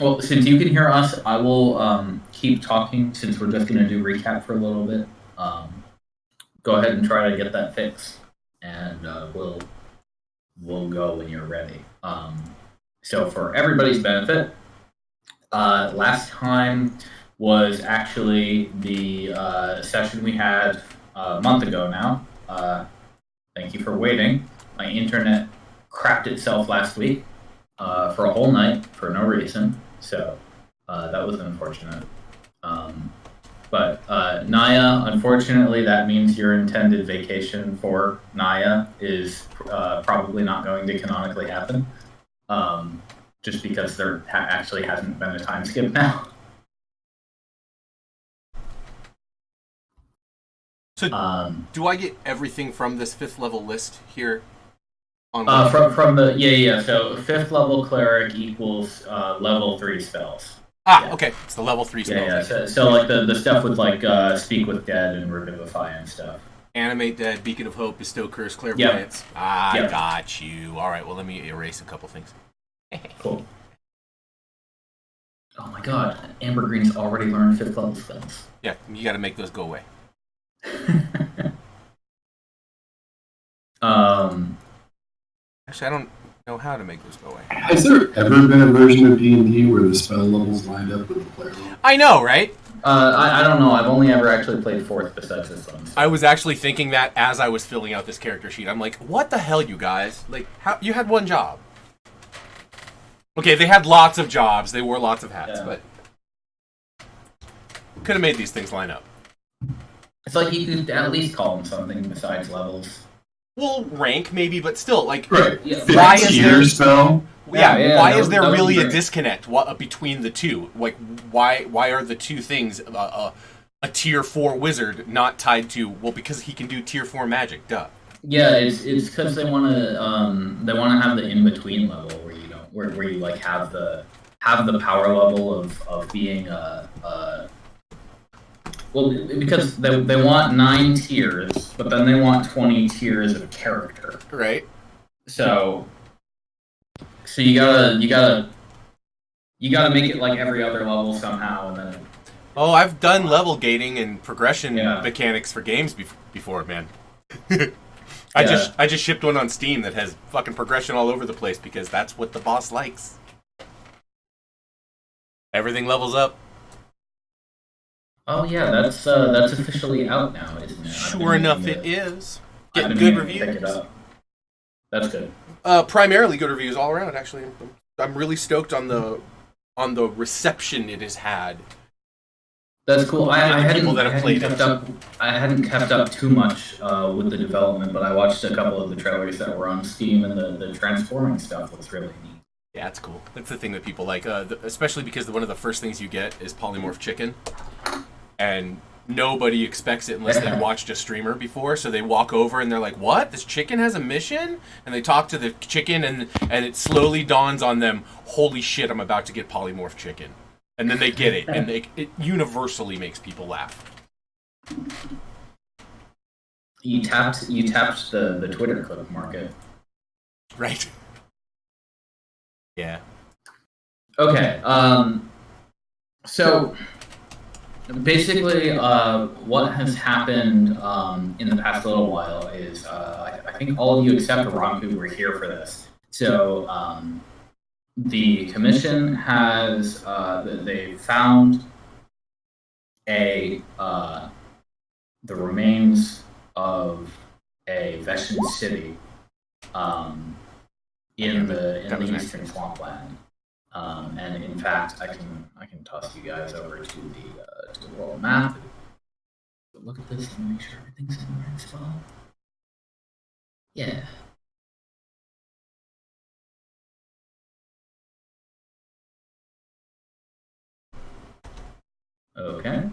Well, since you can hear us, I will keep talking since we're just going to do recap for a little bit. Go ahead and try to get that fixed, and we'll go when you're ready. So for everybody's benefit, last time was actually the session we had a month ago now. Thank you for waiting. My internet crapped itself last week for a whole night for no reason, so that was unfortunate. But Naia, unfortunately, that means your intended vacation for Naia is probably not going to canonically happen, just because there actually hasn't been a time skip now. So, do I get everything from this 5th level list here? From the So 5th level cleric equals level 3 spells. Okay. It's the level 3 spells. So like the stuff with like Speak with Dead and Revivify and stuff. Animate Dead, Beacon of Hope, Bestow Curse, Clairvoyance. Yep. I got you. All right. Well, let me erase a couple things. Cool. Oh my God, Ambergrene's already learned 5th level spells. Yeah, you got to make those go away. Actually, I don't know how to make those go away. Has there ever been a version of D&D where the spell levels lined up with the player level? I know, right? I don't know. I've only ever actually played 4th besides this one. So. I was actually thinking that as I was filling out this character sheet. I'm like, what the hell, you guys? Like, how you had one job? Okay, they had lots of jobs. They wore lots of hats, but could have made these things line up. It's like you could at least call them something besides levels. Well, rank maybe, but still, like, right. Why is there spell? Why is there really a disconnect between the two? Like, why are the two things a tier 4 wizard not tied to? Well, because he can do tier 4 magic. Duh. Yeah, it's because they want to have the in between level where you don't where you like have the power level of being well, because they want 9 tiers, but then they want 20 tiers of character. Right. So you gotta make it like every other level somehow, and then. Oh, I've done level gating and progression mechanics for games before, man. I just shipped one on Steam that has fucking progression all over the place because that's what the boss likes. Everything levels up. Oh yeah, that's officially out now, isn't it? Sure enough, it is. Getting good reviews. That's good. Primarily good reviews all around. Actually, I'm really stoked on the reception it has had. That's cool. I hadn't kept up too much with the development, but I watched a couple of the trailers that were on Steam, and the transforming stuff looks really neat. Yeah, it's cool. That's the thing that people like, especially because one of the first things you get is polymorph chicken, and nobody expects it unless they watched a streamer before. So they walk over and they're like, "What? This chicken has a mission?" And they talk to the chicken, and it slowly dawns on them, "Holy shit! I'm about to get polymorph chicken." And then they get it, and it universally makes people laugh. You tapped the Twitter clip market, right? Yeah. Okay. So basically, what has happened in the past little while is I think all of you except Ronku were here for this. So. The commission has they found the remains of a Veshan city in the eastern swampland, and in fact, I can toss you guys over to the world map. Look at this and make sure everything's in the right spot. Yeah. Okay.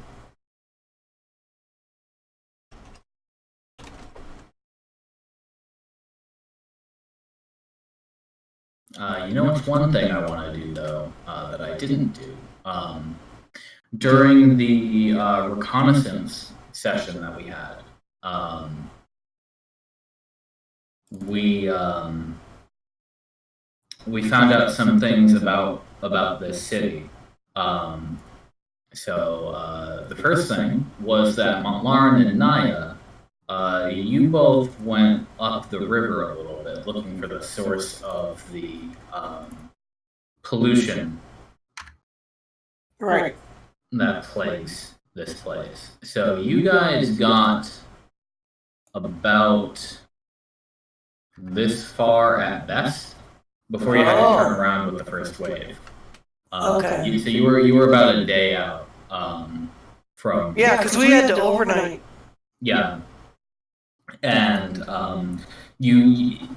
You know what's one thing I want to do, though, that I didn't do? During the reconnaissance session that we had, we found out some things about about this city. So the first thing was that Mont'larin and Naia, you both went up the river a little bit, looking for the source of the pollution Right. that plagues this place. So you guys got about this far at best before you had to turn around with the first wave. Okay. So you were about a day out from. Yeah, because we had to overnight. Yeah, and you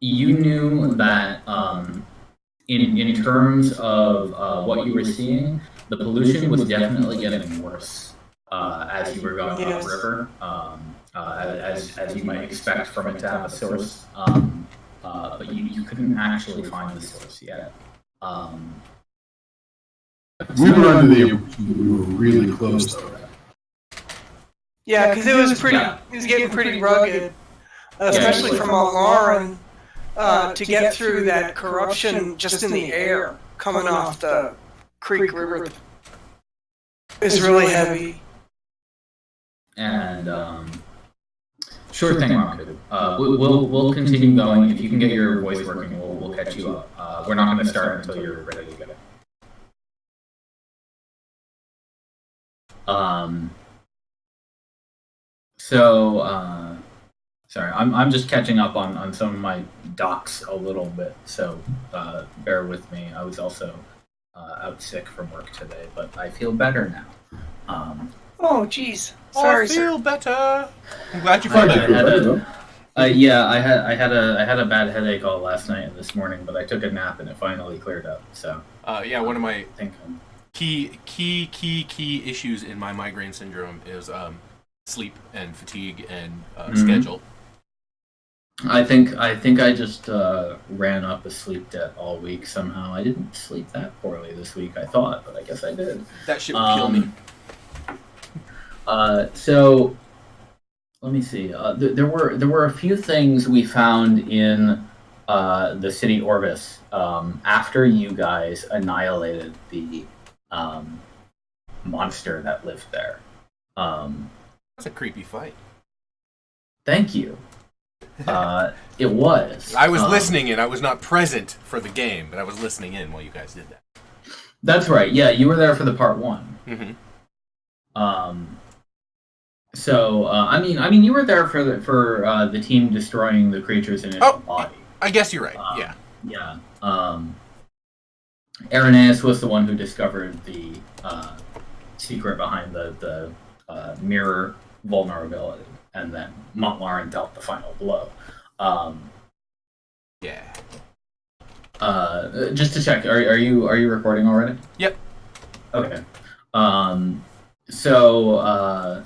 knew that in terms of what you were seeing, the pollution was definitely getting worse as you were going upriver, as you might expect from it to have a source, but you couldn't actually find the source yet. We were under the impression that we were really close though. Yeah, because it was pretty. It was getting pretty rugged, especially from Mont'larin, to get through that corruption just in the air coming off the Creek River. It's really heavy. And sure thing, Ronku. We'll continue going. If you can get your voice working, we'll catch you up. We're not going to start until you're ready to go. Sorry, I'm just catching up on some of my docs a little bit, so bear with me. I was also out sick from work today, but I feel better now. Oh, jeez. Sorry, I feel sir. better. I'm glad you felt better. Yeah, I had a bad headache all last night and this morning, but I took a nap and it finally cleared up. So yeah, one of my think key issues in my migraine syndrome is sleep and fatigue and schedule. I think I just ran up a sleep debt all week somehow. I didn't sleep that poorly this week, I thought, but I guess I did. That shit would kill me. So let me see. There were a few things we found in the city Orvis after you guys annihilated the monster that lived there. That's a creepy fight. Thank you. It was. I was listening in. I was not present for the game, but I was listening in while you guys did that. That's right. Yeah, you were there for the part one. Mm-hmm. So I mean, you were there for the team destroying the creature's initial body. I guess you're right. Yeah. Yeah. Irenaeus was the one who discovered the secret behind the mirror vulnerability, and then Mont'larin dealt the final blow. Yeah. Just to check, are you recording already? Yep. Okay. So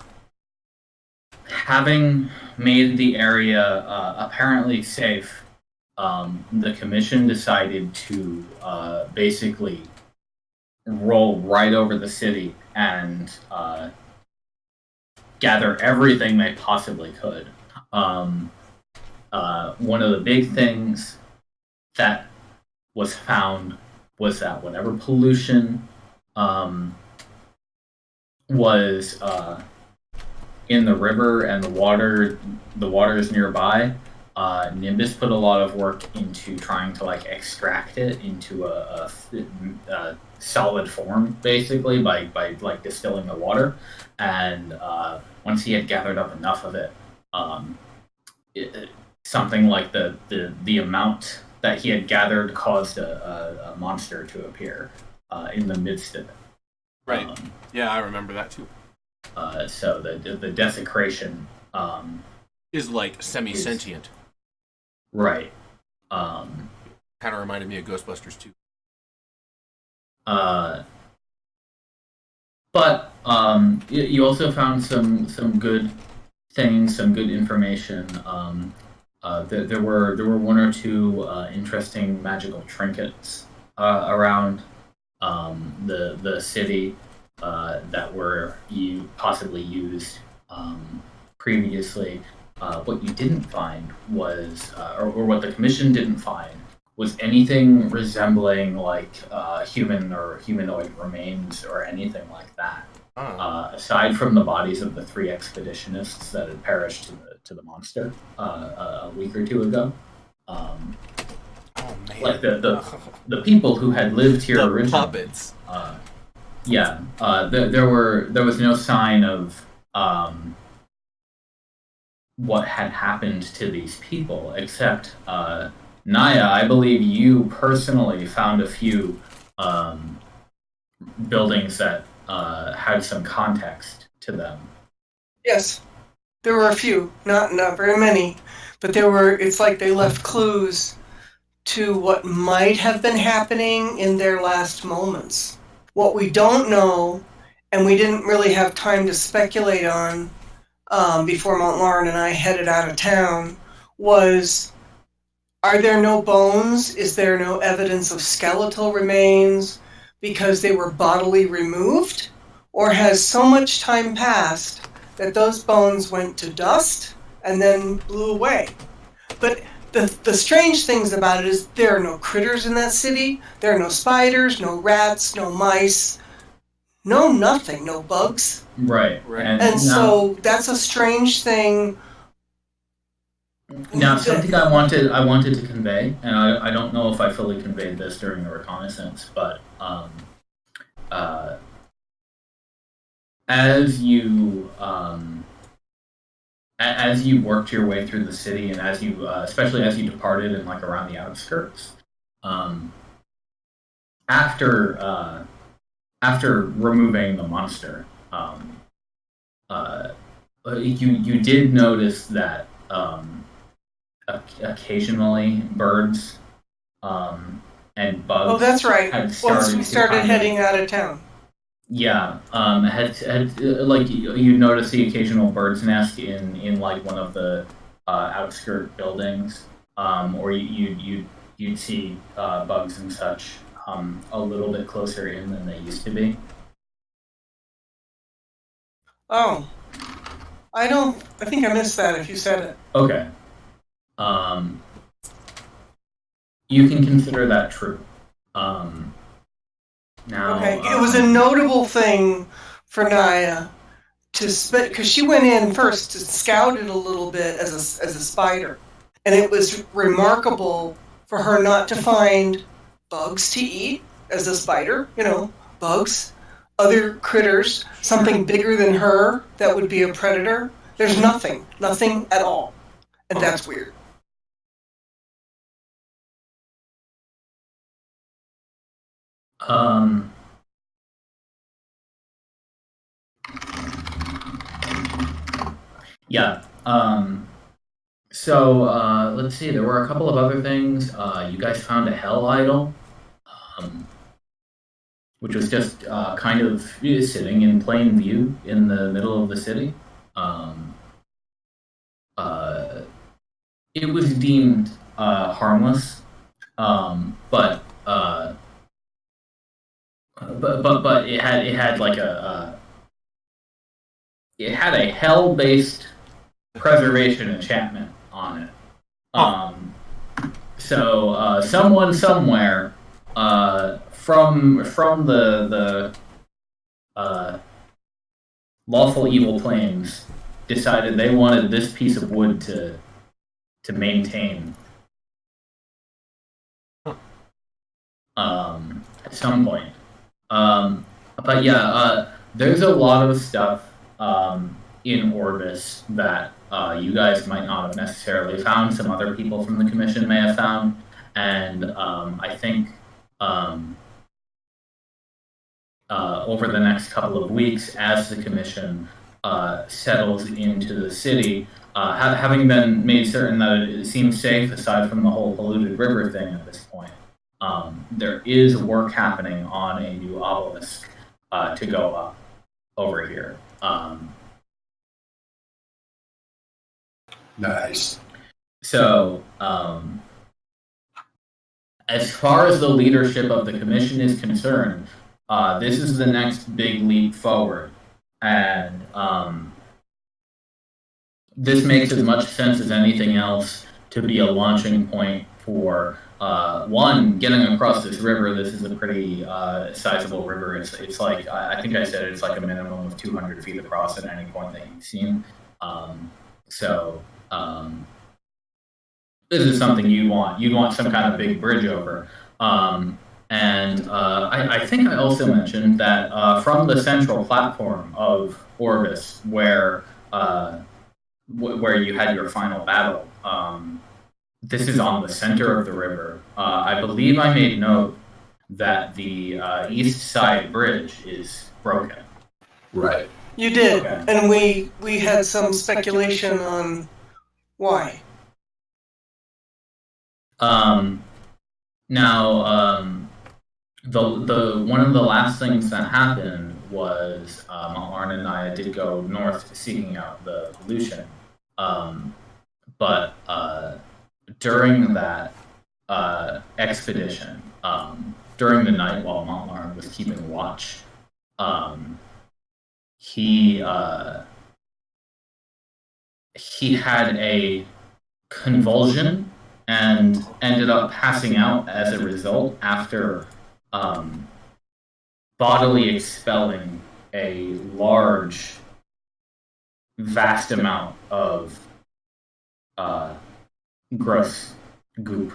having made the area apparently safe, the commission decided to basically roll right over the city and gather everything they possibly could. One of the big things that was found was that whenever pollution was in the river and the waters nearby, Nimbus put a lot of work into trying to extract it into a solid form, basically by distilling the water. And once he had gathered up enough of it, something like the amount that he had gathered caused a monster to appear in the midst of it. Right. Yeah, I remember that too. So the desecration is like semi-sentient. Right. Kind of reminded me of Ghostbusters too. But you also found some good things, some good information. There were one or two interesting magical trinkets around the city that were possibly used previously. What you didn't find was, or what the commission didn't find, was anything resembling like human or humanoid remains or anything like that. Aside from the bodies of the 3 expeditionists that had perished to the monster a week or 2 ago. Oh man! Like the people who had lived here the originally. Puppets. There was no sign of what had happened to these people, except Naia, I believe you personally found a few buildings that had some context to them. Yes, there were a few, not very many, but there were. It's like they left clues to what might have been happening in their last moments. What we don't know, and we didn't really have time to speculate on before Mont'larin and I headed out of town, was, are there no bones? Is there no evidence of skeletal remains because they were bodily removed? Or has so much time passed that those bones went to dust and then blew away? But the strange things about it is there are no critters in that city. There are no spiders, no rats, no mice, no nothing, no bugs. Right. And so that's a strange thing. Now, something I wanted to convey, and I don't know if I fully conveyed this during the reconnaissance, but as you worked your way through the city, and as you, especially as you departed and like around the outskirts, after removing the monster, you did notice that occasionally birds and bugs. Oh, that's right. Once we started heading out of town. Yeah, had like you notice the occasional bird's nest in like one of the outskirt buildings, or you'd see bugs and such a little bit closer in than they used to be. Oh, I think I missed that if you said it. Okay. You can consider that true. Now, okay, it was a notable thing for Naia because she went in first to scout it a little bit as a spider, and it was remarkable for her not to find bugs to eat as a spider. Bugs, other critters, something bigger than her that would be a predator. There's nothing at all, and that's weird. Yeah. So let's see. There were a couple of other things. You guys found a hell idol, which was just kind of sitting in plain view in the middle of the city. It was deemed harmless, but it had like it had a hell-based preservation enchantment on it. So someone somewhere from the lawful evil planes decided they wanted this piece of wood to maintain at some point. But yeah, there's a lot of stuff in Orvis that you guys might not have necessarily found. Some other people from the commission may have found, and I think over the next couple of weeks, as the commission settles into the city, having been made certain that it seems safe, aside from the whole polluted river thing at this point, there is work happening on a new obelisk to go up over here. Nice. So, as far as the leadership of the commission is concerned, this is the next big leap forward, and this makes as much sense as anything else to be a launching point for one, getting across this river. This is a pretty sizable river. It's like, I think I said it's like a minimum of 200 feet across at any point that you've seen. This is something you'd want some kind of big bridge over. I think I also mentioned that from the central platform of Orvis, where you had your final battle, this is on the center of the river. I believe I made note that the east side bridge is broken. Right. You did, Okay. and we had some speculation on why. The one of the last things that happened was Mont'larin and Naia did go north seeking out the pollution. But during that expedition, during the night while Mont'larin was keeping watch, he had a convulsion and ended up passing out as a result after bodily expelling a large, vast amount of gross goop.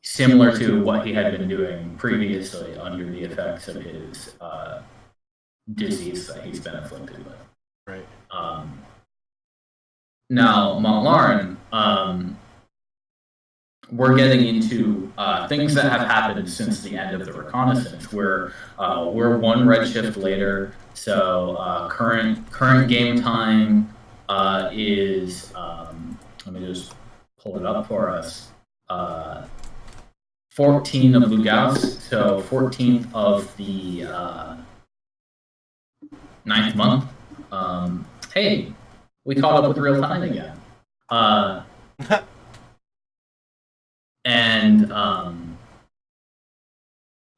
Similar to what he had been doing previously under the effects of his disease that he's been afflicted with. Right. Now, Mont'larin, we're getting into things that have happened since the end of the reconnaissance. We're one redshift later, so current game time is let me just pull it up for us. 14 of Lugaus, so 14th of the 9th month. Hey, we caught up with real time again.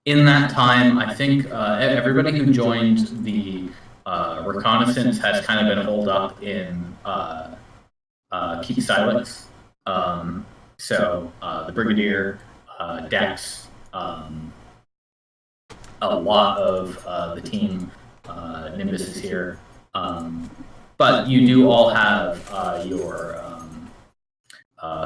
In that time, I think everybody who joined the reconnaissance has kind of been holed up in Keep Silex. So the Brigadier, Dex, a lot of the team, Nimbus is here. But you do all have your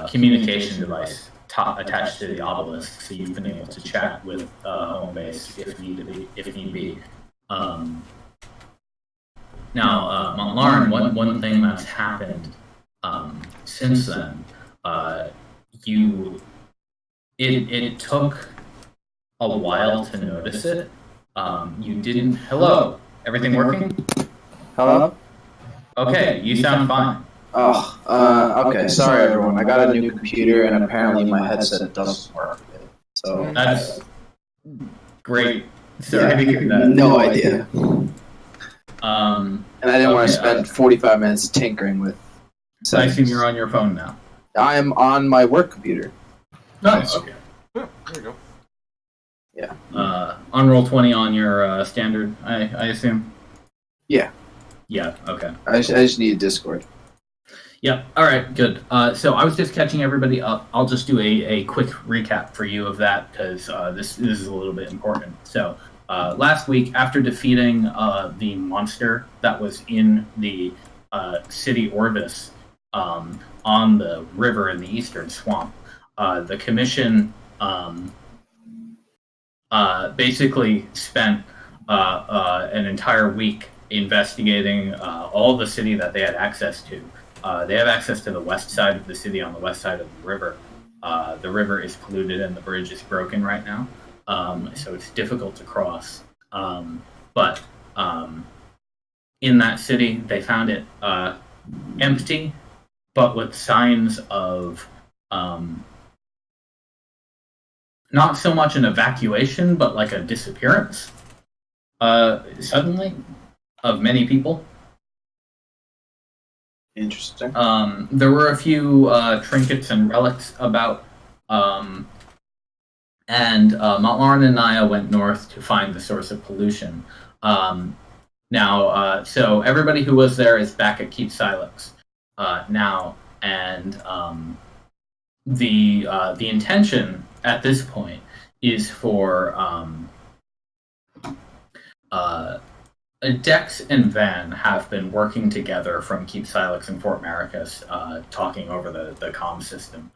communication device attached to the obelisk, so you've been able to chat with home base if need be. Now, Mont'larin, one thing that's happened since then, it took a while to notice it. You didn't. Hello, everything working? Hello? Okay, you sound fine. Okay. Sorry, everyone. I got a new computer, and apparently my headset doesn't work. So That's great. Sorry to hear that. no idea. And And I didn't want to spend 45 minutes tinkering with. I assume you're on your phone now. I am on my work computer. Nice. Okay. Yeah, there you go. Yeah. On Roll20 on your standard, I assume. Yeah. Yeah. Okay. I just need a Discord. Yeah. All right. Good. So I was just catching everybody up. I'll just do a quick recap for you of that because this is a little bit important. So last week, after defeating the monster that was in the city Orvis on the river in the eastern swamp, the commission basically spent an entire week investigating all the city that they had access to. They have access to the west side of the city on the west side of the river. The river is polluted and the bridge is broken right now, so it's difficult to cross. But in that city, they found it empty, but with signs of not so much an evacuation, but like a disappearance suddenly of many people. Interesting. There were a few trinkets and relics about, and Mont'larin and Naia went north to find the source of pollution. Now, so everybody who was there is back at Keep Silex. Now, and the intention at this point is for Dex and Van have been working together from Keep Silex and Fort Maricus, talking over the comm system,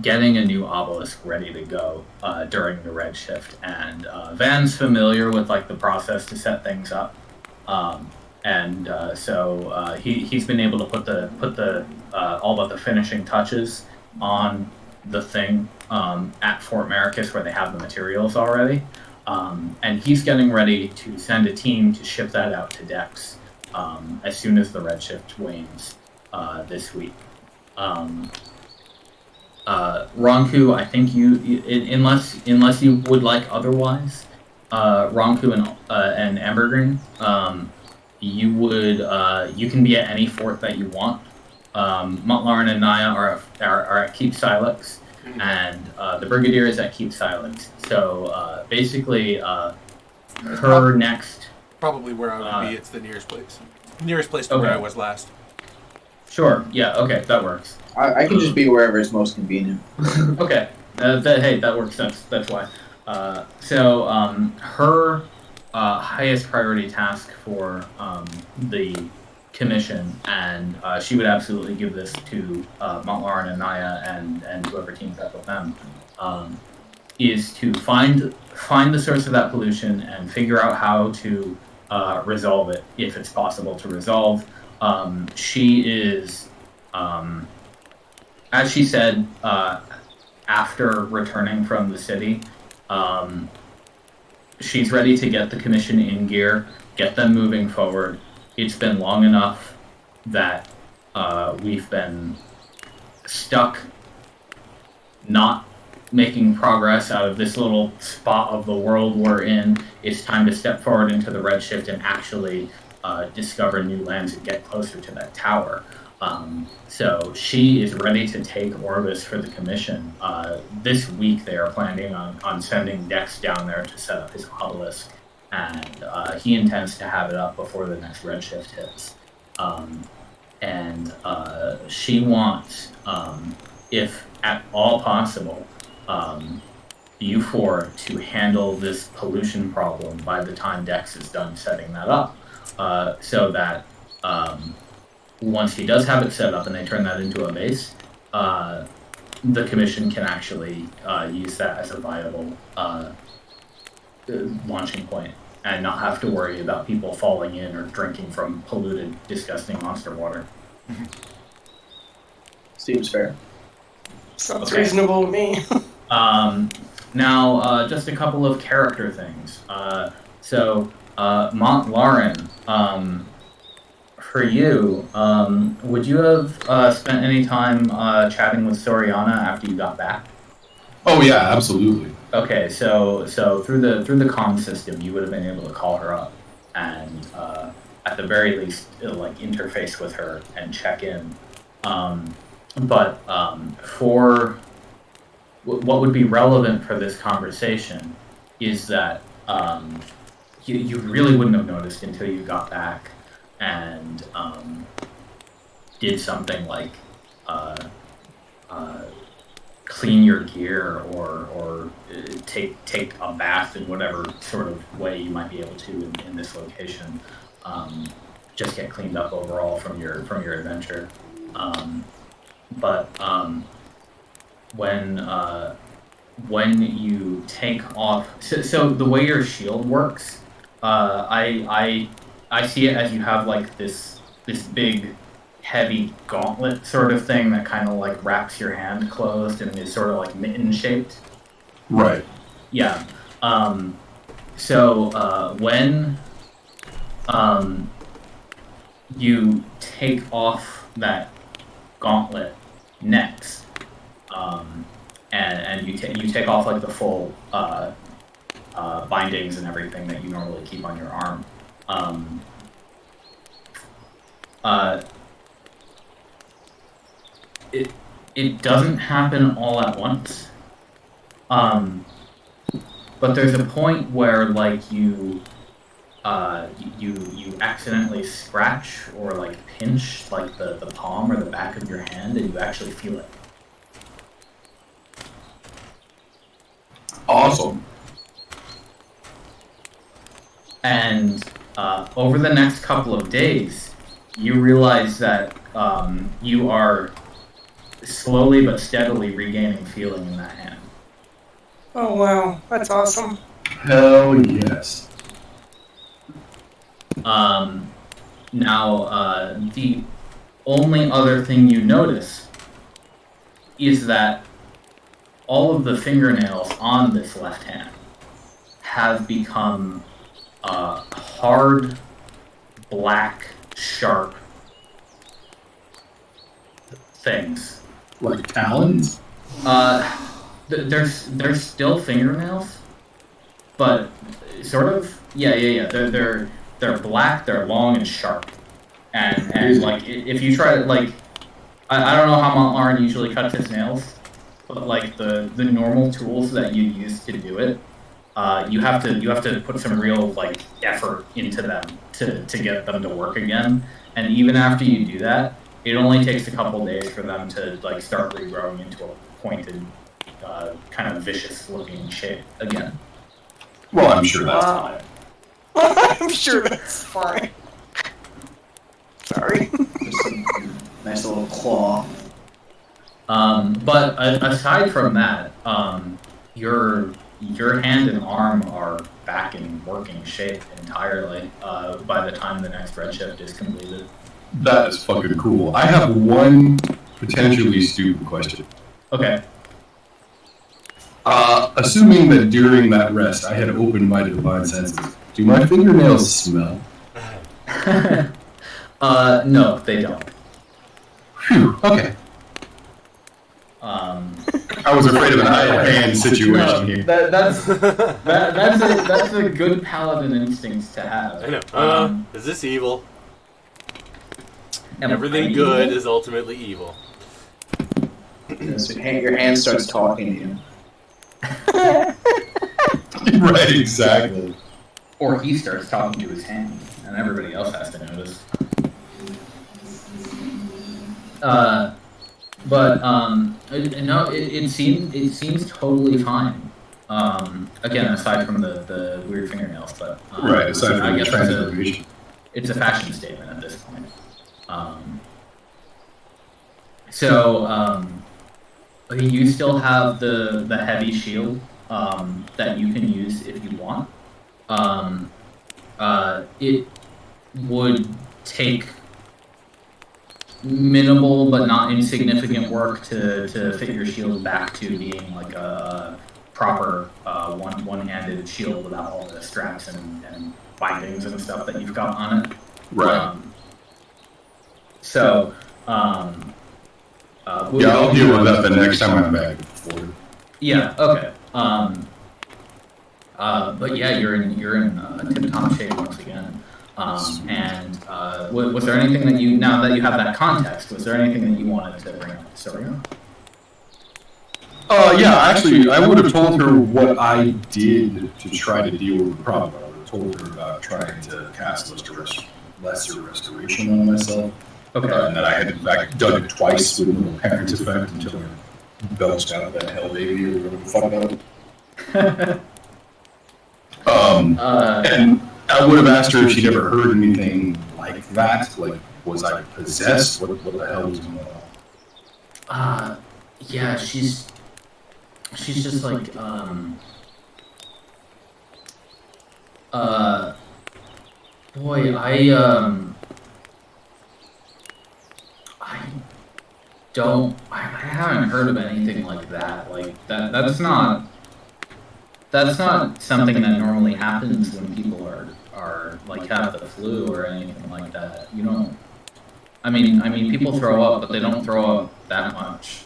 getting a new obelisk ready to go during the Redshift. And Van's familiar with like the process to set things up, so he's been able to put the all but the finishing touches on the thing at Fort Maricus where they have the materials already. And he's getting ready to send a team to ship that out to Dex as soon as the Redshift wanes this week. Ronku, I think unless you would like otherwise, Ronku and Ambergrene, you can be at any fort that you want. Mont'larin and Naia are at Keep Silex, and the Brigadier is at Keep Silex. So basically, her next. Probably where I would be. It's the nearest place. Nearest place to where I was last. Sure. Yeah. Okay. That works. I can just be wherever is most convenient. Okay. Hey, that works. That's why. Her highest priority task for the commission, and she would absolutely give this to Mont'larin and Naia and whoever teams up with them, is to find the source of that pollution and figure out how to resolve it if it's possible to resolve. She is, as she said, after returning from the city, she's ready to get the commission in gear, get them moving forward. It's been long enough that we've been stuck not making progress out of this little spot of the world we're in. It's time to step forward into the Redshift and actually discover new lands and get closer to that tower. So she is ready to take Orvis for the commission. This week they are planning on sending Dex down there to set up his obelisk, and he intends to have it up before the next Redshift hits. She wants, if at all possible, you four to handle this pollution problem by the time Dex is done setting that up, so that once he does have it set up and they turn that into a base, the commission can actually use that as a viable launching point and not have to worry about people falling in or drinking from polluted, disgusting monster water. Seems fair. Sounds reasonable to me. Now, just a couple of character things. Mont'larin, for you, would you have spent any time chatting with Soriana after you got back? Oh yeah, absolutely. Okay, so through the comm system, you would have been able to call her up and at the very least like interface with her and check in. For what would be relevant for this conversation is that you really wouldn't have noticed until you got back and did something like clean your gear or take a bath in whatever sort of way you might be able to in this location. Just get cleaned up overall from your adventure. When you take off, so the way your shield works, I see it as you have like this big heavy gauntlet sort of thing that kind of like wraps your hand closed and is sort of like mitten shaped. Right. Yeah. When you take off that gauntlet next, and you take off like the full bindings and everything that you normally keep on your arm. It doesn't happen all at once, but there's a point where like you you accidentally scratch or like pinch like the palm or the back of your hand, and you actually feel it. Awesome. And over the next couple of days, you realize that you are slowly but steadily regaining feeling in that hand. Oh wow, that's awesome. Hell yes. Now, the only other thing you notice is that all of the fingernails on this left hand have become hard, black, sharp things. Like talons? They're still fingernails, but sort of. Yeah. They're black. They're long and sharp, and like if you try to like, I don't know how Mont'larin usually cuts his nails, but like the normal tools that you use to do it, you have to put some real like effort into them to get them to work again. And even after you do that, it only takes a couple days for them to like start regrowing into a pointed, kind of vicious looking shape again. Well, I'm sure that's fine. I'm sure that's fine. Sorry. Just a nice little claw. But aside from that, your hand and arm are back in working shape entirely by the time the next Redshift is completed. That is fucking cool. I have one potentially stupid question. Okay. Assuming that during that rest I had opened my divine senses, do my fingernails smell? No, they don't. Phew, okay. I was afraid of an idle hand situation here. That's a good paladin instinct to have. I know. Is this evil? Everything good is ultimately evil. So your hand starts talking to you. Right, exactly. Or he starts talking to his hand, and everybody else has to notice. No, it seems totally fine. Again, aside from the weird fingernails, but Right, aside I from the guess transformation. it's a fashion statement at this point. So you still have the heavy shield that you can use if you want. It would take minimal but not insignificant work to fit your shield back to being like a proper one-handed shield without all the straps and bindings and stuff that you've got on it. Right. Yeah, I'll deal with that the next time I'm back. Yeah. Okay. But yeah, you're in tip-top shape once again. Was there anything that you, now that you have that context, was there anything that you wanted to bring up to Soraya? Yeah, actually, I would have told her what I did to try to deal with the problem. I would have told her about trying to cast lesser restoration on myself. Okay. And that I had, in fact, done it twice with no apparent effect until I belched out that hell baby or whatever the fuck that was. And I would have asked her if she'd ever heard anything like that. Like, was I possessed? What the hell was going on? Yeah, she's just like, boy, I haven't heard of anything like that. Like, that's not something that normally happens when people are like have the flu or anything like that. You don't. I mean, people throw up, but they don't throw up that much,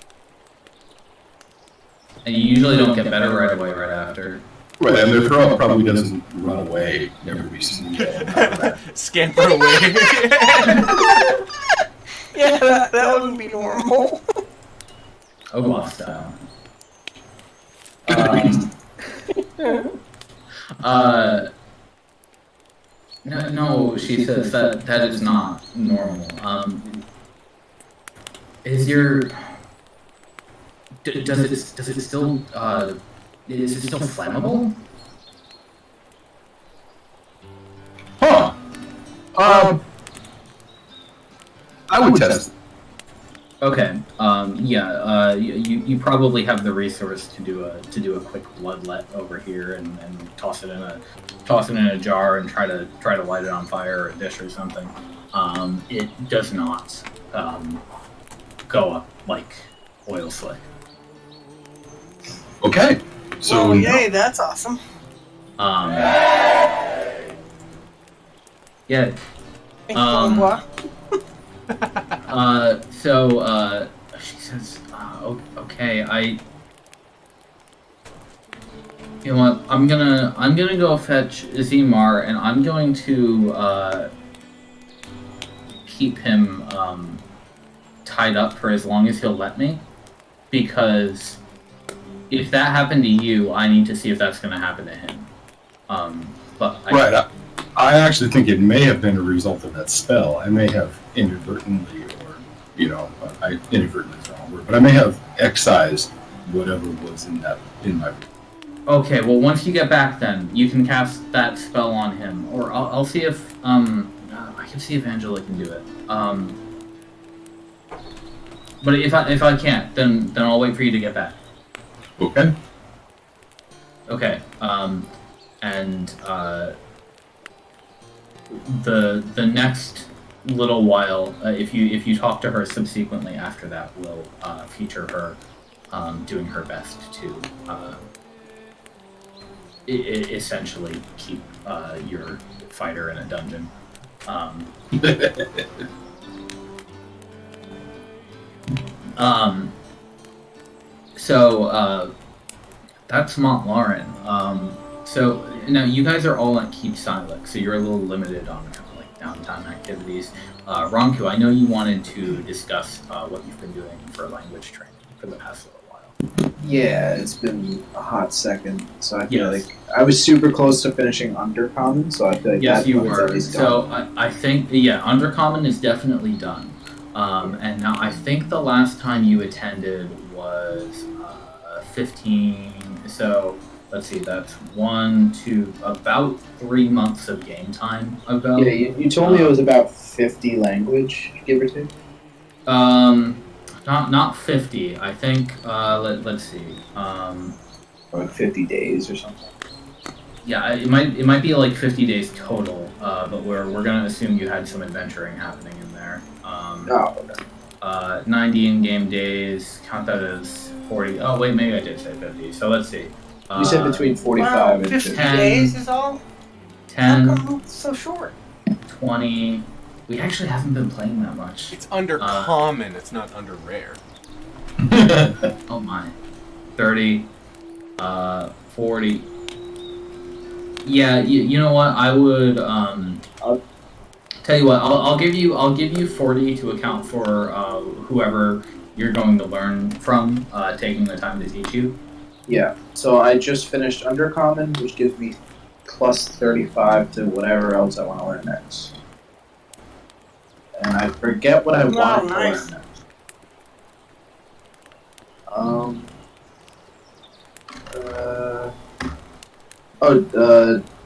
and you usually don't get better right away right after. Right, and their throw up probably doesn't run away. Never be seen. Scamper away. Yeah, that wouldn't be normal. Ogloff style. No, she says that is not normal. Is your does it still is it still flammable? Huh. I would test it. Okay. Yeah. You probably have the resource to do a quick bloodlet over here and toss it in a jar and try to light it on fire or a dish or something. It does not go up like oil slick. Okay. So yay, that's awesome. Yeah. So she says, okay, you know what, I'm gonna go fetch Zimar and I'm going to keep him tied up for as long as he'll let me, because if that happened to you, I need to see if that's gonna happen to him. I actually think it may have been a result of that spell. I may have inadvertently, or inadvertently is the wrong word, but I may have excised whatever was in my. Okay, well, once you get back, then you can cast that spell on him, or I'll see if I can see if Angela can do it. But if I can't, then I'll wait for you to get back. Okay. Okay. The next little while, if you talk to her subsequently after that, will feature her doing her best to essentially keep your fighter in a dungeon. So that's Mont'larin. So now you guys are all at Keep Silent, so you're a little limited on kind of like downtime activities. Ronku, I know you wanted to discuss what you've been doing for language training for the past little while. Yeah, it's been a hot second, so I feel like I was super close to finishing Undercommon, so I feel like yes, that you one's were. at least So done. I think Undercommon is definitely done. And now I think the last time you attended was 15. So let's see, that's about 3 months of game time ago. Yeah, you told me it was about 50 language, give or take. Not 50. I think. Let's see. Like 50 days or something. Yeah, it might be like 50 days total. But we're gonna assume you had some adventuring happening in there. Okay. 90 in-game days. Count that as 40. Oh wait, maybe I did say 50. So let's see. You said between 45 and 50 50. days is all? 10, How come it's so short? 20. We actually haven't been playing that much. It's under common, it's not under rare. Oh my. 30. 40. Yeah, you know what? I would tell you what. I'll give you 40 to account for whoever you're going to learn from, taking the time to teach you. Yeah, so I just finished Undercommon, which gives me plus 35 to whatever else I want to learn next. And I forget what I want to learn next.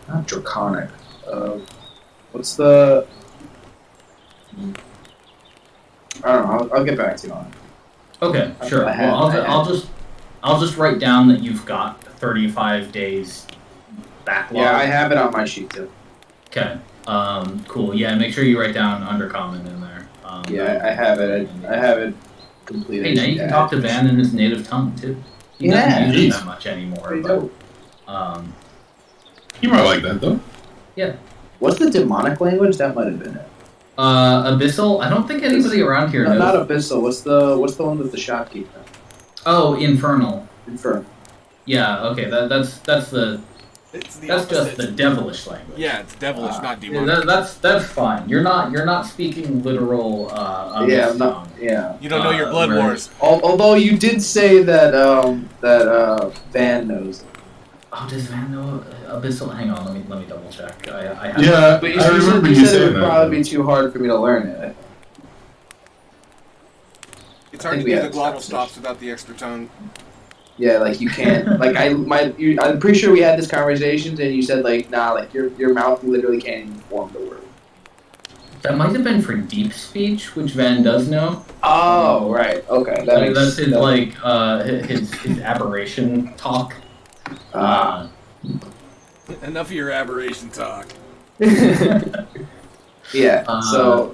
Not Draconic. What's the... I don't know, I'll get back to you on it. Okay, sure. Well, I'll just write down that you've got 35 days backlog. Yeah, I have it on my sheet too. Okay. Cool. Yeah, make sure you write down Undercommon in there. Yeah, I have it. I have it completed. Hey, now you can talk to Van in his native tongue too. He doesn't use it that much anymore. But, you might like that though. Yeah. What's the demonic language? That might have been it. Abyssal. I don't think anybody around here knows. Not Abyssal. What's the one with the shopkeeper? Oh, Infernal. Infernal. Yeah. Okay. That's just the devilish language. Yeah, it's devilish, not demonic. That's fine. You're not speaking literal. Yeah, I'm not. Yeah. You don't know your blood wars. Although you did say that Van knows. Oh, does Van know Abyssal? Hang on, let me double check. I have Yeah, But I remember you you said it saying would that. probably be too hard for me to learn it. It's I hard think to we do had the this glottal conversation. stops without the extra tongue. Yeah, like you can't. Like I'm pretty sure we had this conversation, and you said like, nah, like your mouth literally can't even form the word. That might have been for deep speech, which Van does know. Oh, right. Okay, that makes That's his that- his aberration talk. Ah. Enough of your aberration talk. Yeah. So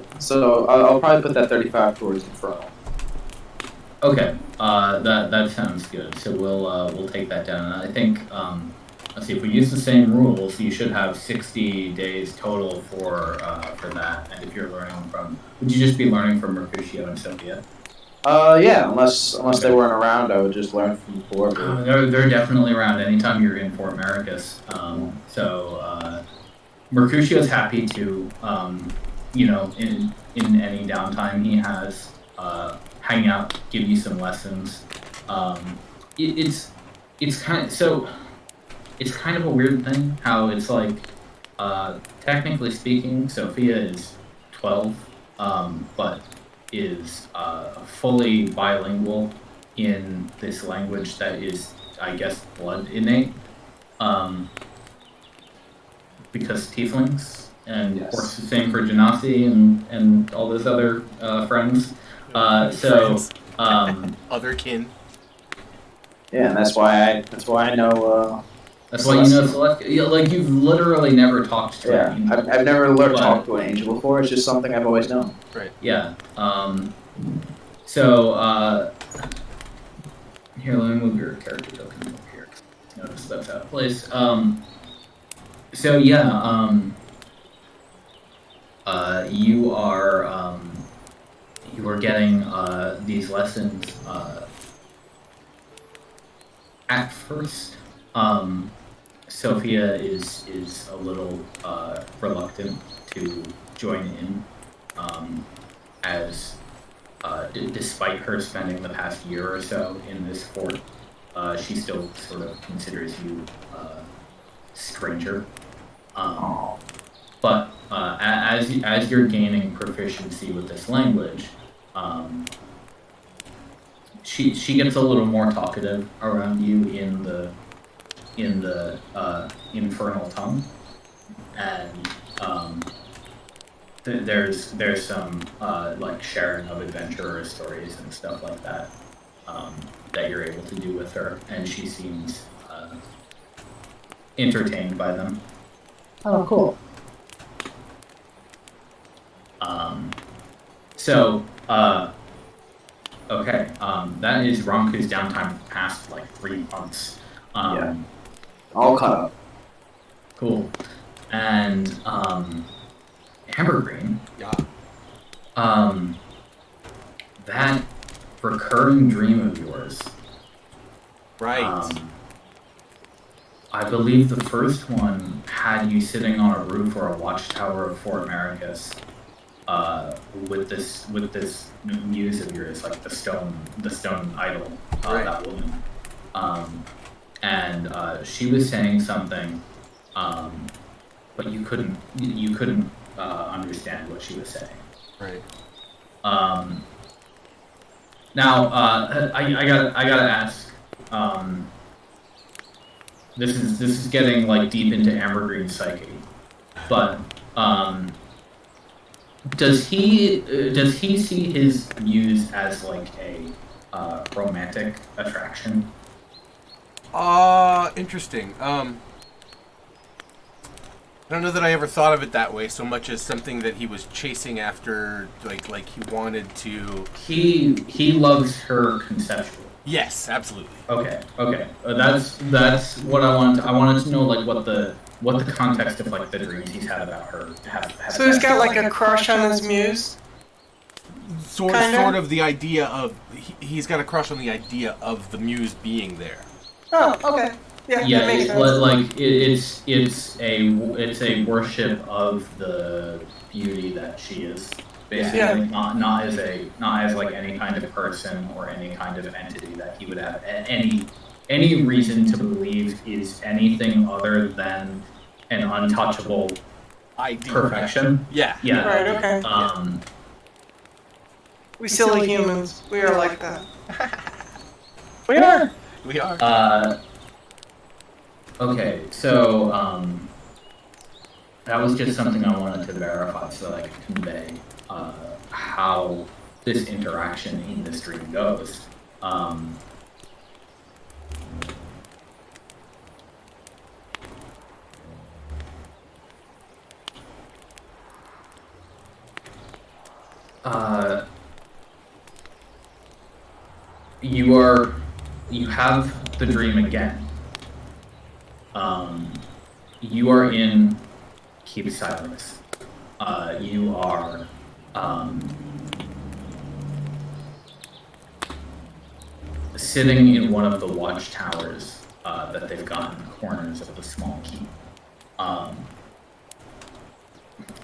I'll probably put that 35 towards Infernal. Okay, that sounds good. So we'll take that down. And I think let's see, if we use the same rules, you should have 60 days total for that. And if you're learning from, would you just be learning from Mercutio and Sophia? Yeah. Unless they weren't around, I would just learn from whoever. They're definitely around anytime you're in Fort Maricus. Mercutio's happy to, in any downtime he has, hang out, give you some lessons. It's kind of so. It's kind of a weird thing how it's like, technically speaking, Sophia is 12, but is fully bilingual in this language that is, I guess, blood innate. Because tieflings, and of course the same for Genasi and all those other friends. Other kin. Yeah, and that's why I know. That's why you know Celestia. Yeah, like you've literally never talked to Yeah, him. I've never learned to talk to an angel before. It's just something I've always known. Right. Yeah. Here, let me move your character token over here. Notice that's out of place. You are getting these lessons at first. Sophia is a little reluctant to join in, as despite her spending the past year or so in this fort, she still sort of considers you stranger. But as you're gaining proficiency with this language, she gets a little more talkative around you in the infernal tongue, and there's some like sharing of adventure stories and stuff like that that you're able to do with her, and she seems entertained by them. Oh, cool. Okay, that is Ronku's downtime for the past like 3 months. Yeah. All caught up. Cool. And Ambergrene. Yeah. That recurring dream of yours. Right. I believe the first one had you sitting on a roof or a watchtower of Fort Maricus, with this muse of yours, like the stone idol, Right. that woman. And she was saying something, but you couldn't understand what she was saying. Right. Now, I gotta ask. This is getting like deep into Ambergrene's psyche, but does he see his muse as like a romantic attraction? Interesting. I don't know that I ever thought of it that way, so much as something that he was chasing after, like he wanted to. He loves her conceptually. Yes, absolutely. Okay. That's what I wanted. I wanted to know like what the context of like the dreams he's had about her have. So he's got like a crush on his muse? Sort of the idea of he's got a crush on the idea of the muse being there. Oh, okay. Yeah, that makes sense. It's a worship of the beauty that she is. Basically, Yeah. not as like any kind of person or any kind of entity that he would have any any reason to believe is anything other than an untouchable ID. perfection. Yeah. Yeah. Right, okay. We silly humans, we are like that. We are. We are. Okay, so that was just something I wanted to verify so that I could convey how this interaction in this dream goes. You have the dream again. You are in Keep Silence. You are sitting in one of the watchtowers that they've got in the corners of the small keep.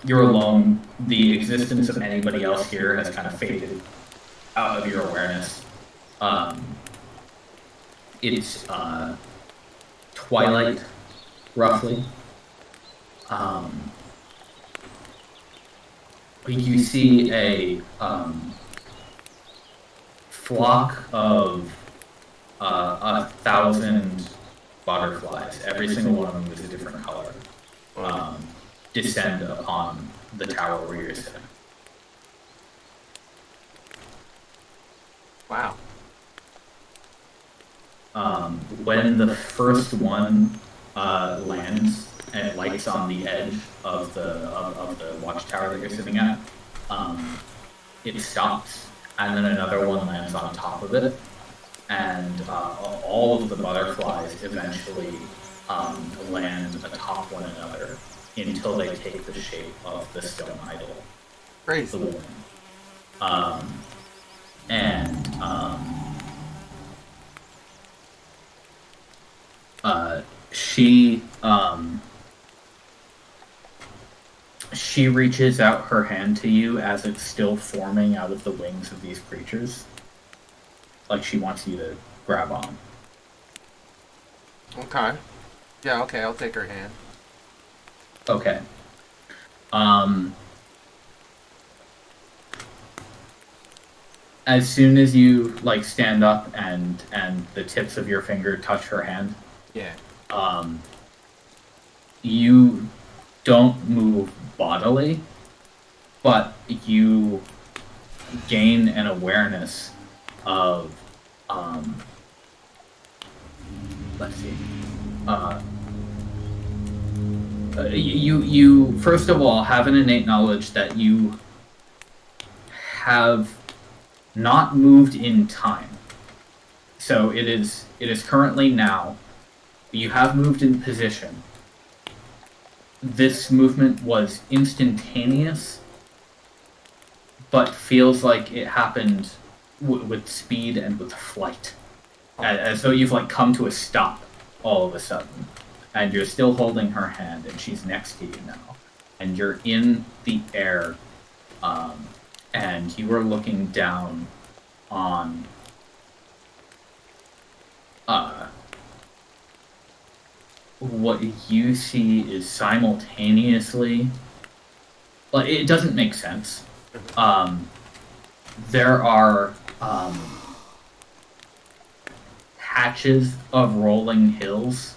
You're alone. The existence of anybody else here has kind of faded out of your awareness. It's twilight, roughly. You see a flock of 1,000 butterflies. Every single one of them is a different color. Descend upon the tower where you're sitting. Wow. When the first one lands and it lights on the edge of the watchtower that you're sitting at, it stops, and then another one lands on top of it, and all of the butterflies eventually land atop one another until they take the shape of the stone idol. Crazy. The woman. She reaches out her hand to you as it's still forming out of the wings of these creatures. Like she wants you to grab on. Okay. Yeah, okay, I'll take her hand. Okay. As soon as you like stand up and the tips of your finger touch her hand, Yeah. You don't move bodily, but you gain an awareness of let's see. You first of all have an innate knowledge that you have not moved in time. So it is currently now. You have moved in position. This movement was instantaneous, but feels like it happened with speed and with flight. As though you've like come to a stop all of a sudden. And you're still holding her hand, and she's next to you now. And you're in the air, and you are looking down on what you see is simultaneously, but it doesn't make sense. There are patches of rolling hills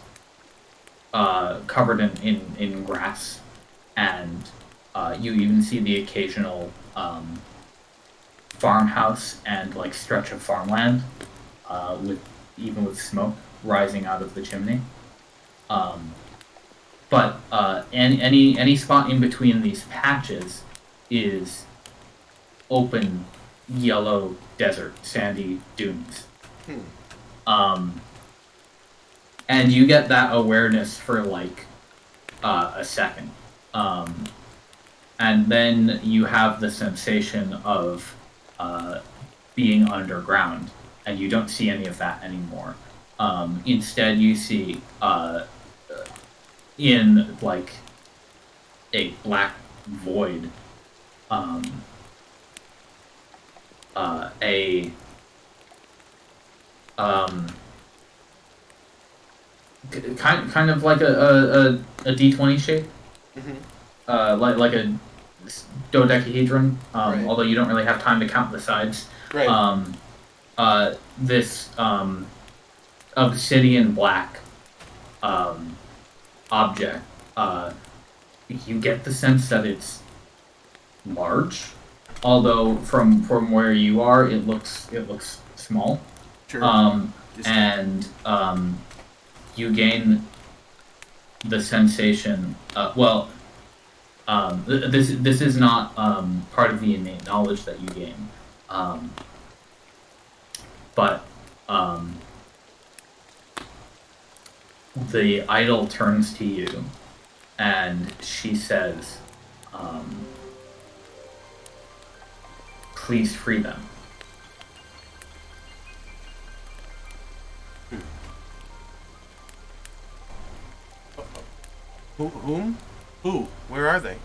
covered in grass, and you even see the occasional farmhouse and like stretch of farmland with smoke rising out of the chimney. But any spot in between these patches is open, yellow desert, sandy dunes. And you get that awareness for like a second. And then you have the sensation of being underground, and you don't see any of that anymore. Instead, you see in like a black void kind of like a D20 shape, like a dodecahedron. Right. Although you don't really have time to count the sides. Right. This obsidian black object. You get the sense that it's large, although from where you are, it looks small. Sure. And you gain the sensation. This is not part of the innate knowledge that you gain, but the idol turns to you, and she says, "Please free them." Whom? Who? Where are they?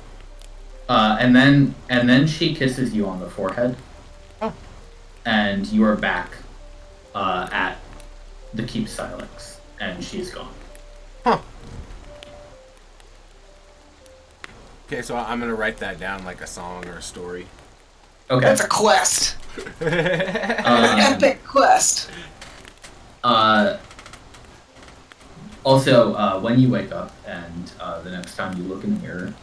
And then she kisses you on the forehead. Oh. And you are back at the Keep Silex, and she's gone. Huh. Okay, so I'm gonna write that down like a song or a story. Okay. That's a quest. Epic quest. Also, when you wake up and the next time you look in the mirror,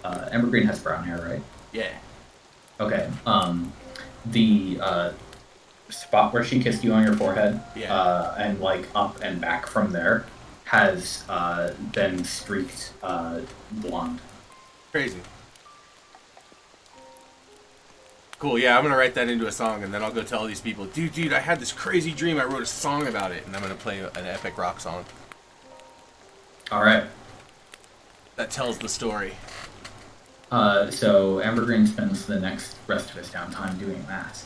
Ambergrene has brown hair, right? Yeah. Okay. The spot where she kissed you on your forehead, and like up and back from there, has been streaked blonde. Crazy. Cool, yeah, I'm gonna write that into a song, and then I'll go tell these people, dude, I had this crazy dream, I wrote a song about it, and I'm gonna play an epic rock song. Alright. That tells the story. So Ambergrene spends the rest of his downtime doing that.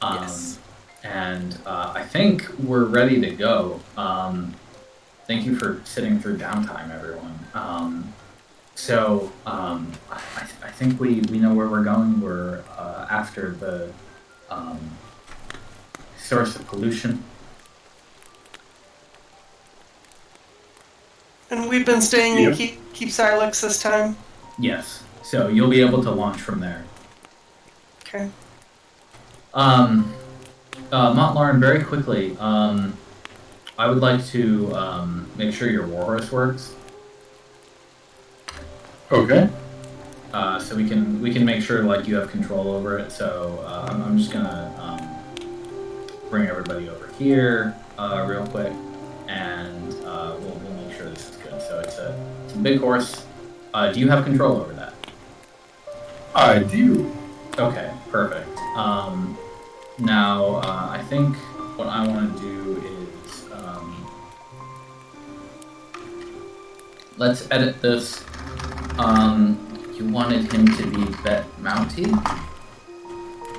Yes. And I think we're ready to go. Thank you for sitting through downtime, everyone. I think we know where we're going. We're after the source of pollution. And we've been staying in Keep Silex this time? Yes. So you'll be able to launch from there. Okay. Mont'larin, very quickly, I would like to make sure your warhorse works. Okay. So we can make sure like you have control over it. So I'm just gonna bring everybody over here real quick, and we'll make sure this is good. So it's a big horse. Do you have control over that? I do. Okay, perfect. Now I think what I want to do is let's edit this. You wanted him to be Bet Mounty?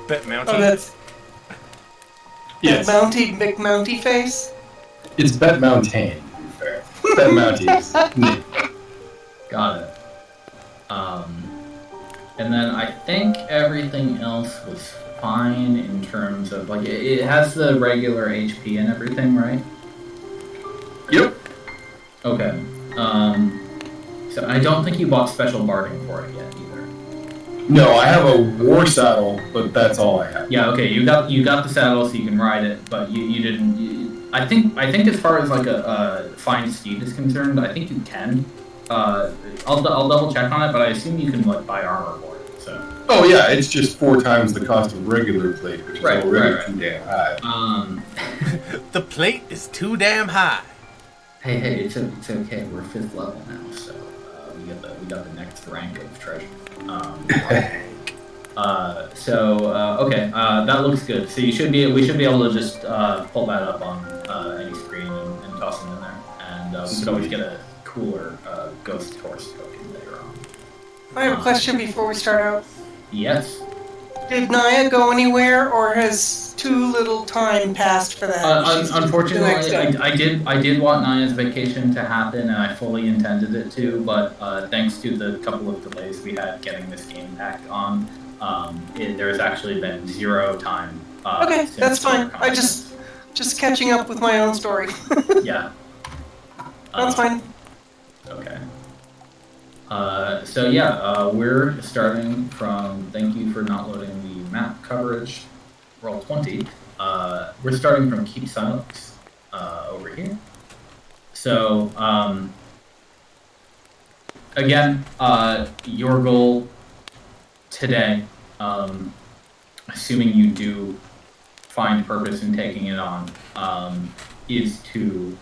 Bet Mounty? Oh, that's Yes. Mounty McMounty face? It's Bet Mountain, to be fair. Bet Mounty is Nick. Got it. And then I think everything else was fine in terms of like it has the regular HP and everything, right? Yep. Okay. So I don't think you bought special barding for it yet either. No, I have a war saddle, but that's all I have. Yeah. Okay. You got the saddle so you can ride it, but you didn't. I think as far as like a fine steed is concerned, I think you can. I'll double check on it, but I assume you can like buy armor for it. So. Oh yeah, it's just 4 times the cost of regular plate, which is already right. too damn high. The plate is too damn high. Hey, it's okay. We're 5th level now, so we got the next rank of treasure. Okay, that looks good. So we should be able to just pull that up on any screen and toss it in there, and we could always get a cooler ghost horse token later on. I have a question before we start out. Yes. Did Naia go anywhere, or has too little time passed for that? Unfortunately, I did want Naia's vacation to happen, and I fully intended it to, but thanks to the couple of delays we had getting this game back on, there's actually been 0 time. Okay, that's fine. I just catching up with my own story. Yeah. That's fine. Okay. So yeah, we're starting from. Thank you for not loading the map coverage. Roll 20. We're starting from Keep Silence over here. So again, your goal today, assuming you do find purpose in taking it on, is to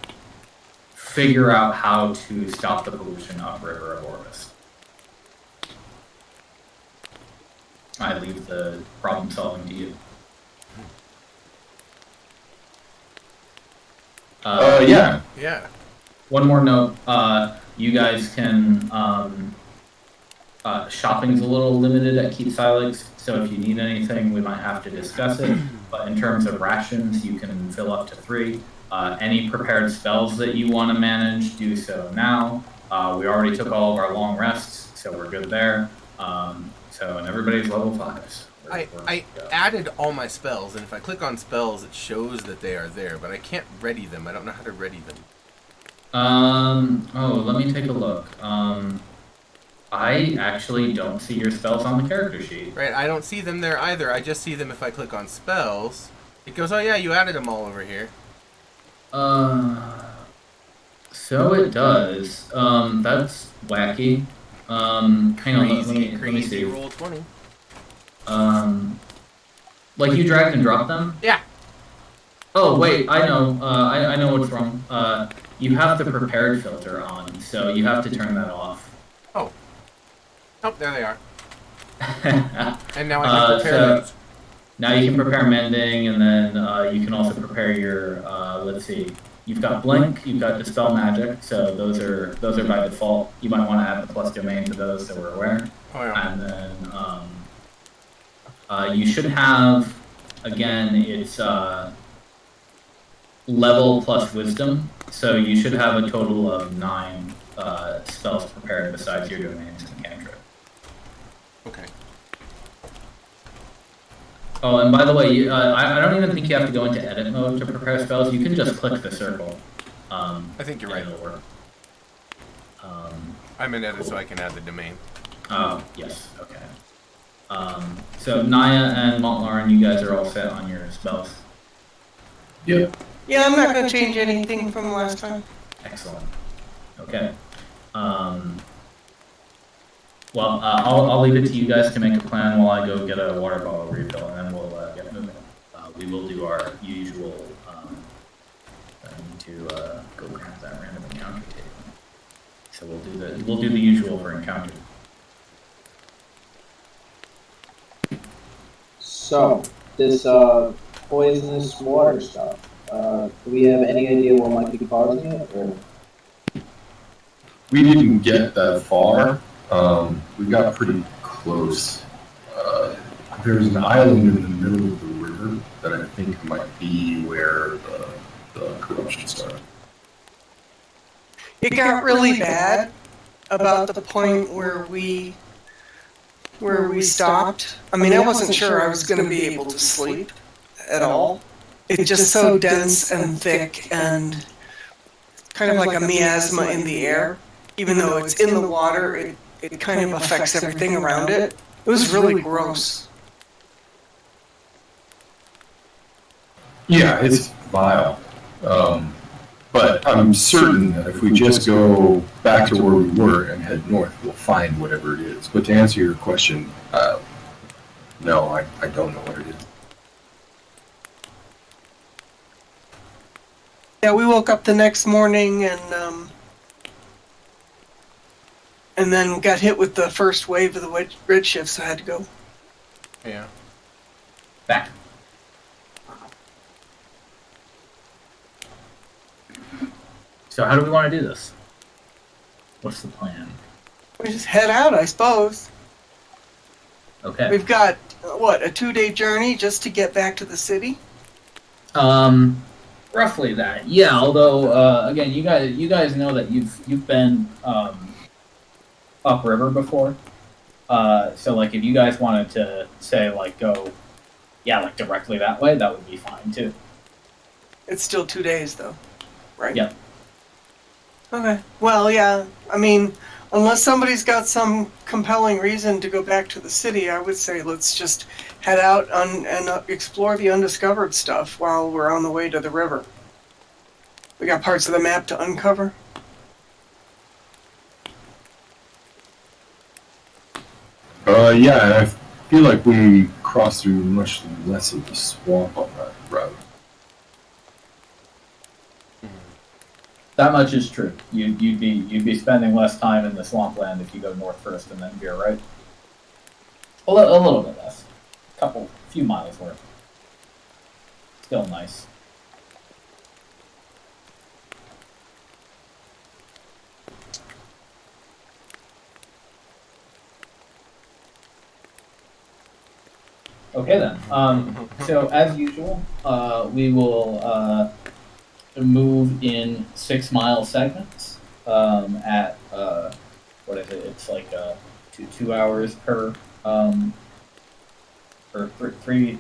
figure out how to stop the pollution upriver of Orvis. I leave the problem solving to you. Yeah. Yeah. One more note. You guys can. Shopping's a little limited at Keep Silence, so if you need anything, we might have to discuss it. But in terms of rations, you can fill up to 3. Any prepared spells that you want to manage, do so now. We already took all of our long rests, so we're good there. And everybody's level 5s. I added all my spells, and if I click on spells, it shows that they are there, but I can't ready them. I don't know how to ready them. Let me take a look. I actually don't see your spells on the character sheet. Right, I don't see them there either. I just see them if I click on spells. It goes, oh yeah, you added them all over here. So it does. That's wacky. Hang on, let me see. Roll 20. Like you dragged and dropped them? Yeah. Oh wait, I know. I know what's wrong. You have the prepared filter on, so you have to turn that off. Oh. Oh, there they are. And now I can prepare those. Now you can prepare mending, and then you can also prepare your. Let's see. You've got blink. You've got dispel magic. So those are by default. You might want to add the plus domain to those, so we're aware. Oh yeah. And then you should have. Again, it's level plus wisdom. So you should have a total of 9 spells prepared besides your domains and cantrip. Okay. Oh, and by the way, I don't even think you have to go into edit mode to prepare spells. You can just click the circle. I think you're right. It'll work. I'm in edit, so I can add the domain. Oh, yes. Okay. So Naia and Mont'larin, you guys are all set on your spells. Yep. Yeah, I'm not going to change anything from last time. Excellent. Okay. Well, I'll leave it to you guys to make a plan while I go get a water bottle refill, and then we'll get moving. We will do our usual. I need to go grab that random encounter table. So we'll do the usual for encounter. So this poisonous water stuff. Do we have any idea what might be causing it? Or? We didn't get that far. We got pretty close. There's an island in the middle of the river that I think might be where the corruption started. It got really bad about the point where we stopped. I mean, I wasn't sure I was going to be able to sleep at all. It's just so dense and thick and kind of like a miasma in the air. Even though it's in the water, it kind of affects everything around it. It was really gross. Yeah, it's vile. But I'm certain that if we just go back to where we were and head north, we'll find whatever it is. But to answer your question, no, I don't know what it is. Yeah, we woke up the next morning and then got hit with the first wave of the Redshift, so I had to go. Yeah. Back. So how do we want to do this? What's the plan? We just head out, I suppose. Okay. We've got, what, a 2-day journey just to get back to the city? Roughly that. Yeah, although, again, you guys know that you've been, upriver before. So, like, if you guys wanted to, say, like, go, yeah, like, directly that way, that would be fine, too. It's still 2 days, though, right? Yep. Okay. Well, yeah. I mean, unless somebody's got some compelling reason to go back to the city, I would say let's just head out and explore the undiscovered stuff while we're on the way to the river. We got parts of the map to uncover. Yeah, and I feel like we crossed through much less of the swamp on that route. That much is true. You'd be spending less time in the swampland if you go north first and then veer right. A little bit less, few miles worth. Still nice. Okay then. So as usual, we will move in 6 mile segments. At what is it? It's like 2 hours per or 3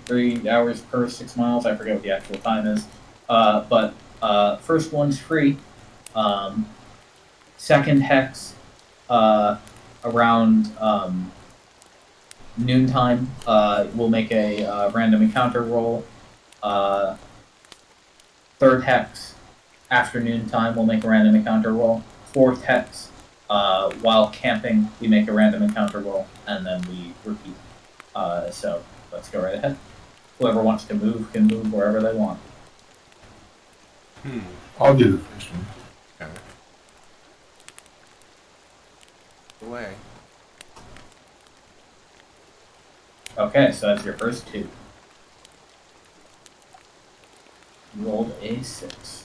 hours per 6 miles. I forget what the actual time is. But first one's free. Second hex around noontime. We'll make a random encounter roll. Third hex afternoon time, we'll make a random encounter roll. Fourth hex, while camping, we make a random encounter roll, and then we repeat. So let's go right ahead. Whoever wants to move can move wherever they want. I'll do the first one. Okay. Away. Okay, so that's your first 2. You rolled a 6.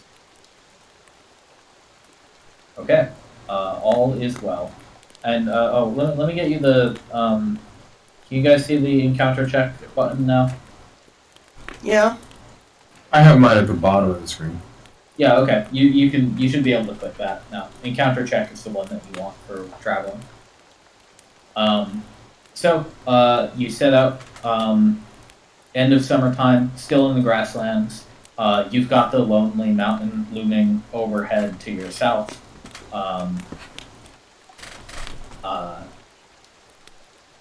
Okay, all is well. And let me get you the. Can you guys see the encounter check button now? Yeah. I have mine at the bottom of the screen. Yeah. Okay. You should be able to click that now. Encounter check is the one that you want for traveling. So you set out. End of summertime, still in the grasslands. You've got the lonely mountain looming overhead to your south.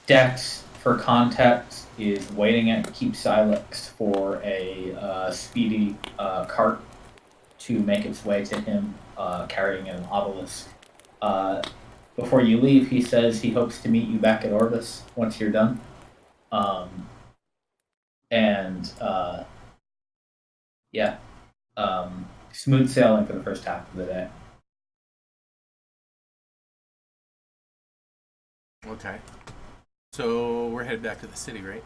Dex, for context, is waiting at Keep Silex for a speedy cart to make its way to him, carrying an obelisk. Before you leave, he says he hopes to meet you back at Orvis once you're done. Yeah, smooth sailing for the first half of the day. Okay. So we're headed back to the city, right?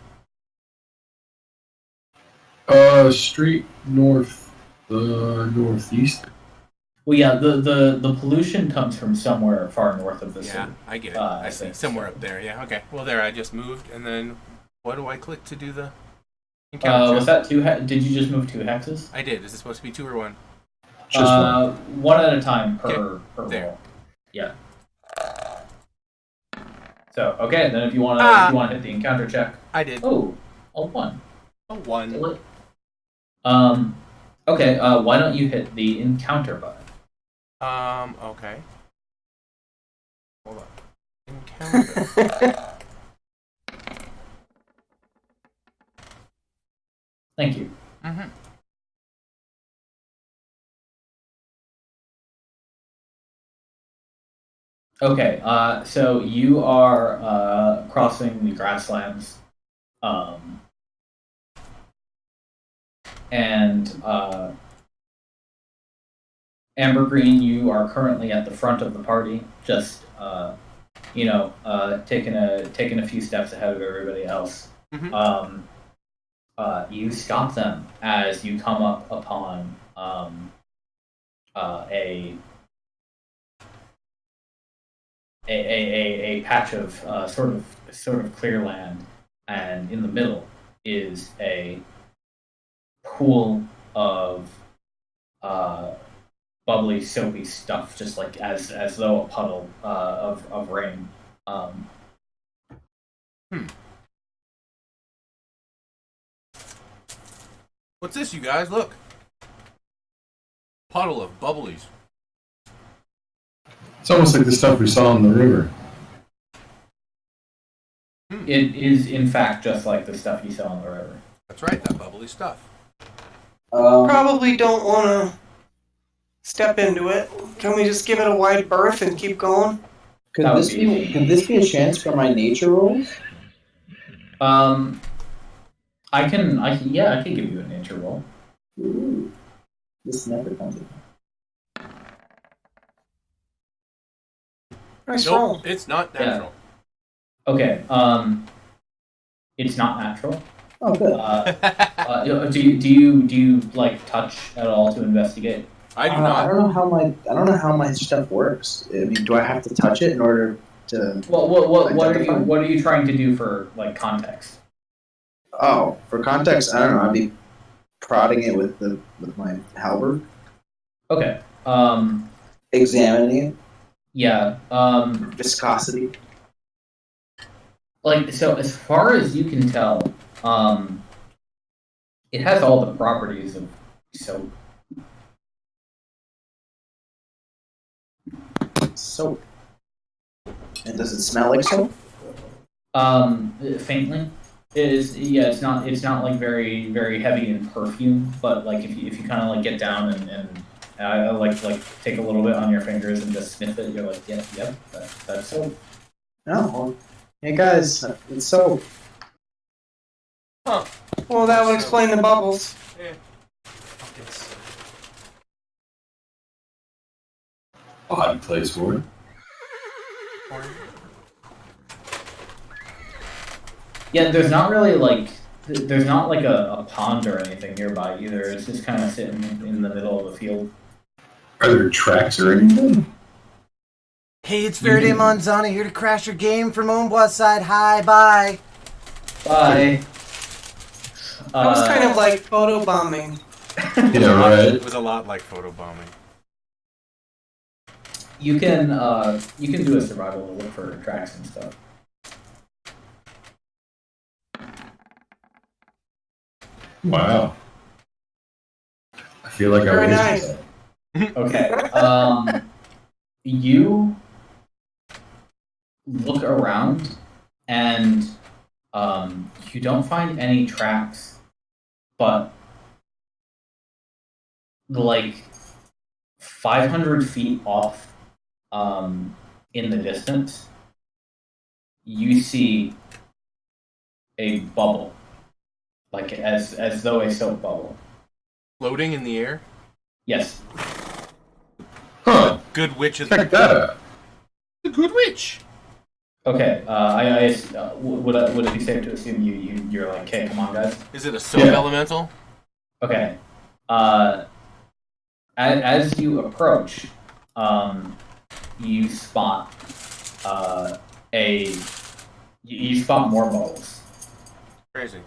Straight north, northeast. Well, yeah, the pollution comes from somewhere far north of the city. Yeah, I get it. I see. think Somewhere so. up there. Yeah. Okay. Well, there. I just moved, and then what do I click to do the encounter? Was that 2? Did you just move 2 hexes? I did. Is it supposed to be 2 or 1? Just one. One at a time per Okay. There. roll. Yeah. So then if you wanna hit the encounter check. I did. Oh, a 1. A 1. Okay. Why don't you hit the encounter button? Okay. Hold on. Encounter. Thank you. Mm-hmm. Okay. So you are crossing the grasslands, and Ambergrene, you are currently at the front of the party, just taking a few steps ahead of everybody else. Mm-hmm. You stop them as you come up upon a patch of sort of clear land, and in the middle is a pool of bubbly, soapy stuff, just like as though a puddle of rain. What's this, you guys? Look. Puddle of bubblies. It's almost like the stuff we saw in the river. It is, in fact, just like the stuff you saw in the river. That's right, that bubbly stuff. Probably don't want to step into it. Can we just give it a wide berth and keep going? Could this be a chance for my nature rolls? I can give you a nature roll. Ooh, this never comes in. Nice Nope, roll. it's not natural. Okay. It's not natural. Oh, good. Do you like touch at all to investigate? I do I not. don't know how my stuff works. I mean, do I have to touch it in order to? Well, what identify? are you trying to do for like context? Oh, for context, I don't know. I'd be prodding it with my halberd, Okay. examining it, Yeah. viscosity. Like, so as far as you can tell, it has all the properties of soap. Soap. And does it smell like soap? Faintly. It is, yeah, it's not like very, very heavy in perfume, but like if you kind of like get down and like take a little bit on your fingers and just sniff it, you're like, yep, that's soap. No. Well, hey guys, it's soap. Huh. Well, that would explain the bubbles. Yeah. Odd place for it. Yeah, there's not really like a pond or anything nearby either. It's just kind of sitting in the middle of a field. Are there tracks or anything? Hey, it's Verde Manzana here to crash your game from Mont'larin side. Hi, bye. Bye. That was kind of like photobombing. Yeah, right. It was a lot like photobombing. You can do a survival to look for tracks and stuff. Wow. I feel like Very I nice. wasted that. Okay. You look around and you don't find any tracks, but like 500 feet off, in the distance, you see a bubble, like as though a soap bubble. Floating in the air? Yes. Huh. Good witch of Check that out. the good witch. Okay. Would it be safe to assume you're like, okay, come on, guys. Is it a soap Yeah. elemental? Okay. As you approach, you spot you spot more bubbles, Crazy.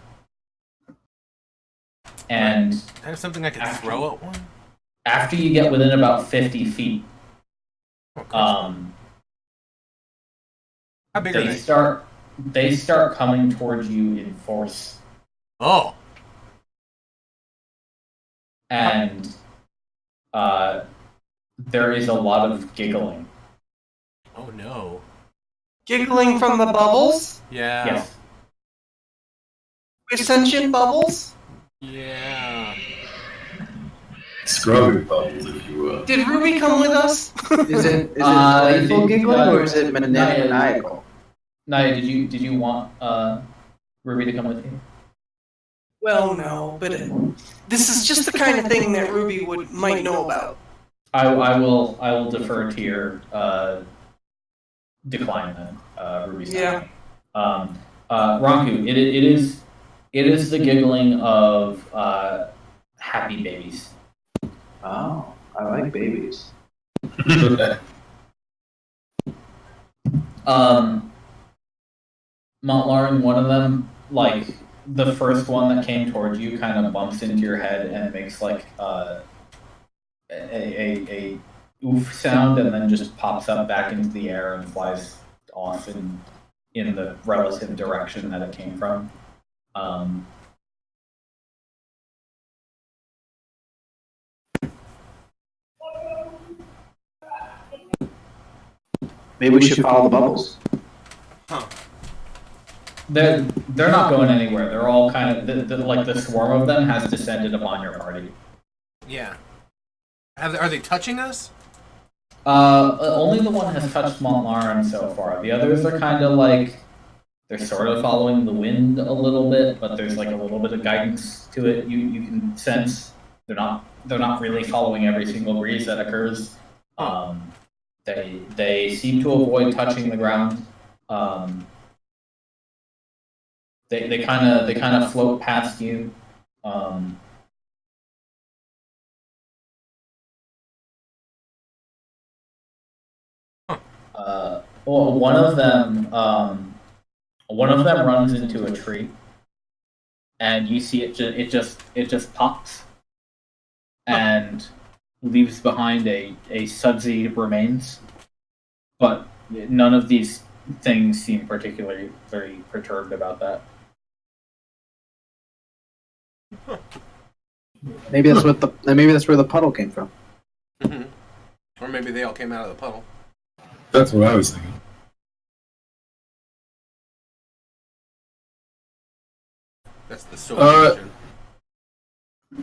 and I have something I could throw at one? after you get within about 50 feet, Oh, cool. How big are they start coming towards you in force, Oh. and there is a lot of giggling. Oh no. Giggling from the bubbles? Yeah. Yes. Sentient bubbles? Yeah. Scrubbing bubbles, if you will. Did Ruby come with us? Is it playful giggling or is it maniacal? Naia, did you want Ruby to come with you? Well, no, but this is just the kind of thing that Ruby might know about. I will defer to your decline then, Ruby's. Yeah. Ronku, it is the giggling of happy babies. Oh, I like babies. Mont'larin, one of them, like the first one that came towards you, kind of bumps into your head and makes like a oof sound, and then just pops up back into the air and flies off in the relative direction that it came from. Maybe we should follow the bubbles. Huh. They're not going anywhere. They're all kind of like the swarm of them has descended upon your party. Yeah. Are they touching us? Only the one has touched Mont'larin so far. The others are kind of like they're sort of following the wind a little bit, but there's like a little bit of guidance to it. You can sense they're not really following every single breeze that occurs. They seem to avoid touching the ground. They kind of float past you. Well, one of them runs into a tree, and you see it just pops, and leaves behind a sudsy remains. But none of these things seem particularly very perturbed about that. Maybe that's where the puddle came from. Mm-hmm. Or maybe they all came out of the puddle. That's what I was thinking. That's the solution.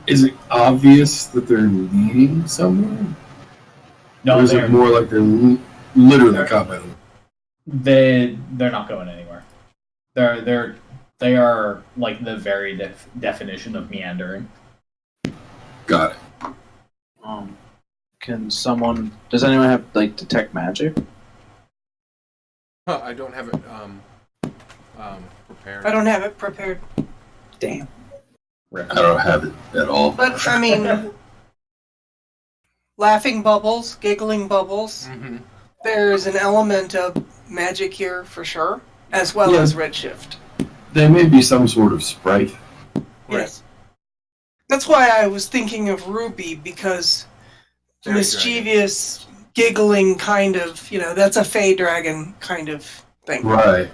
Is it obvious that they're leading somewhere? No, or is it more like they're literally caught by them? They're not going anywhere. They are like the very definition of meandering. Got it. Does anyone have like detect magic? I don't have it prepared. I don't have it prepared. Damn. I don't have it at all. But, I mean, laughing bubbles, giggling bubbles, Mm-hmm. there's an element of magic here for sure, as well as Redshift. They may be some sort of sprite. Yes. That's why I was thinking of Ruby, because Fairy mischievous, giggling kind of, that's a Fey dragon kind of thing. Right.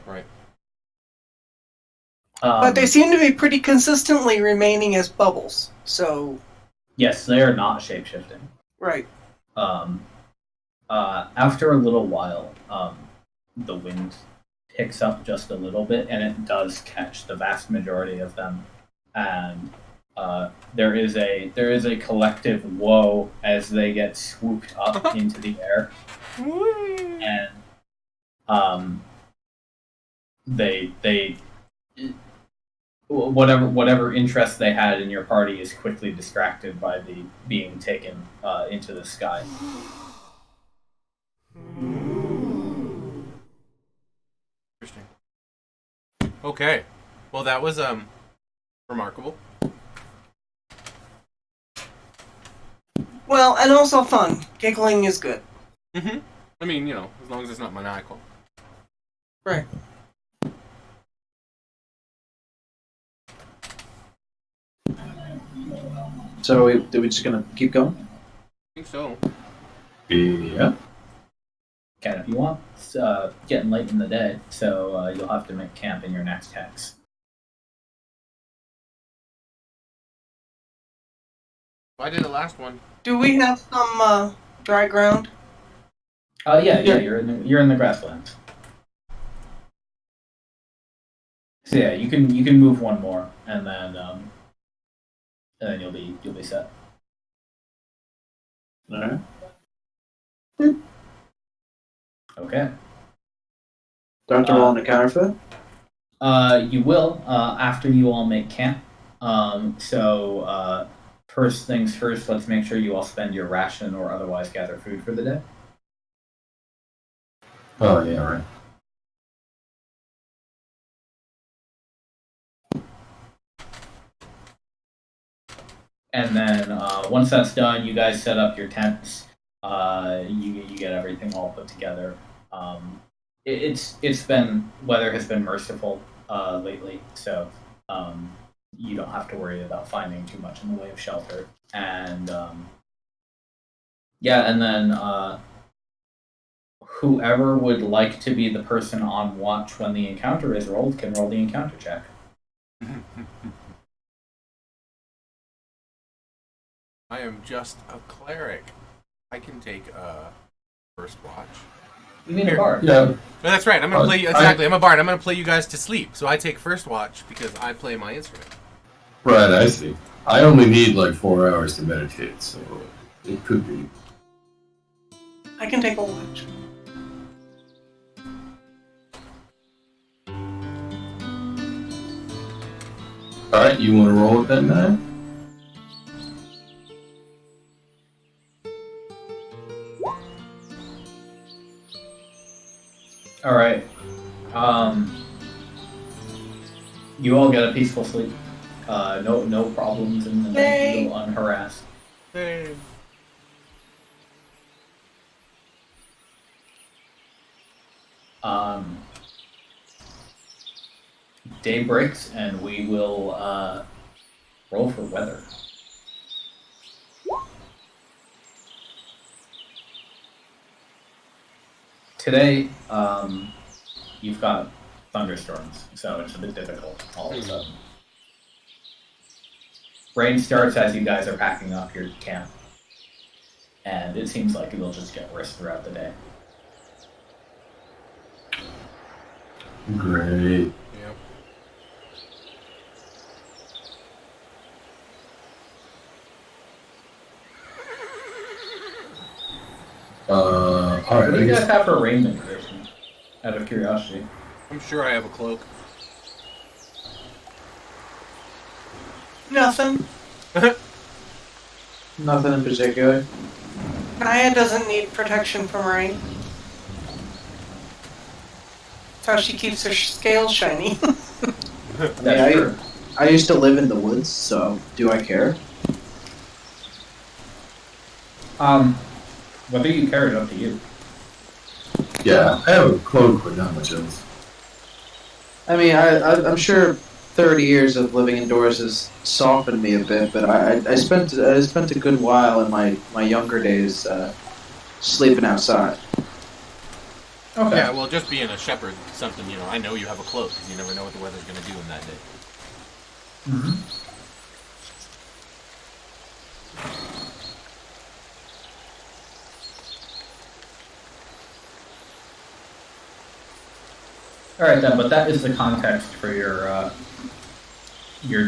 But they seem to be pretty consistently remaining as bubbles, so... Yes, they are not shapeshifting. Right. After a little while, the wind picks up just a little bit, and it does catch the vast majority of them. And there is a collective whoa as they get swooped up into the air, and they whatever interest they had in your party is quickly distracted by the being taken into the sky. Interesting. Okay. Well, that was remarkable. Well, and also fun. Giggling is good. Mm-hmm. I mean, as long as it's not maniacal. Right. So, are we just gonna keep going? I think so. Yeah. Kind of, if you want. It's getting late in the day, so you'll have to make camp in your next hex. I did the last one. Do we have some dry ground? Yeah, you're in the grasslands. So yeah, you can move one more, and then you'll be set. All right. Okay. Do I have to roll an encounter for that? You will after you all make camp. First things first, let's make sure you all spend your ration or otherwise gather food for the day. Oh, yeah, right. And then once that's done, you guys set up your tents. You get everything all put together. Weather has been merciful lately, so you don't have to worry about finding too much in the way of shelter. And and then whoever would like to be the person on watch when the encounter is rolled can roll the encounter check. I am just a cleric. I can take first watch. You mean a bard? Yeah. No, that's right. I'm gonna play exactly. I'm a bard. I'm gonna play you guys to sleep. So I take first watch because I play my instrument. Right, I see. I only need like 4 hours to meditate, so it could be. I can take a watch. Alright, you want to roll with that, Naia? All right. You all get a peaceful sleep. No problems in the night. You go unharassed. Hey. Day breaks, and we will roll for weather. Today, you've got thunderstorms, so it's a bit difficult all of a sudden. Rain starts as you guys are packing up your camp, and it seems like it'll just get worse throughout the day. Great. Yep. Alright, What do I you guys guess. have for rain mitigation? Out of curiosity. I'm sure I have a cloak. Nothing. Nothing in particular. Naia doesn't need protection from rain. That's how she keeps her scales shiny. That's true. I used to live in the woods, so do I care? Whether you care is up to you. Yeah, I have a cloak, but not much else. I mean, I'm sure 30 years of living indoors has softened me a bit, but I spent a good while in my younger days sleeping outside. Okay. Yeah, well, just being a shepherd, something, I know you have a cloak, because you never know what the weather's going to do in that day. Mm-hmm. All right then, but that is the context for your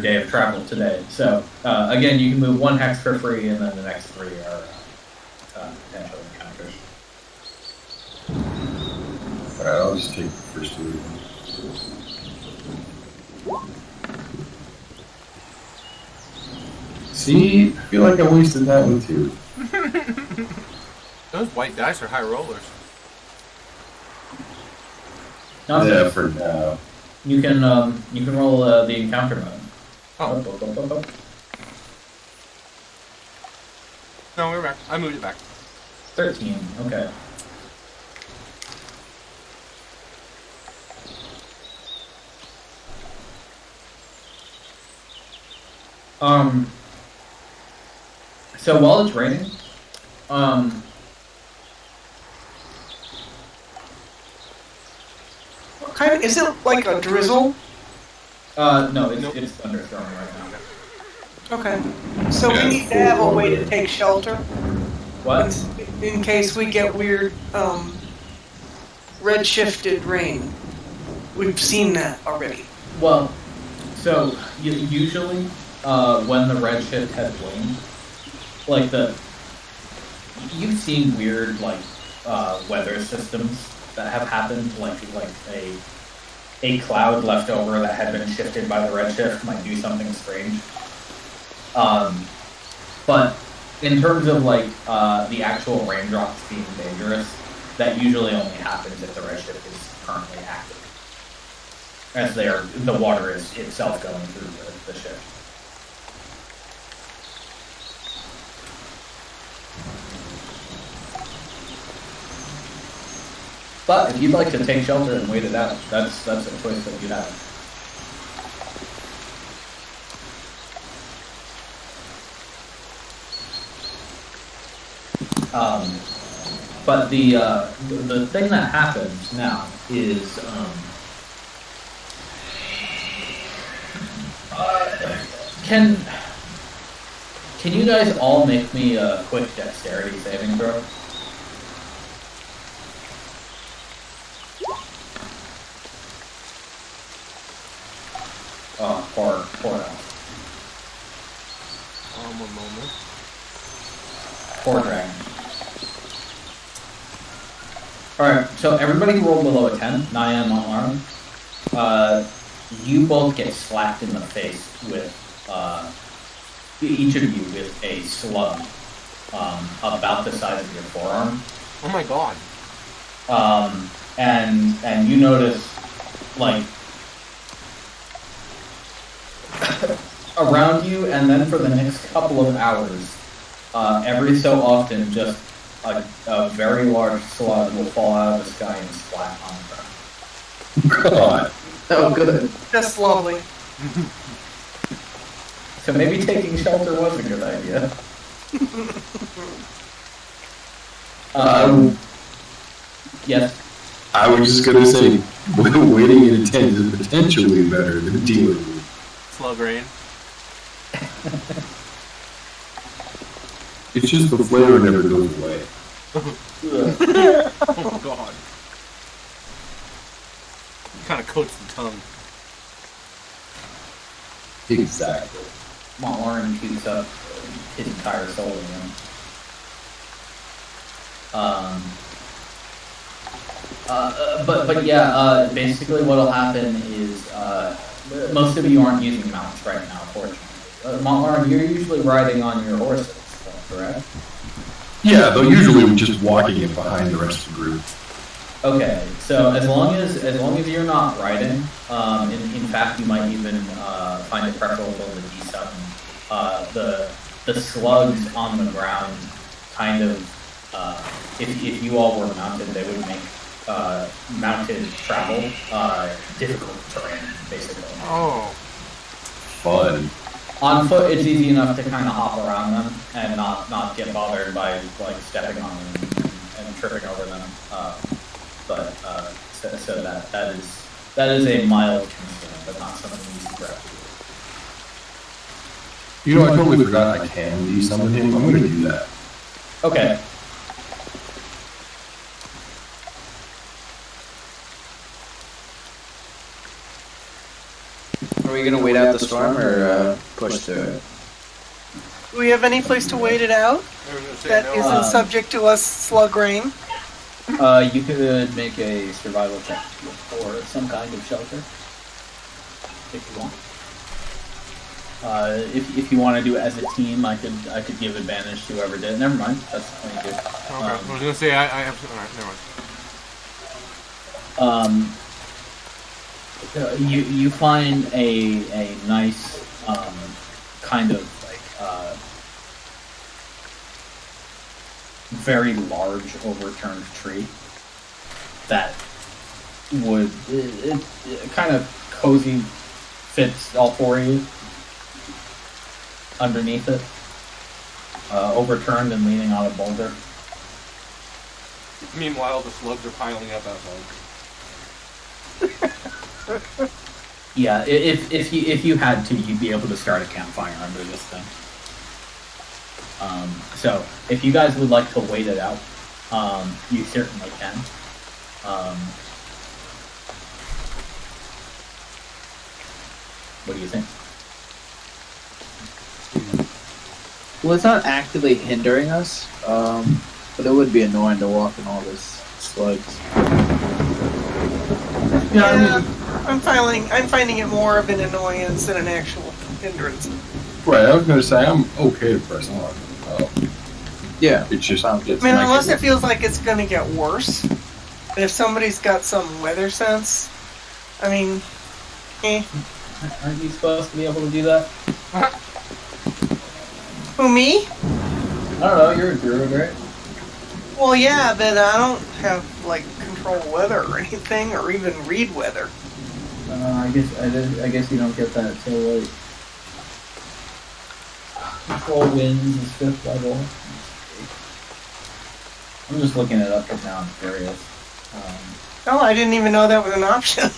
day of travel today. So again, you can move 1 hex for free, and then the next 3 are potential encounters. Alright, I'll just take the first 2 then. See, I feel like I wasted that one too. Those white dice are high rollers. Nothing. Yeah, for now. You can roll the encounter mode. Oh. Up. No, we're back. I moved it back. 13. Okay. So while it's raining, What kind? Is it like a drizzle? no, it's Nope. it's thunderstorming right now. Okay. So we need to have a way to take shelter What? in case we get weird redshifted rain. We've seen that already. Well, so usually when the redshift has waned, like you've seen weird weather systems that have happened, like a cloud left over that had been shifted by the redshift might do something strange. But in terms of the actual raindrops being dangerous, that usually only happens if the redshift is currently active, as the water is itself going through the shift. But if you'd like to take shelter and wait it out, that's a choice that you have. But the thing that happens now is can you guys all make me a quick dexterity saving throw? Poor elf. One moment. Poor dragon. Alright, so everybody rolled below a 10, Naia and Mont'larin. You both get slapped in the face with, each of you with a slug about the size of your forearm. Oh my god. And you notice, like, around you, and then for the next couple of hours, every so often, just a very large slug will fall out of the sky and splat on the ground. God. Oh, good. That's lovely. So maybe taking shelter was a good idea. Yes. I was just gonna say, waiting in a tent is potentially better than dealing with. Slug rain. It's just the flavor never goes away. Oh god. Kind of coats the tongue. Exactly. Mont'larin keeps up his entire soul in him. But yeah, basically what'll happen is, most of you aren't using mounts right now, fortunately. Mont'larin, you're usually riding on your horses, correct? Yeah, though usually we're just walking in behind the rest of the group. Okay, so as long as you're not riding, in fact you might even find it preferable to D7. The slugs on the ground kind of, if you all were mounted, they would make mounted travel difficult terrain, basically. Oh. Fun. On foot, it's easy enough to kind of hop around them and not get bothered by like stepping on them and tripping over them. So that is a mild concern, but not something you should grab. You know, I totally forgot I can de-summon him. I'm gonna do that. Okay. Are we gonna wait out the storm or push through it? Do we have any place to wait it out that isn't subject to us slug rain? You could make a survival check for some kind of shelter, if you want. If you want to do it as a team, I could give advantage to whoever did it. Never mind, that's what you do. Okay. I was gonna say I have. Alright, never mind. You find a nice kind of like very large overturned tree that would it kind of cozy fits all four of you underneath it, overturned and leaning on a boulder. Meanwhile, the slugs are piling up outside. Yeah, if you had to, you'd be able to start a campfire under this thing. So if you guys would like to wait it out, you certainly can. What do you think? Well, it's not actively hindering us, but it would be annoying to walk in all this slugs. Yeah, I'm finding it more of an annoyance than an actual hindrance. Right, I was gonna say I'm okay to press on. Yeah, It's just I mean, unless it feels like it's going to get worse. And if somebody's got some weather sense, I mean, Aren't you supposed to be able to do that? Who, me? I don't know, you're a druid, right? Well, yeah, but I don't have, like, control of weather or anything, or even read weather. I guess you don't get that till late. Control winds is 5th level. I'm just looking it up because now I'm curious. Oh, I didn't even know that was an option.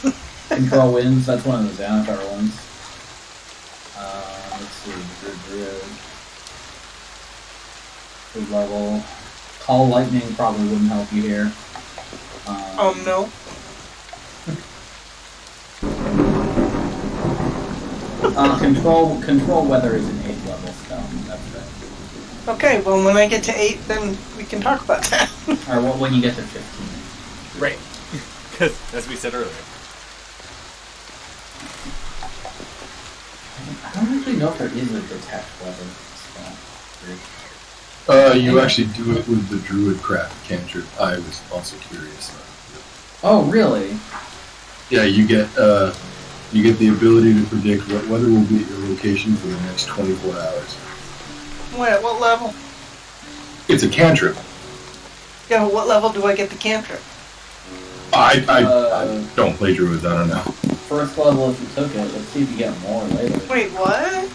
Control winds, that's one of the Xanathar ones. Let's see, Druid. Good level. Call lightning probably wouldn't help you here. No. Control weather is an 8th level spell. That's right. Okay, well, when I get to 8, then we can talk about that. Or when you get to 15. Right. Because, as we said earlier. I don't actually know if there is a detect weather spell. You actually do it with the Druidcraft cantrip. I was also curious. Oh, really? Yeah, you get the ability to predict what weather will be at your location for the next 24 hours. Wait, at what level? It's a cantrip. Yeah, but what level do I get the cantrip? I don't play druids. I don't know. First level if you took it. Let's see if you get more later. Wait, what?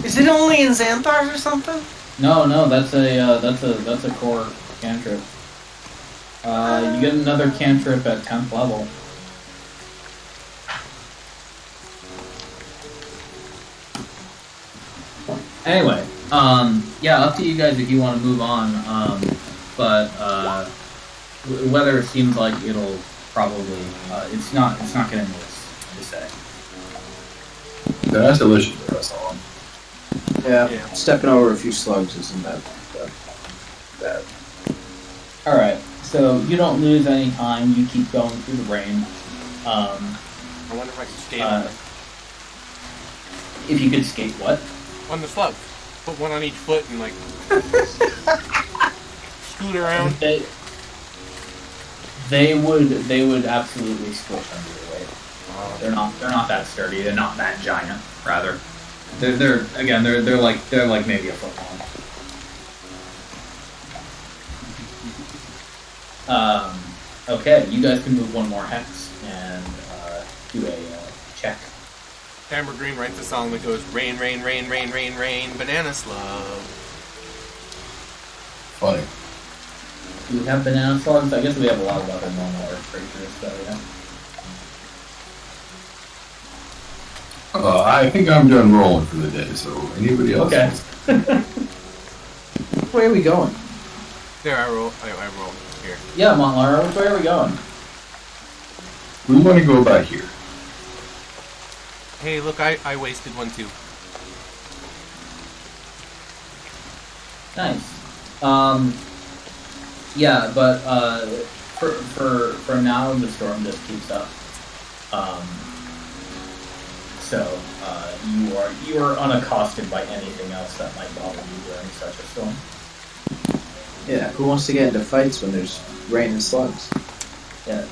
Is it only in Xanthars or something? No, that's a core cantrip. You get another cantrip at 10th level. Anyway, yeah, up to you guys if you want to move on. But weather seems like it'll probably it's not getting worse to say. That's delicious for us all. Yeah, stepping over a few slugs isn't that bad. All right, so you don't lose any time. You keep going through the rain. I wonder if I can skate on it. If you could skate, what? On the slug. Put one on each foot and like scoot around. They would absolutely squish under your weight. They're not that sturdy. They're not that giant. Rather, they're like maybe a foot long. Okay, you guys can move one more hex and do a check. Ambergrene writes a song that goes rain, rain, rain, rain, rain, rain, banana slug. Funny. Do we have banana slugs? I guess we have a lot of other normal earth creatures, so yeah. I think I'm done rolling for the day, so anybody else? Okay. Which way are we going? There, I roll here. Yeah, Mont'larin, which way are we going? We want to go by here. Hey, look, I wasted one too. Nice. Yeah, but for now the storm just keeps up. So you are unaccosted by anything else that might bother you during such a storm. Yeah, who wants to get into fights when there's rain and slugs? Yeah.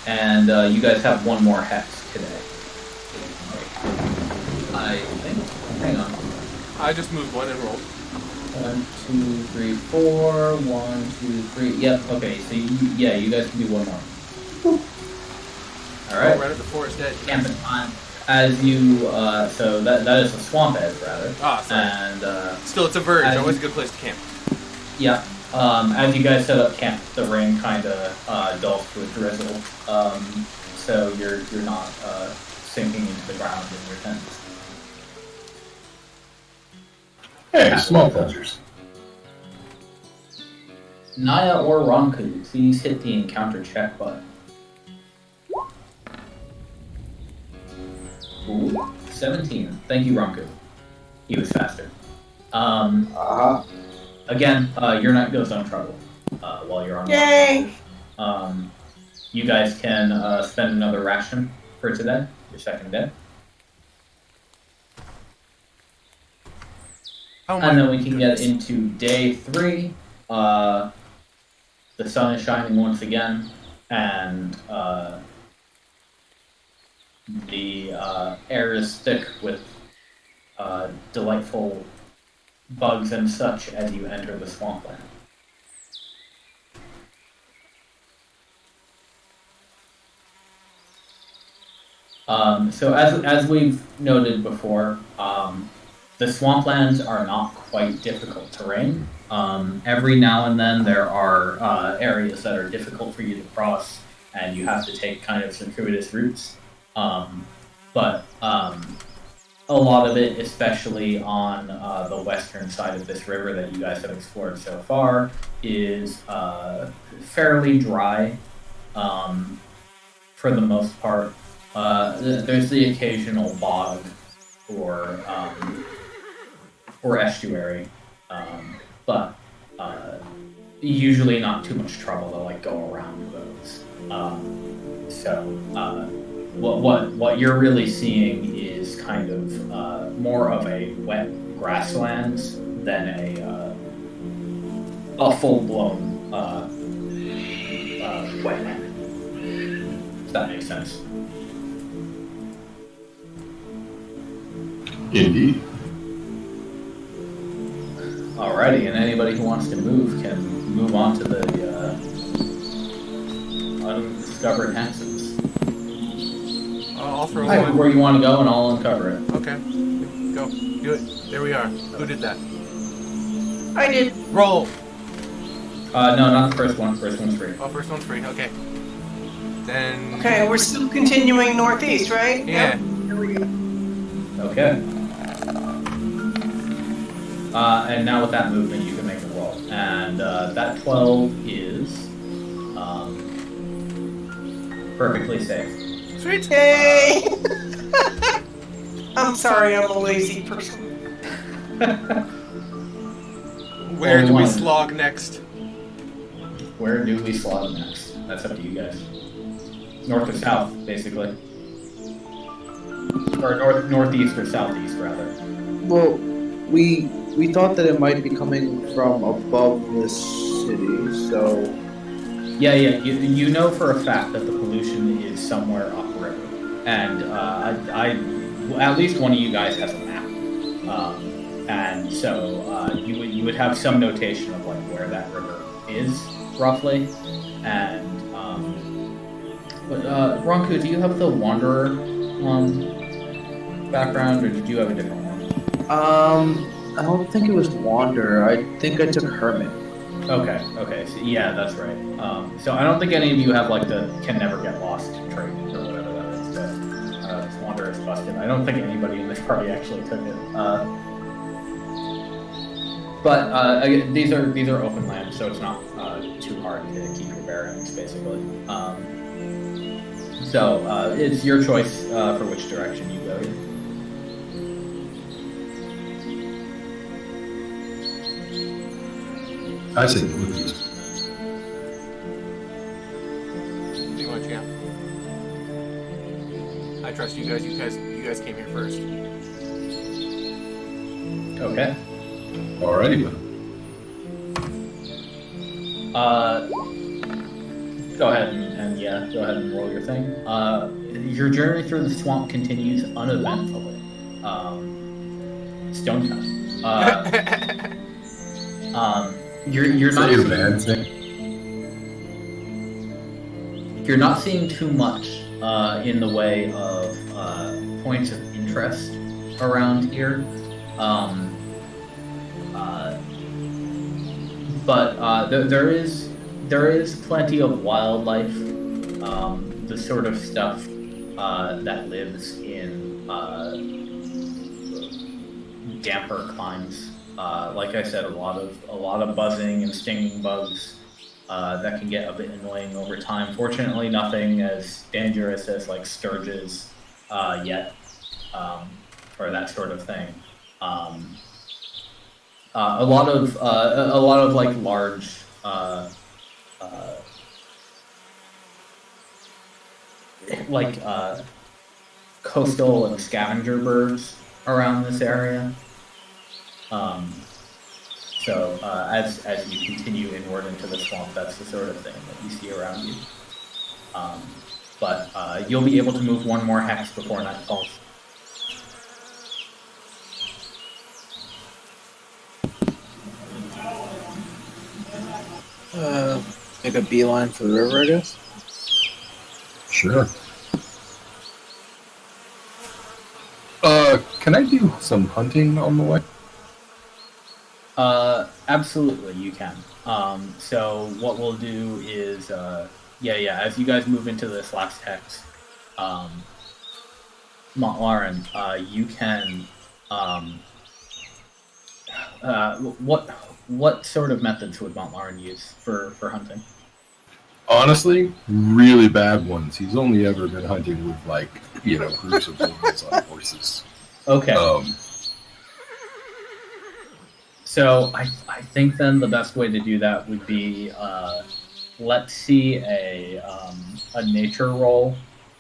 And you guys have one more hex today. I think. Hang on. I just moved one and rolled. 1, 2, 3, 4. 1, 2, 3. Yep. Okay. So you guys can do one more. All right. Oh, right at the forest edge. Camping time. As you, so that is a swamp edge rather. Ah, sorry. And still, it's a verge. Always a good place to camp. Yeah. As you guys set up camp, the rain kind of dulls to a drizzle, so you're not sinking into the ground in your tents. Hey, small pleasures. Naia or Ronku, please hit the encounter check button. Ooh, 17. Thank you, Ronku. He was faster. Again, your night goes on trouble while you're on. Yay! You guys can spend another ration for today, your second day. And then we can get into day 3. The sun is shining once again, and the air is thick with delightful bugs and such as you enter the swampland. So as we've noted before, the swamplands are not quite difficult terrain. Every now and then there are areas that are difficult for you to cross, and you have to take kind of circuitous routes. But a lot of it, especially on the western side of this river that you guys have explored so far, is fairly dry for the most part. There's the occasional bog or estuary, but usually not too much trouble to like go around those. What you're really seeing is kind of more of a wet grasslands than a full blown wetland. If that makes sense. Indeed. Alrighty, and anybody who wants to move can move on to the undiscovered hexes. I'll throw Pick one. where you want to go, and I'll uncover it. Okay. Go. Do it. There we are. Who did that? I did. Roll! No, not the first one. First one's free. Oh, first one's free. Okay. Then... Okay, we're still continuing northeast, right? Yeah. Here we go. Okay. And now with that movement, you can make a roll. And that 12 is perfectly safe. Sweet! Yay! I'm sorry, I'm a lazy person. Where Only do we one. slog next? Where do we slot next? That's up to you guys. North or south, basically. Or northeast or southeast, rather. Well, we thought that it might be coming from above the city, so Yeah. You know for a fact that the pollution is somewhere upriver, and I at least one of you guys has a map, and so you would have some notation of like where that river is roughly, and but Ronku, do you have the Wanderer background, or did you have a different one? I don't think it was Wander. I think I took Hermit. Okay. So, yeah, that's right. So I don't think any of you have like the can never get lost trait or whatever that is. But Wanderer is busted. I don't think anybody in this party actually took it. But again, these are open lands, so it's not too hard to keep your bearings, basically. So it's your choice for which direction you go. I say northeast. Pretty much, yeah. I trust you guys. You guys came here first. Okay. Alrighty, then. Go ahead and go ahead and roll your thing. Your journey through the swamp continues uneventfully. Stone time. You're not Say a bad thing. you're not seeing too much in the way of points of interest around here. But there is plenty of wildlife, the sort of stuff that lives in damper climes. Like I said, a lot of buzzing and stinging bugs that can get a bit annoying over time. Fortunately, nothing as dangerous as like sturges yet, or that sort of thing. A lot of like large coastal and scavenger birds around this area. So as you continue inward into the swamp, that's the sort of thing that you see around you. But you'll be able to move one more hex before night falls. Make a beeline for the river, I guess. Sure. Can I do some hunting on the way? Absolutely, you can. So what we'll do is, as you guys move into this last hex, Mont'larin, you can. What sort of methods would Mont'larin use for hunting? Honestly, really bad ones. He's only ever been hunting with groups of wolves on horses. Okay. So I think then the best way to do that would be let's see a nature roll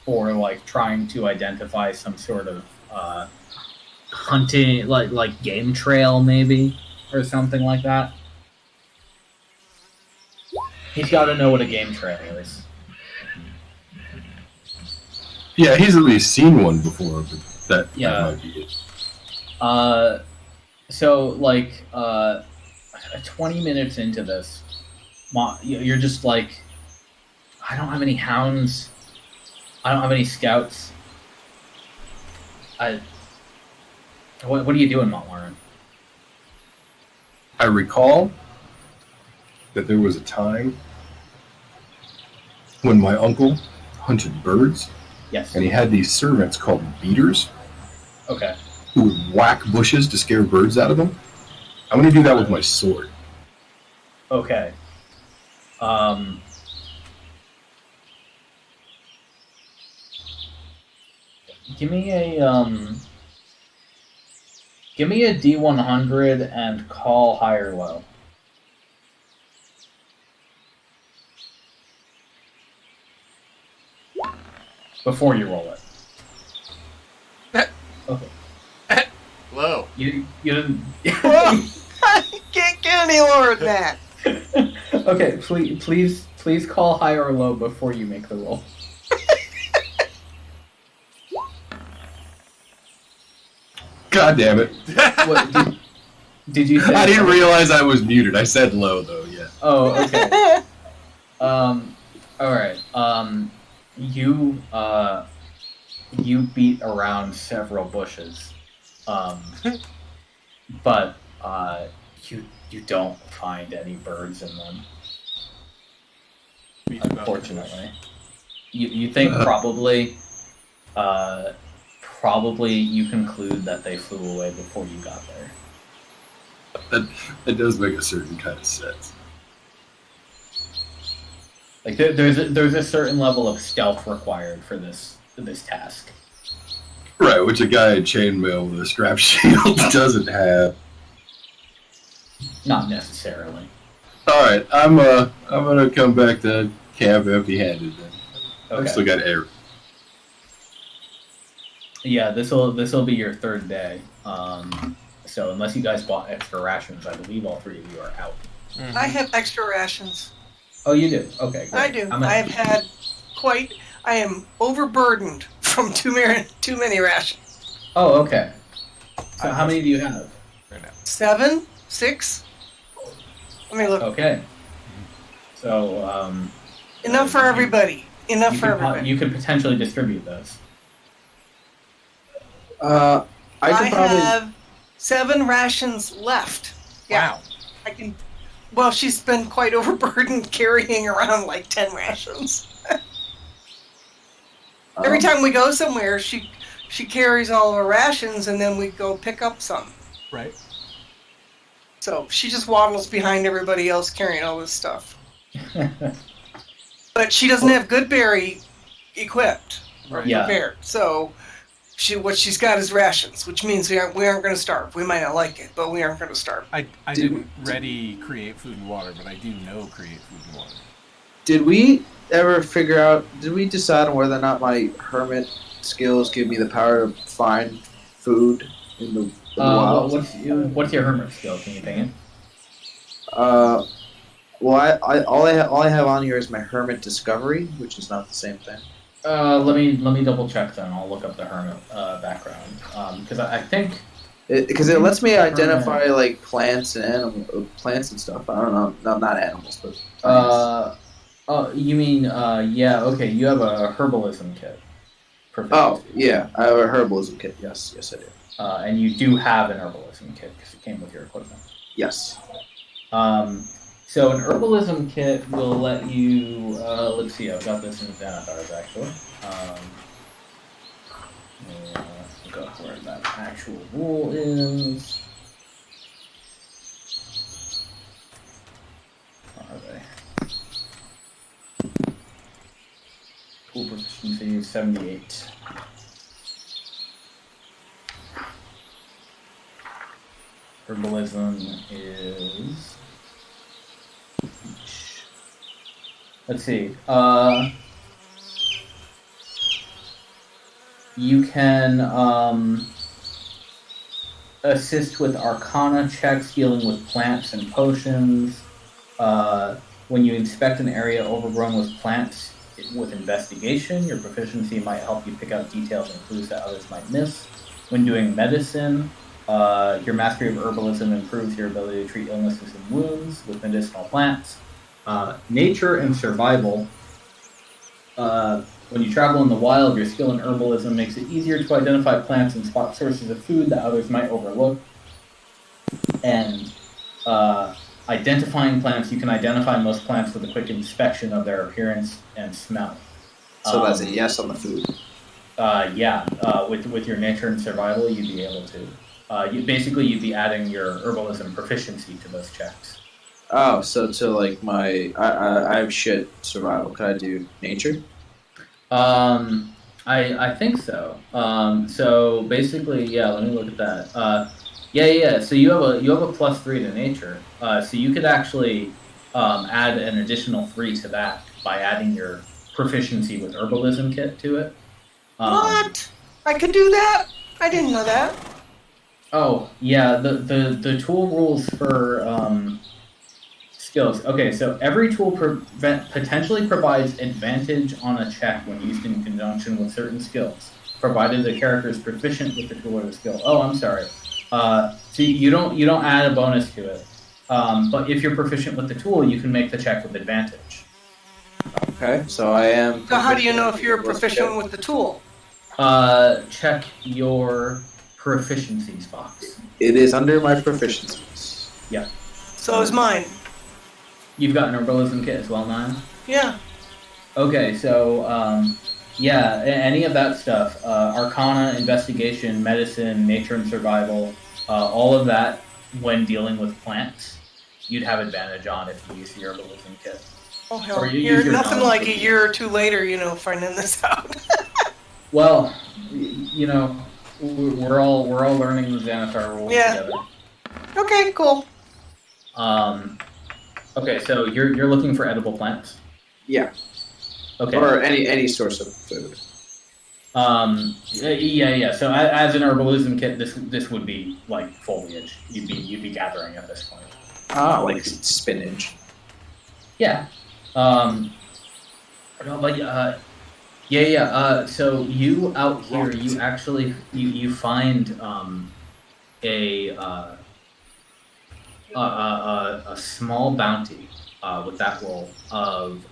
for like trying to identify some sort of hunting like game trail maybe or something like that. He's got to know what a game trail is. Yeah, he's at least seen one before, but that might be it. So like 20 minutes into this, you're just like, I don't have any hounds. I don't have any scouts. What are you doing, Mont'larin? I recall that there was a time when my uncle hunted birds. Yes. And he had these servants called beaters. Okay. Who would whack bushes to scare birds out of them. I'm going to do that with my sword. Okay. Give me a D100 and call high or low. Before you roll it. Okay. Low. You didn't. Well, I can't get any lower than that. Okay, please call high or low before you make the roll. God damn it. What, did you say? I didn't realize I was muted. I said low, though, yeah. Oh, okay. Alright. You beat around several bushes. But you don't find any birds in them. Unfortunately. You think probably you conclude that they flew away before you got there. That does make a certain kind of sense. Like there's a certain level of stealth required for this task. Right, which a guy in chainmail with a strap shield doesn't have. Not necessarily. Alright, I'm gonna come back to camp empty-handed then. Okay. I've still got air. Yeah, this'll be your third day. So unless you guys bought extra rations, I believe all three of you are out. Mm-hmm. I have extra rations. Oh, you do? Okay, great. I do. I am overburdened from too many rations. Oh, okay. So how many do you have? Right now. 7? 6? Let me look. Okay. So Enough for everybody. Enough for everybody. You could potentially distribute those. I could probably. have 7 rations left. Yeah, Wow. I can. Well, she's been quite overburdened carrying around like 10 rations. Every time we go somewhere, she carries all of her rations, and then we go pick up some. Right. So she just waddles behind everybody else carrying all this stuff. But she doesn't have Goodberry equipped or prepared. So what she's got is rations, which means we aren't going to starve. We might not like it, but we aren't going to starve. I didn't ready create food and water, but I do know create food and water. Did we ever figure out? Did we decide on whether or not my hermit skills give me the power to find food in the wild? What's your hermit skill? Can you ping it? Well, all I have on here is my hermit discovery, which is not the same thing. Let me double check then. I'll look up the hermit background because I think because it lets me identify like plants and plants and stuff. I don't know, no, not animals, but plants. You mean yeah? Okay, you have a herbalism kit. Perfect. Oh yeah, I have a herbalism kit. Yes, I do. And you do have an herbalism kit because it came with your equipment. Yes. So an herbalism kit will let you. Let's see. I've got this in Xanathars actually. Look up where that actual rule is. Where are they? Tool proficiency 78. Herbalism is. Let's see. You can assist with Arcana checks dealing with plants and potions. When you inspect an area overgrown with plants with investigation, your proficiency might help you pick out details and clues that others might miss. When doing medicine, your mastery of herbalism improves your ability to treat illnesses and wounds with medicinal plants. Nature and survival. When you travel in the wild, your skill in herbalism makes it easier to identify plants and spot sources of food that others might overlook. And identifying plants, you can identify most plants with a quick inspection of their appearance and smell. So that's a yes on the food. With your nature and survival, you'd be able to. You'd be adding your herbalism proficiency to those checks. Oh, so to like I have shit survival. Could I do nature? I think so. So basically, yeah. Let me look at that. So you have a +3 to nature. So you could actually add an additional 3 to that by adding your proficiency with herbalism kit to it. What? I could do that? I didn't know that. Oh yeah, the tool rules for skills. Okay, so every tool potentially provides advantage on a check when used in conjunction with certain skills, provided the character is proficient with the tool or the skill. Oh, I'm sorry. So you don't add a bonus to it, but if you're proficient with the tool, you can make the check with advantage. Okay, so I am. So how do you know if you're proficient with the tool? Check your proficiencies box. It is under my proficiencies. Yeah. So is mine. You've got an herbalism kit as well, Naia? Yeah. Okay, so any of that stuff, Arcana, Investigation, Medicine, Nature and Survival, all of that when dealing with plants, you'd have advantage on if you use the herbalism kit. Oh hell! Or you You're use your nothing knowledge like a year or two later, finding this out. Well, we're all learning the Xanathar rules together. Okay, cool. Okay, so you're looking for edible plants? Yeah. Okay. Or any source of food. Yeah. So as an herbalism kit, this would be like foliage. You'd be gathering at this point. Ah, like spinach. Yeah. So you out here, you actually you find a small bounty with that roll of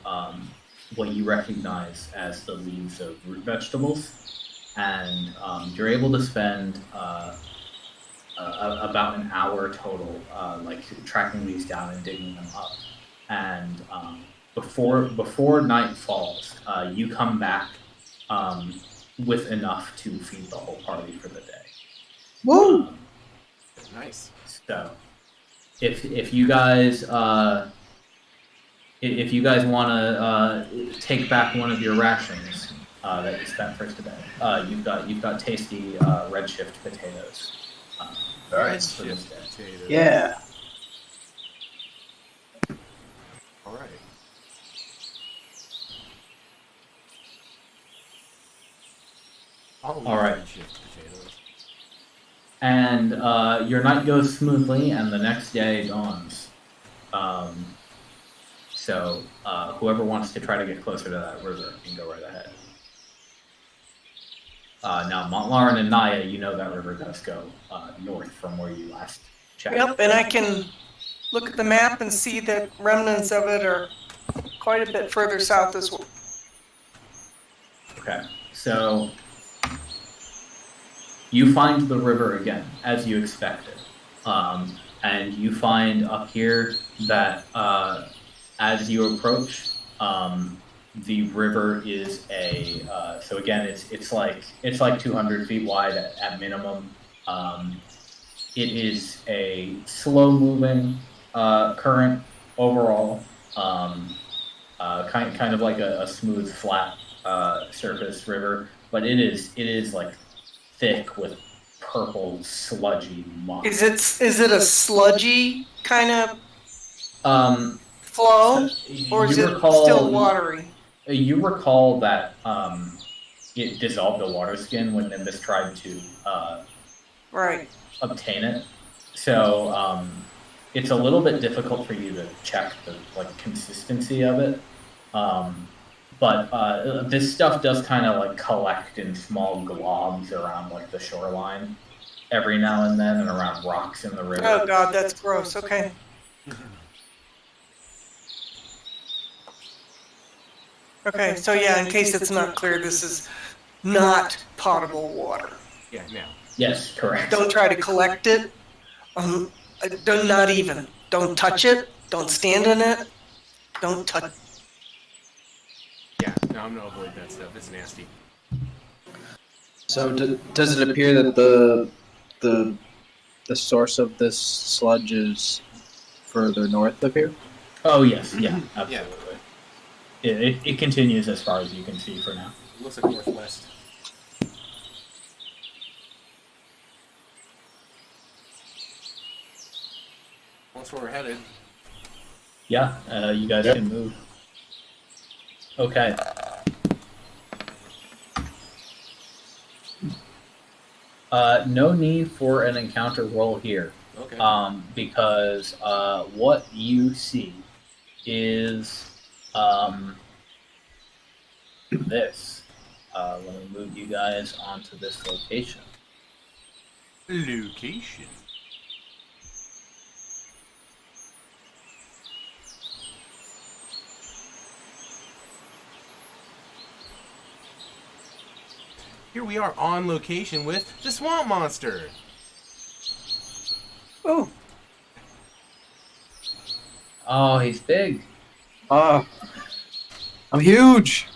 what you recognize as the leaves of root vegetables, and you're able to spend about an hour total tracking these down and digging them up, and before night falls, you come back with enough to feed the whole party for the day. Woo! Nice. So, if you guys want to take back one of your rations that you spent for today, you've got tasty Redshift potatoes. Nice. For this day. Potatoes. Yeah. All right. All right. Redshift potatoes. And your night goes smoothly, and the next day dawns. So whoever wants to try to get closer to that river can go right ahead. Now, Mont'larin and Naia, you know that river does go north from where you last checked. Yep, and I can look at the map and see that remnants of it are quite a bit further south as well. Okay, so you find the river again, as you expected. And you find up here that as you approach, the river is so again it's like 200 feet wide at minimum. It is a slow moving current overall, kind of like a smooth flat surface river, but it is like thick with purple sludgy muck. Is it a sludgy kind of flow, or is it still watery? You recall that it dissolved the water skin when Nimbus tried to Right. obtain it. So it's a little bit difficult for you to check the consistency of it. But this stuff does kind of like collect in small globs around like the shoreline every now and then, and around rocks in the river. Oh god, that's gross. Okay. Okay, so yeah, in case it's not clear, this is not potable water. Yeah, now. Yes, correct. Don't try to collect it. Not even. Don't touch it. Don't stand in it. Don't touch. Yeah, no, I'm gonna avoid that stuff. It's nasty. So does it appear that the source of this sludge is further north of here? Oh yes, yeah, absolutely. It continues as far as you can see for now. It looks like northwest. That's where we're headed. Yeah, you guys can move. Okay. No need for an encounter roll here. Okay. Because what you see is this. Let me move you guys onto this location. Location. Here we are on location with the swamp monster. Oh. Oh, he's big. I'm huge.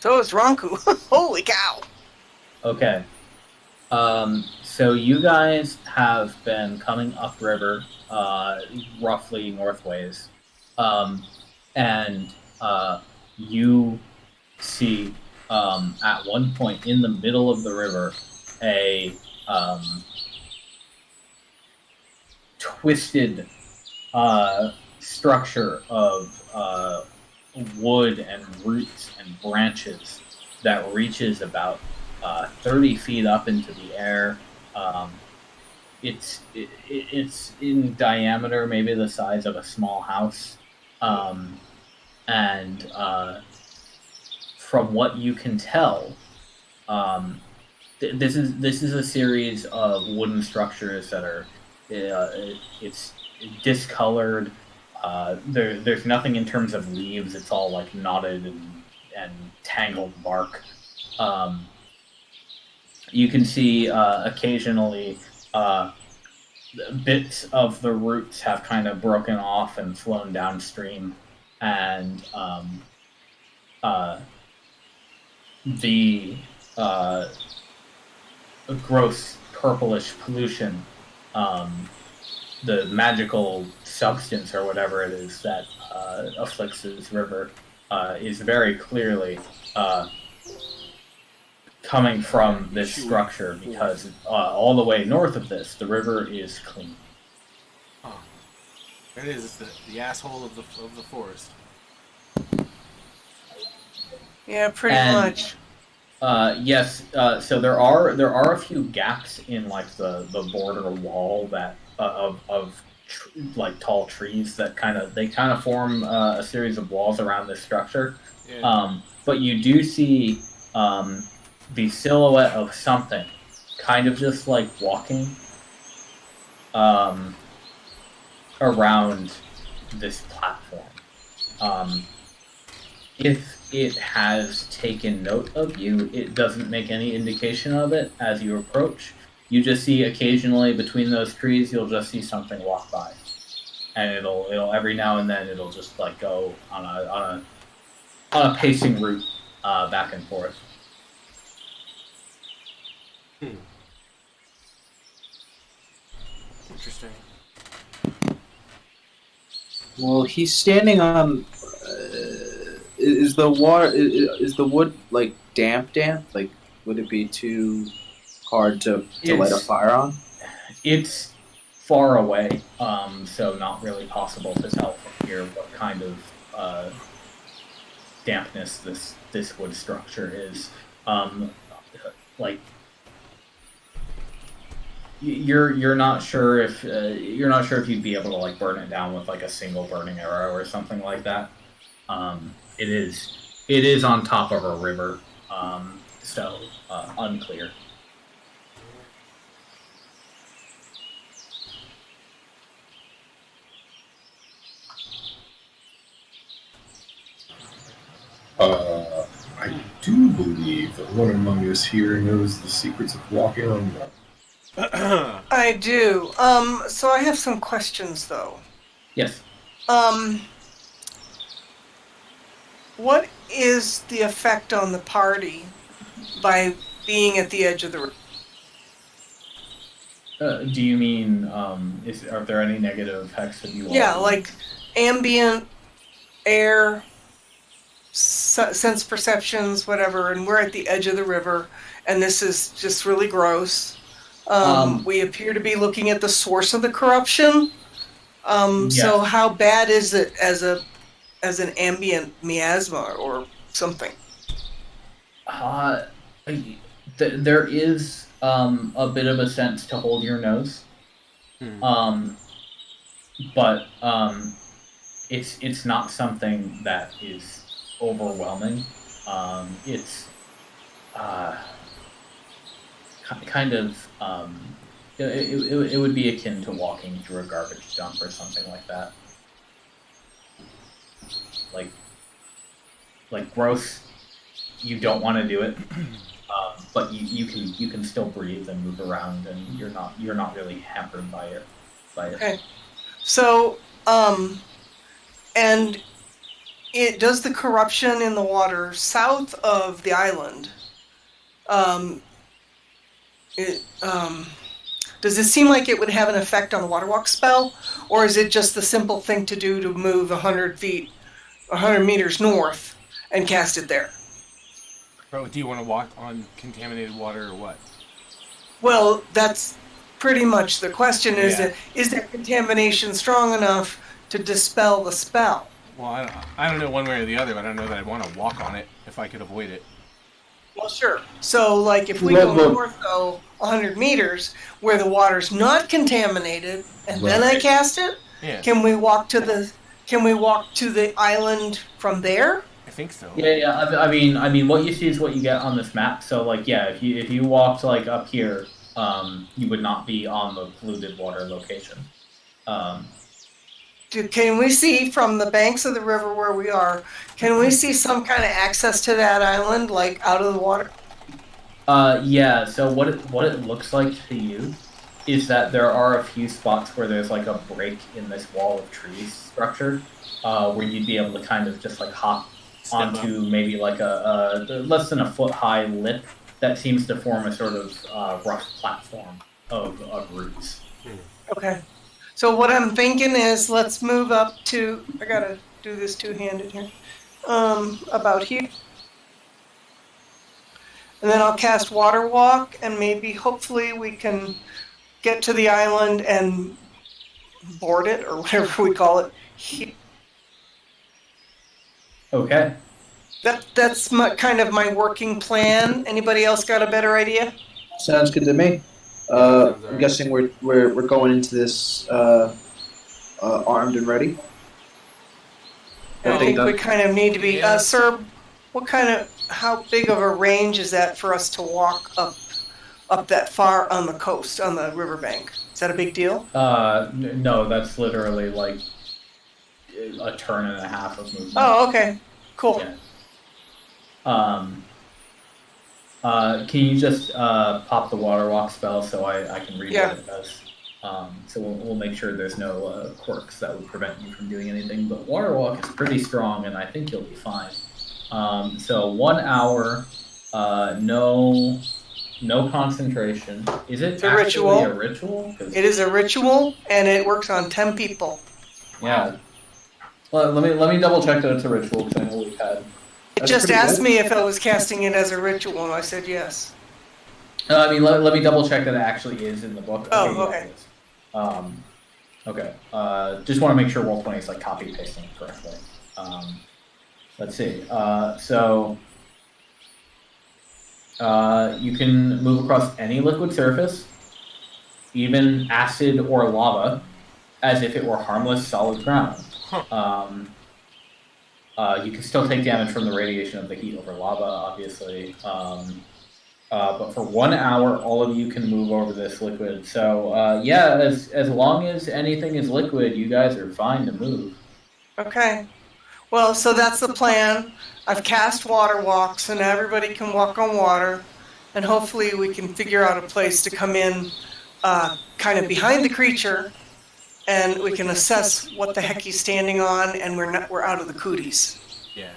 So is Ronku. Holy cow. Okay. So you guys have been coming upriver, roughly northways, and you see at one point in the middle of the river a twisted structure of wood and roots and branches that reaches about 30 feet up into the air. It's in diameter, maybe the size of a small house, and from what you can tell, this is a series of wooden structures that are it's discolored. There's nothing in terms of leaves. It's all like knotted and tangled bark. You can see occasionally bits of the roots have kind of broken off and flown downstream, and the gross purplish pollution, the magical substance or whatever it is that afflicts this river, is very clearly coming from this structure, because all the way north of this, the river is clean. Oh. It is the asshole of the forest. Yeah, pretty much. Yes. So there are a few gaps in like the border wall that like tall trees that kind of form a series of walls around this structure. Yeah. But you do see the silhouette of something kind of just like walking around this platform. If it has taken note of you, it doesn't make any indication of it as you approach. You just see occasionally between those trees, you'll just see something walk by, and it'll every now and then it'll just like go on a on a pacing route back and forth. Interesting. Well, he's standing on. Is the water? Is the wood like damp? Like, would it be too hard to light a fire on? It's far away, so not really possible to tell from here what kind of dampness this wood structure is. Like you're not sure if you'd be able to like burn it down with like a single burning arrow or something like that. It is on top of a river, so unclear. I do believe that one among us here knows the secrets of walking on water. I do. So I have some questions, though. Yes. What is the effect on the party by being at the edge of the river? Do you mean, are there any negative effects that you Yeah, like ambient air, sense perceptions, whatever, and we're at the edge of the river, and this is just really gross. We appear to be looking at the source of the corruption. Yes. So how bad is it as an ambient miasma or something? There is a bit of a sense to hold your nose, but it's not something that is overwhelming. It's kind of it would be akin to walking through a garbage dump or something like that. Like gross. You don't want to do it, but you can still breathe and move around, and you're not really hampered by it. Okay. So, and it does the corruption in the water south of the island. Does it seem like it would have an effect on the water walk spell, or is it just the simple thing to do to move 100 meters north and cast it there? Bro, do you want to walk on contaminated water or what? Well, that's pretty much the question. Is Yeah. Is that contamination strong enough to dispel the spell? Well, I don't know one way or the other, but I don't know that I'd want to walk on it if I could avoid it. Well, sure. So, like, if we go north, though, 100 meters, where the water's not contaminated, and then I cast it, Yeah. can we walk to the island from there? I think so. Yeah. I mean, what you see is what you get on this map. So, like, yeah, if you walked like up here, you would not be on the polluted water location. Can we see from the banks of the river where we are? Can we see some kind of access to that island, like out of the water? Yeah. So what it looks like to you is that there are a few spots where there's like a break in this wall of trees structure, where you'd be able to kind of just like hop onto maybe like a less than a foot high lip that seems to form a sort of rough platform of roots. Okay. So what I'm thinking is let's move up to, I gotta do this two-handed here, about here. And then I'll cast Water Walk, and maybe hopefully we can get to the island and board it, or whatever we call it. Okay. That's kind of my working plan. Anybody else got a better idea? Sounds good to me. I'm guessing we're going into this armed and ready. I think we kind of need to be. Sir, how big of a range is that for us to walk up that far on the coast, on the riverbank? Is that a big deal? No, that's literally like a turn and a half of movement. Oh, okay. Cool. Yeah. Can you just pop the water walk spell so I can read what it does? So we'll make sure there's no quirks that would prevent you from doing anything. But water walk is pretty strong, and I think you'll be fine. So 1 hour, no concentration. Is it It's a actually ritual. a ritual? 'Cause- It is a ritual, and it works on 10 people. Yeah. Well, let me double check that it's a ritual because I know we've had. It just asked me if I was casting it as a ritual, and I said yes. I mean, let me double check that it actually is in the book. Oh, yeah, okay. it is. Okay. Just want to make sure Roll20 is like copy pasting it correctly. Let's see. So you can move across any liquid surface, even acid or lava, as if it were harmless solid ground. You can still take damage from the radiation of the heat over lava, obviously. But for 1 hour, all of you can move over this liquid. So yeah, as long as anything is liquid, you guys are fine to move. Okay. Well, so that's the plan. I've cast water walks, and everybody can walk on water, and hopefully we can figure out a place to come in kind of behind the creature, and we can assess what the heck he's standing on, and we're out of the cooties. Yeah.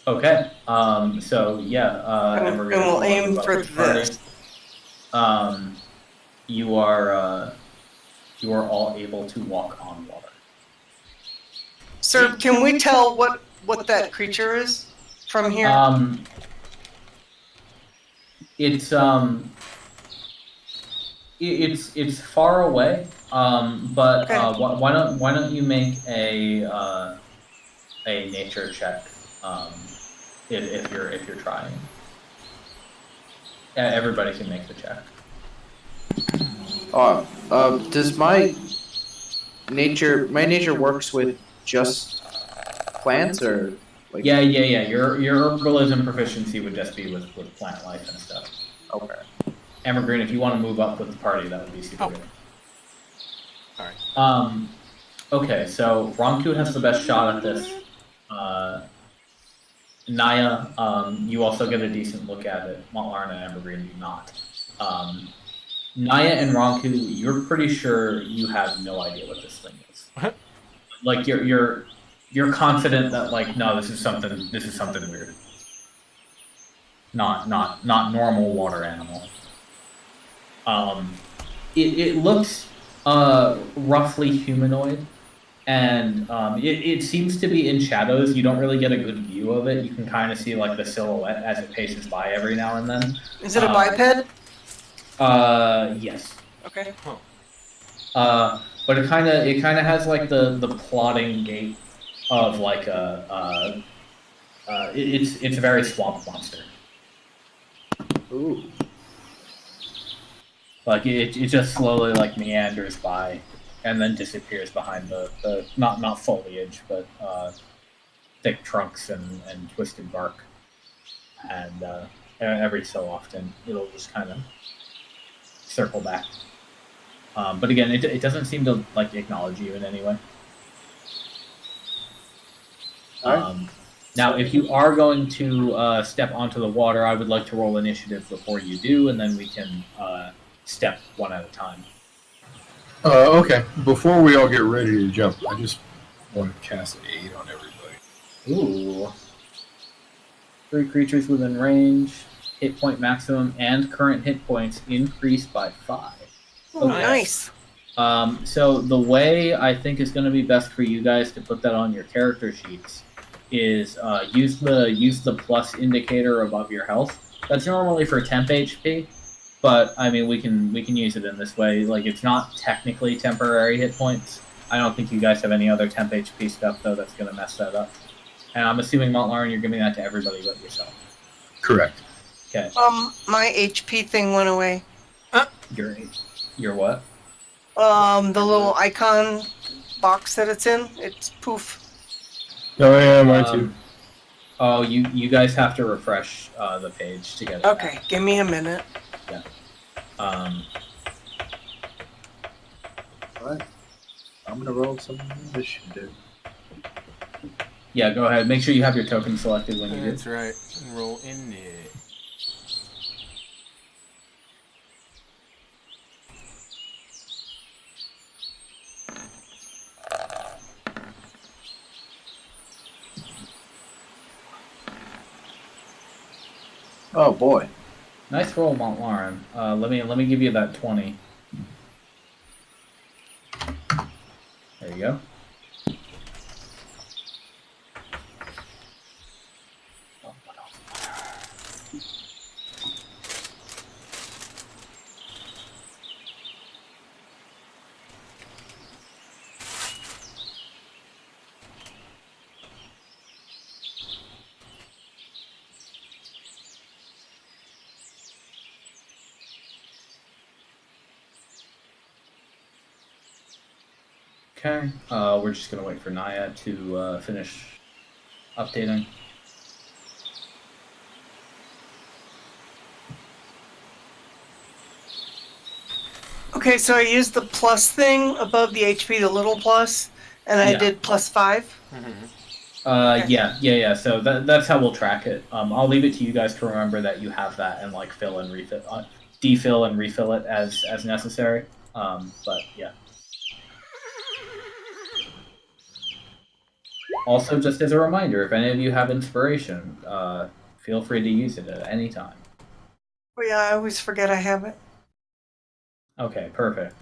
Okay. So yeah, And we'll aim for this. You are all able to walk on water. Sir, can we tell what that creature is from here? It's far away. But Okay. why don't you make a nature check? If you're trying. Everybody can make the check. Does my nature works with just plants or like? Yeah. Your herbalism proficiency would just be with plant life and stuff. Okay. Ambergrene, if you want to move up with the party, that would be super good. Alright. Okay, so Ronku has the best shot at this. Naia, you also get a decent look at it. Mont'larin and Ambergrene do not. Naia and Ronku, you're pretty sure you have no idea what this thing is. Like you're confident that like no, this is something weird. Not normal water animal. It looks roughly humanoid. And it seems to be in shadows. You don't really get a good view of it. You can kind of see like the silhouette as it paces by every now and then. Is it a biped? Yes. Okay. But it kind of has like the plodding gait of like it's a very swamp monster. Ooh. Like it just slowly like meanders by. And then disappears behind the not foliage, but thick trunks and twisted bark. And every so often, it'll just kind of circle back. But again, it doesn't seem to like acknowledge you in any way. Now, if you are going to step onto the water, I would like to roll initiative before you do, and then we can step one at a time. Okay. Before we all get ready to jump, I just want to cast aid on everybody. Ooh. 3 creatures within range, hit point maximum, and current hit points increase by 5. Oh, nice. So the way I think is going to be best for you guys to put that on your character sheets is use the plus indicator above your health. That's normally for temp HP. But I mean, we can use it in this way. Like, it's not technically temporary hit points. I don't think you guys have any other temp HP stuff though that's gonna mess that up. And I'm assuming Mont'larin, you're giving that to everybody but yourself. Correct. Okay. My HP thing went away. Your what? The little icon box that it's in, it's poof. Oh yeah, mine too. Oh, you guys have to refresh the page to get it. Okay, back. give me a minute. Yeah. Alright. I'm gonna roll some initiative. Yeah, go ahead. Make sure you have your token selected when you do. That's right. Roll in it. Oh boy. Nice roll, Mont'larin. Let me give you that 20. There you go. Okay, we're just gonna wait for Naia to finish updating. Okay, so I used the plus thing above the HP, the little plus, and I did +5. Okay. Yeah. So that's how we'll track it. I'll leave it to you guys to remember that you have that and like fill and refill, defill and refill it as necessary. But yeah. Also, just as a reminder, if any of you have inspiration, feel free to use it at any time. Oh yeah, I always forget I have it. Okay, perfect.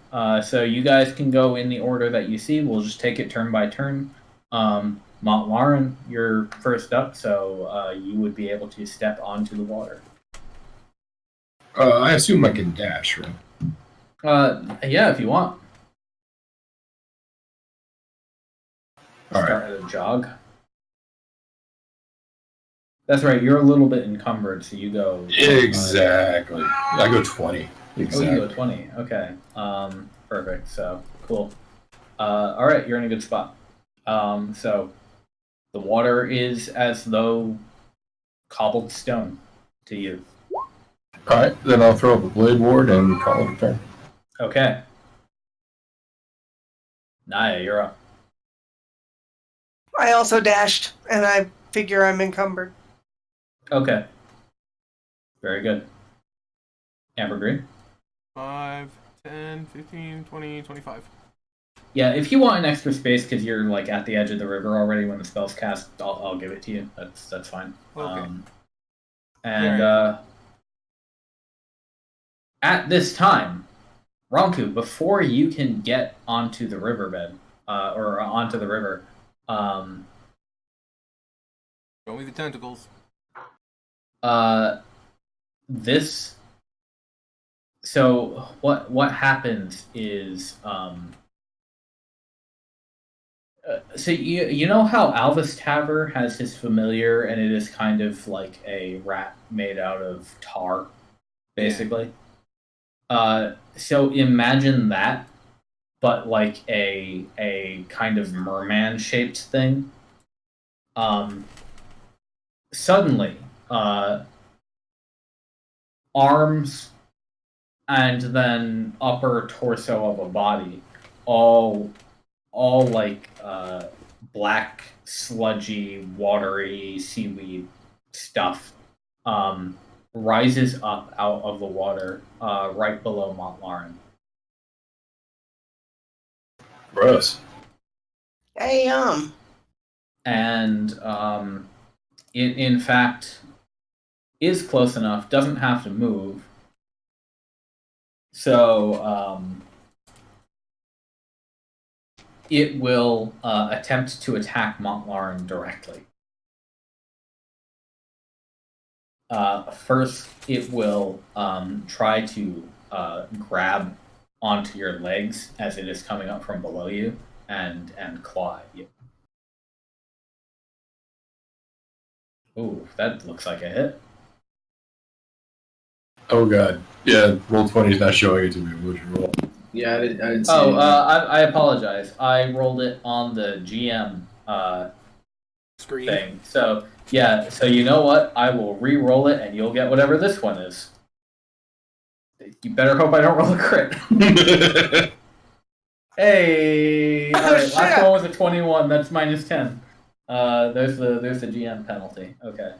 So you guys can go in the order that you see. We'll just take it turn by turn. Mont'larin, you're first up, so you would be able to step onto the water. I assume I can dash, right? Yeah, if you want. All Start right. at a jog. That's right. You're a little bit encumbered, so you go. Exactly. I go 20. Exactly. Oh, you go 20. Okay. Perfect. So cool. All right, you're in a good spot. So the water is as though cobbled stone to you. All right, then I'll throw up a blade ward and call it a turn. Okay. Naia, you're up. I also dashed, and I figure I'm encumbered. Okay. Very good. Ambergrene? 5, 10, 15, 20, 25. Yeah, if you want an extra space because you're like at the edge of the river already when the spell's cast, I'll give it to you. That's fine. Okay. And at this time, Ronku, before you can get onto the riverbed or onto the river, Show me the tentacles. this. So what happens is so you know how Alvis Taver has his familiar and it is kind of like a rat made out of tar, basically. So imagine that, but like a kind of merman shaped thing. Suddenly, arms and then upper torso of a body, all like black, sludgy, watery seaweed stuff, rises up out of the water right below Mont'larin. Gross. Hey, And it, in fact, is close enough, doesn't have to move. So it will attempt to attack Mont'larin directly. First, it will try to grab onto your legs as it is coming up from below you and claw at you. Ooh, that looks like a hit. Oh god. Yeah, roll 20 is not showing it to me. What'd you roll? Yeah, I didn't see Oh, it. I apologize. I rolled it on the GM Screen. thing. So, yeah, so you know what? I will re-roll it and you'll get whatever this one is. You better hope I don't roll a crit. Hey! Alright, last one was a 21. That's -10. There's the GM penalty. Okay.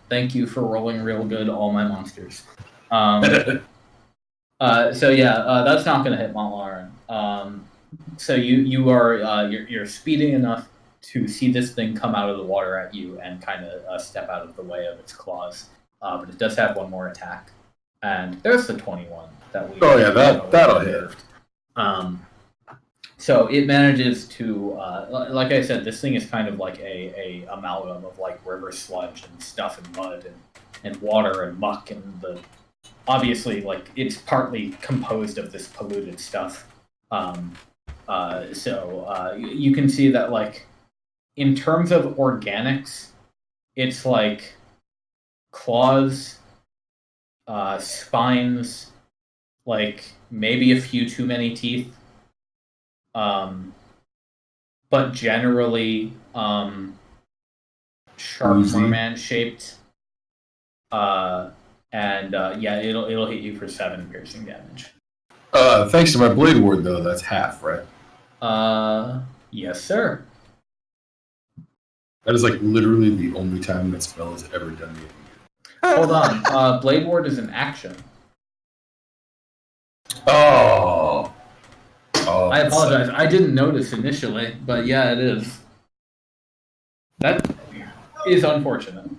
Thank you for rolling real good, all my monsters. So yeah, that's not going to hit Mont'larin. So you are you're speeding enough to see this thing come out of the water at you and kind of step out of the way of its claws. but it does have one more attack. And there's the 21 that we. Oh yeah, that'll hit. So it manages to, like I said, this thing is kind of like a amalgam of like river sludge and stuff and mud and water and muck and obviously like it's partly composed of this polluted stuff. So you can see that like in terms of organics, it's like claws, spines, like maybe a few too many teeth. But generally, sharp merman shaped. Yeah, it'll hit you for 7 piercing damage. Thanks to my blade ward though, that's half, right? Yes, sir. That is like literally the only time that spell has ever done me. Hold on. Blade ward is an action. Oh, I apologize. I didn't notice initially, but yeah, it is. That is unfortunate.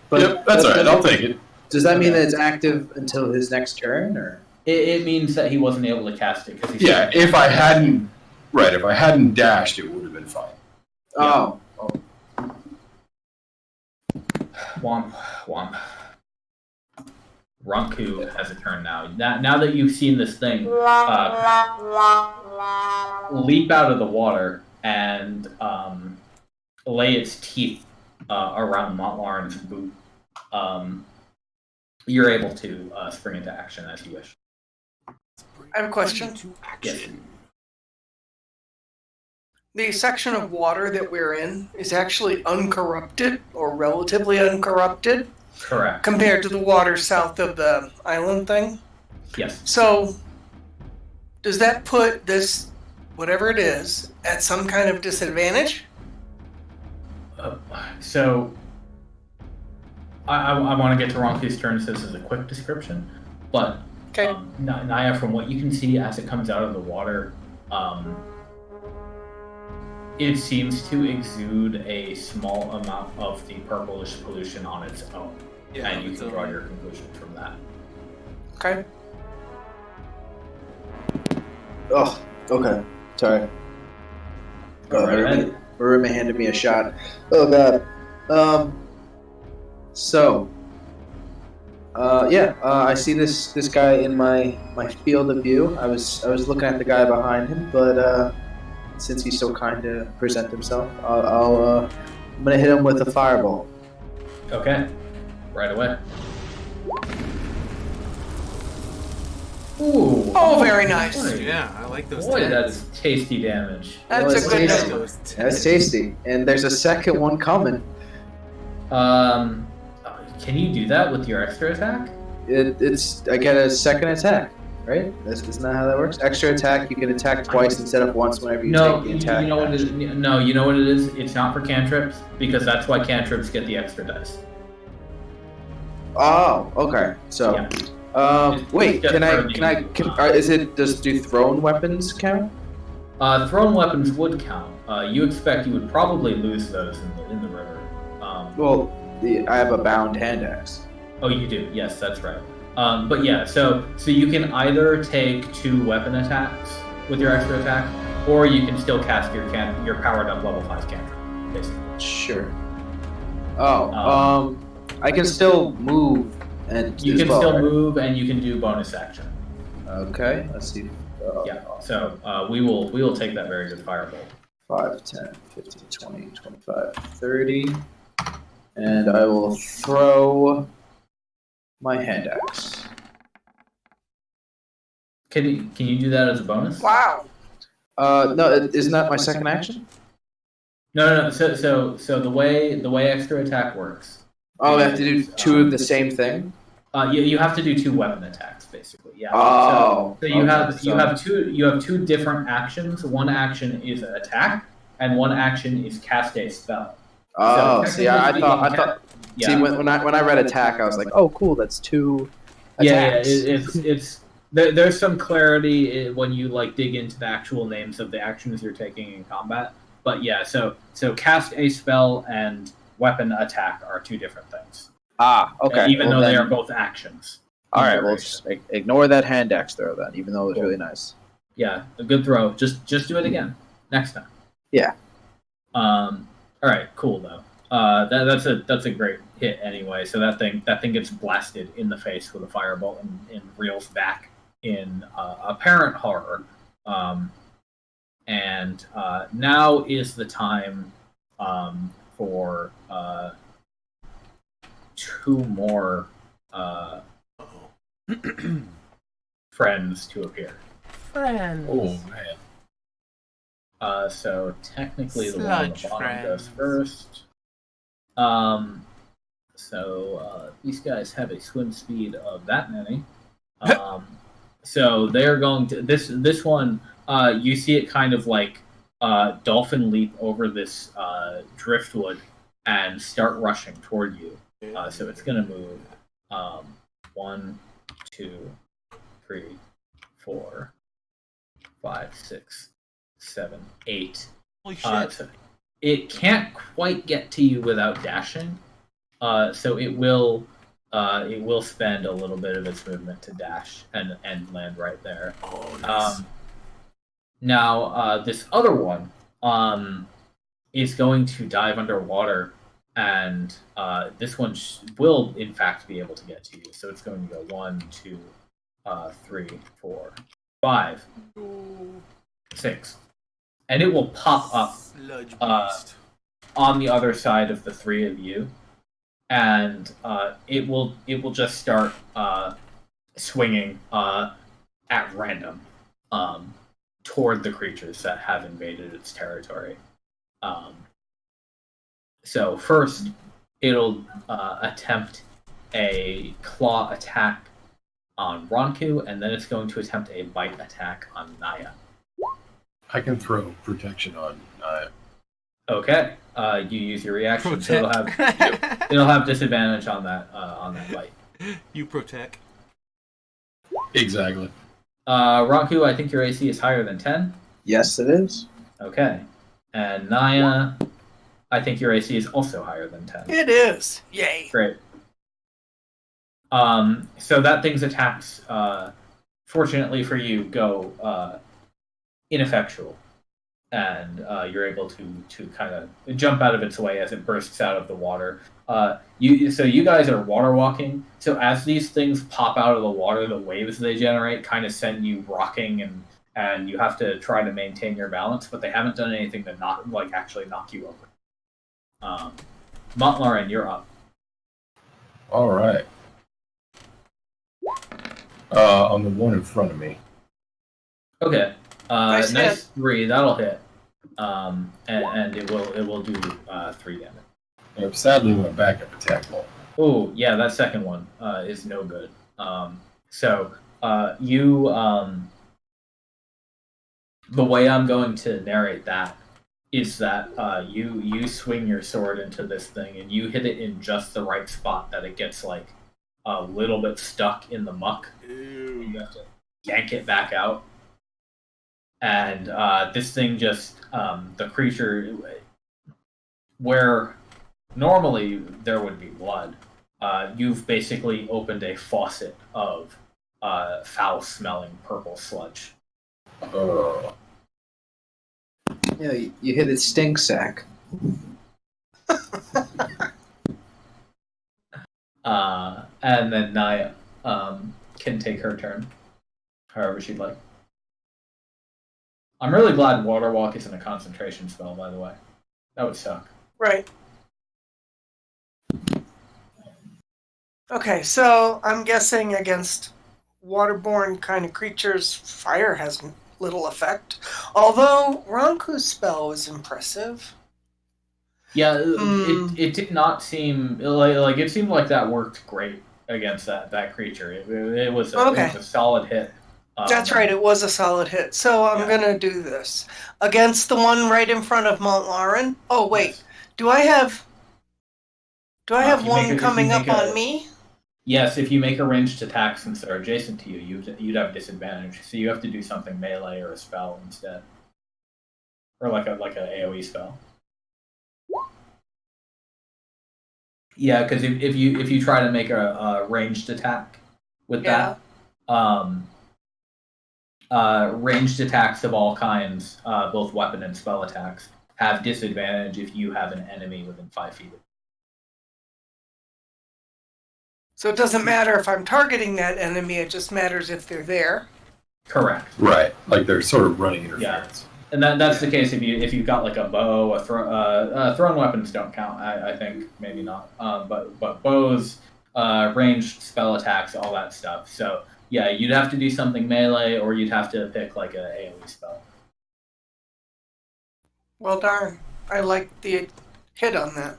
But yep, that's alright. I'll take it. Does that mean that it's active until his next turn, or? It means that he wasn't able to cast it because yeah. If I hadn't dashed, it would have been fine. Oh. Womp. Ronku has a turn now. Now that you've seen this thing leap out of the water and lay its teeth around Mont'larin's boot, you're able to spring into action as you wish. I have a question. Yes. The section of water that we're in is actually uncorrupted or relatively uncorrupted. Correct. Compared to the water south of the island thing. Yes. So, does that put this, whatever it is, at some kind of disadvantage? So, I want to get to Ronku's turn, so this is a quick description. But, okay. Naia, from what you can see as it comes out of the water, it seems to exude a small amount of the purplish pollution on its own. Yeah, and you can draw your conclusion from that. Okay. Oh, okay. Sorry. Maruma handed me a shot. Oh god. I see this guy in my field of view. I was looking at the guy behind him, but since he's so kind to present himself, I'm gonna hit him with a fireball. Okay. Right away. Ooh. Oh, very nice. Boy. Yeah, I like those. Boy, that is tasty damage. That's a good number. That's tasty. And there's a second one coming. Can you do that with your extra attack? I get a second attack, right? Isn't that how that works? Extra attack, you can attack twice instead of once whenever you take the attack. You know what it is? No, you know what it is? It's not for cantrips, because that's why cantrips get the extra dice. Oh, okay. So, yeah. Wait, do thrown weapons count? Thrown weapons would count. You expect you would probably lose those in the river. I have a bound hand axe. Oh, you do. Yes, that's right. But yeah, so you can either take 2 weapon attacks with your extra attack, or you can still cast your powered up level 5 cantrip, basically. Sure. I can still move and you can still move and you can do bonus action. Okay, let's see. Yeah. So we will take that very good firebolt. 5, 10, 15, 20, 25, 30. And I will throw my hand axe. Can you do that as a bonus? Wow. No, isn't that my second action? No. So the way extra attack works. Oh, I have to do 2 of the same thing. You have to do 2 weapon attacks, basically. Yeah. Oh. So you have two different actions. One action is an attack, and one action is cast a spell. Oh, see, I thought. Yeah. See, when I read attack, I was like, oh, cool, that's 2 attacks. Yeah, it's there's some clarity when you like dig into the actual names of the actions you're taking in combat. But yeah, so cast a spell and weapon attack are 2 different things. Okay. Even well, though they then- are both actions. All in right, well, duration. just ignore that hand axe throw then, even though it was Cool. really nice. Yeah, a good throw. Just do it again next time. Yeah. All right, cool though. That's a great hit anyway. So that thing gets blasted in the face with a firebolt and reels back in apparent horror. And now is the time for two more friends to appear. Friends. Oh man. So technically the one on the Sludge bottom goes friends. first. So these guys have a swim speed of that many. So they're going to this one. You see it kind of like dolphin leap over this driftwood and start rushing toward you. So it's gonna move 1, 2, 3, 4, 5, 6, 7, 8. Holy shit. So it can't quite get to you without dashing. So it will spend a little bit of its movement to dash and land right there. Oh, nice. Now this other one is going to dive underwater, and this one will in fact be able to get to you. So it's going to go 1, 2, 3, 4, 5, 6, and it will pop up Sludge beast. on the other side of the three of you, and it will just start swinging at random toward the creatures that have invaded its territory. So first, it'll attempt a claw attack on Ronku, and then it's going to attempt a bite attack on Naia. I can throw protection on. Okay, you use your reaction, so it'll have disadvantage on that bite. You protect. Exactly. Ronku, I think your AC is higher than 10. Yes, it is. Okay, and Naia, I think your AC is also higher than 10. It is. Yay. Great. So that thing's attacks, fortunately for you, go ineffectual, and you're able to kind of jump out of its way as it bursts out of the water. You guys are water walking. So as these things pop out of the water, the waves they generate kind of send you rocking, and you have to try to maintain your balance. But they haven't done anything to actually knock you over. Mont'larin, you're up. All right. On the one in front of me. Okay. Nice Nice 3. That'll hit. And it will do 3 damage. Sadly, my backup attack won't. Oh, yeah, that second one is no good. So you, the way I'm going to narrate that is that you swing your sword into this thing and you hit it in just the right spot that it gets like a little bit stuck in the muck. Ew. You have to yank it back out, and this thing just the creature where normally there would be blood. You've basically opened a faucet of foul-smelling purple sludge. Yeah, you hit its stink sack. And then Naia can take her turn, however she'd like. I'm really glad Water Walk isn't a concentration spell, by the way. That would suck. Right. Okay, so I'm guessing against waterborne kind of creatures, fire has little effect. Although Ronku's spell was impressive. Yeah, it did not seem like it seemed like that worked great against that creature. It was a solid hit. That's right, it was a solid hit. So I'm gonna do this against the one right in front of Mont'larin. Oh wait, Yes. do I have You one make coming up a- on me? Yes, if you make a ranged attack since they're adjacent to you, you'd have disadvantage. So you have to do something melee or a spell instead, or like a AOE spell. Yeah, because if you try to make a ranged attack with that, ranged attacks of all kinds, both weapon and spell attacks, have disadvantage if you have an enemy within 5 feet. So it doesn't matter if I'm targeting that enemy, it just matters if they're there. Correct. Right, like they're sort of running interference. And that's the case if you've got like a bow, thrown weapons don't count. I think maybe not. But bows, ranged spell attacks, all that stuff. So yeah, you'd have to do something melee, or you'd have to pick like a AOE spell. Well, darn. I like the hit on that.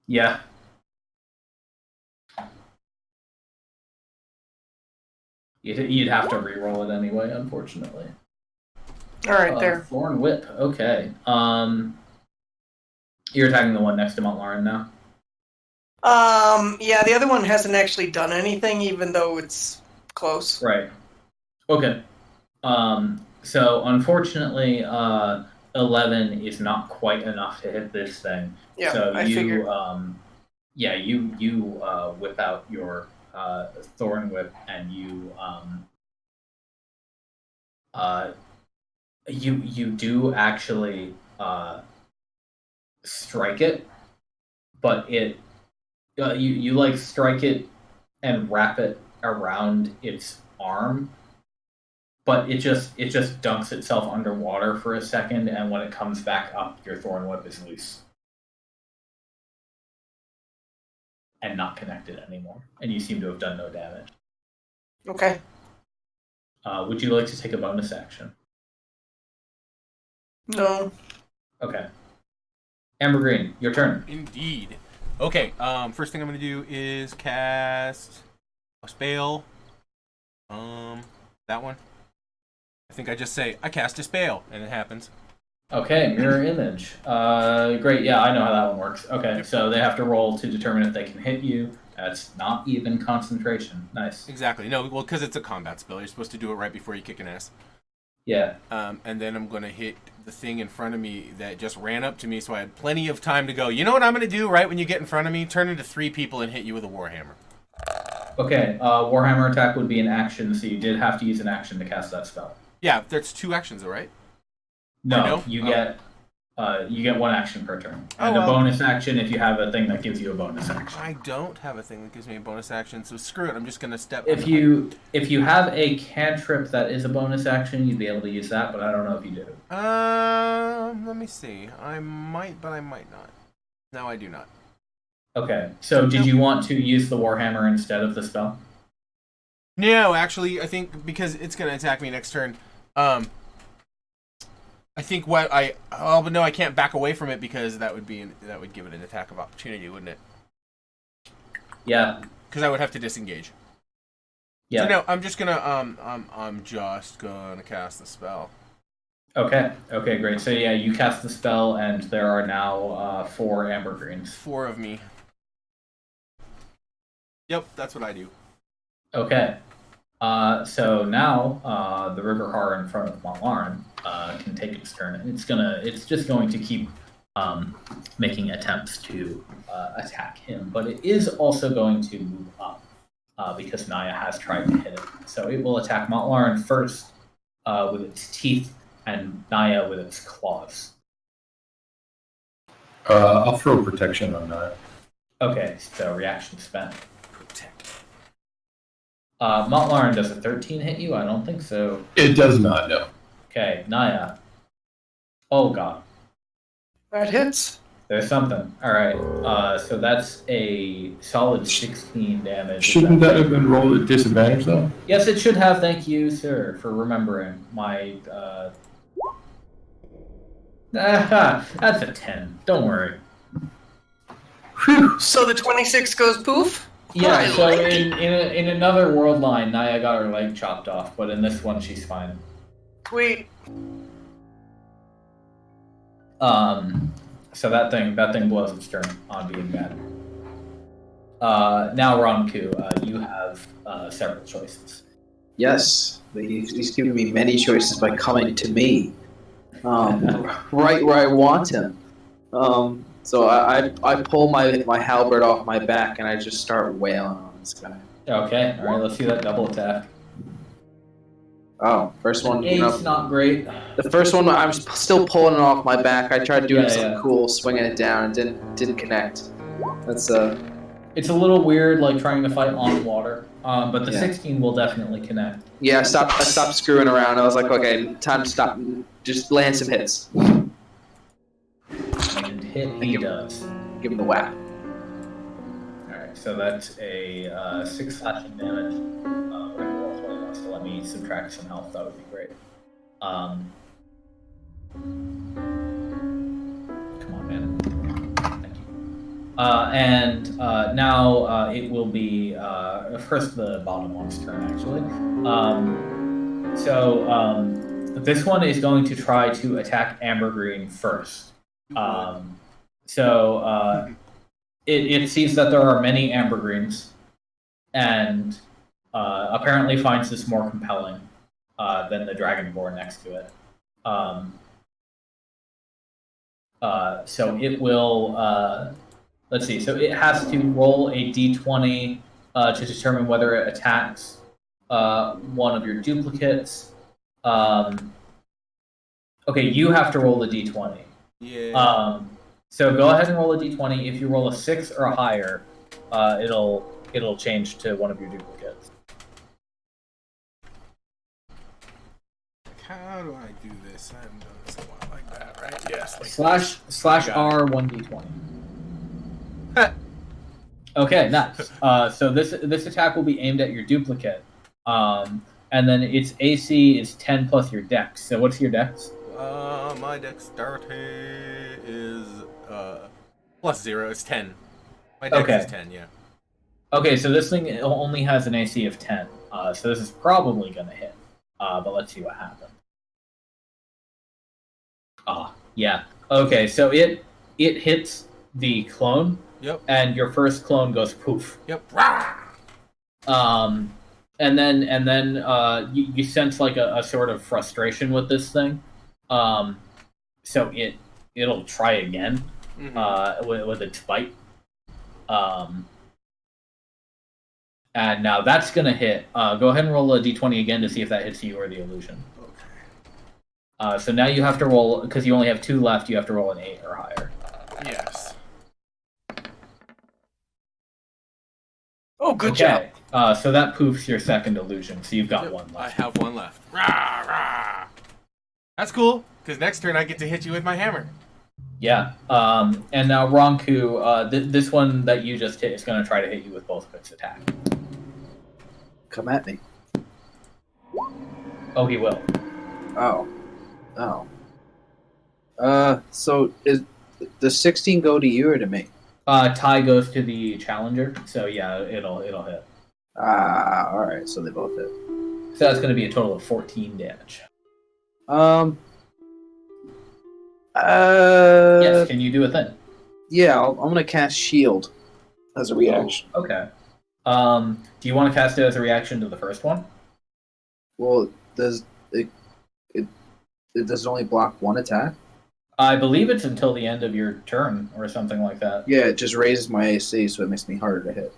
Yeah. You'd have to re-roll it anyway, unfortunately. All right, there. Thorn Whip. Okay. You're attacking the one next to Mont'larin now. Yeah, the other one hasn't actually done anything, even though it's close. Right. Okay. So unfortunately, 11 is not quite enough to hit this thing. Yeah, so I figured. You whip out your Thorn Whip, and you do actually strike it, but it you like strike it and wrap it around its arm, but it just dunks itself underwater for a second, and when it comes back up, your Thorn Whip is loose and not connected anymore, and you seem to have done no damage. Okay. Would you like to take a bonus action? No. Okay. Ambergrene, your turn. Indeed. Okay, first thing I'm going to do is cast a spell. That one. I think I just say, I cast a spell, and it happens. Okay, mirror image. Great, yeah, I know how that one works. Okay, so they have to roll to determine if they can hit you. That's not even concentration. Nice. Exactly. No, well, because it's a combat spell. You're supposed to do it right before you kick an ass. Yeah. And then I'm going to hit the thing in front of me that just ran up to me, so I had plenty of time to go, you know what I'm going to do right when you get in front of me? Turn into 3 people and hit you with a Warhammer. Okay, Warhammer attack would be an action, so you did have to use an action to cast that spell. Yeah, there's 2 actions, though, right? No, you get 1 action per turn. And a bonus action if you have a thing that gives you a bonus action. I don't have a thing that gives me a bonus action, so screw it. I'm just going to step... If you have a cantrip that is a bonus action, you'd be able to use that, but I don't know if you do. Let me see. I might, but I might not. No, I do not. Okay, so did you want to use the Warhammer instead of the spell? No, actually, I think because it's going to attack me next turn, I think but no, I can't back away from it because that would give it an attack of opportunity, wouldn't it? Yeah. Because I would have to disengage. Yeah. So no, I'm just gonna cast the spell. Okay, great. So yeah, you cast the spell, and there are now 4 Ambergreens. 4 of me. Yep, that's what I do. Okay. So now the River Horror in front of Mont'larin can take its turn, and it's just going to keep making attempts to attack him, but it is also going to move up because Naia has tried to hit it. So it will attack Mont'larin first with its teeth, and Naia with its claws. I'll throw protection on Naia. Okay, so reaction spent. Mont'larin, does a 13 hit you? I don't think so. It does not, no. Okay, Naia. Oh god. That hits. There's something. Alright, so that's a solid 16 damage. Shouldn't that have been rolled at disadvantage, though? Yes, it should have. Thank you, sir, for remembering my... that's a 10. Don't worry. Whew. So the 26 goes poof? Yeah, so in another world line, Naia got her leg chopped off, but in this one, she's fine. Sweet. So that thing blows its turn on being bad. Now, Ronku, you have several choices. Yes, he's giving me many choices by coming to me, right where I want him. So I pull my halberd off my back and I just start wailing on this guy. Okay, alright, let's see that double attack. Oh, first one. Eight's not great. The first one, I'm still pulling it off my back. I tried doing Yeah, something yeah. cool, swinging it down, and didn't connect. That's It's a little weird, like trying to fight on water. But the Yeah. 16 will definitely connect. Yeah. I stopped screwing around. I was like, okay, time to stop. Just land some hits. And hit he does. Give him the whack. Alright, so that's a 6 slashing damage. We're gonna roll 20 wants to let me subtract some health, that would be great. Come on, man. Thank you. And now it will be first the bottom one's turn, actually. This one is going to try to attack Ambergrene first. It sees that there are many Ambergrenes, and apparently finds this more compelling than the Dragonborn next to it. So it will. Let's see. So it has to roll a d20 to determine whether it attacks one of your duplicates. Okay, you have to roll the d20. Yeah. So go ahead and roll a d20. If you roll a 6 or higher, it'll change to one of your duplicates. How do I do this? I haven't done this in a while like that, right? Yes. Slash R 1d20. Okay, nice. So this attack will be aimed at your duplicate, and then its AC is 10 plus your dex. So what's your dex? My dexterity is +0. It's 10. My dex is 10. Yeah. Okay, so this thing only has an AC of 10. So this is probably gonna hit. But let's see what happens. Yeah. Okay, so it hits the clone. Yep. And your first clone goes poof. Yep. Rah! And then you sense like a sort of frustration with this thing. So it'll try again with its bite. And now that's gonna hit. Go ahead and roll a d20 again to see if that hits you or the illusion. Okay. So now you have to roll, because you only have 2 left, you have to roll an 8 or higher. Yes. Oh, good job. So that poofs your second illusion, so you've got Yep, 1 left. I have 1 left. Rah, rah. That's cool, because next turn I get to hit you with my hammer. Yeah. And now Ronku, this one that you just hit is going to try to hit you with both of its attack. Come at me. Oh, he will. Oh. So does 16 go to you or to me? Tie goes to the challenger, so yeah, it'll hit. All right. So they both hit. So that's going to be a total of 14 damage. Yes, can you do a thing? Yeah, I'm gonna cast Shield as a reaction. Okay. Do you want to cast it as a reaction to the first one? Well, does it only block 1 attack? I believe it's until the end of your turn or something like that. Yeah, it just raises my AC, so it makes me harder to hit.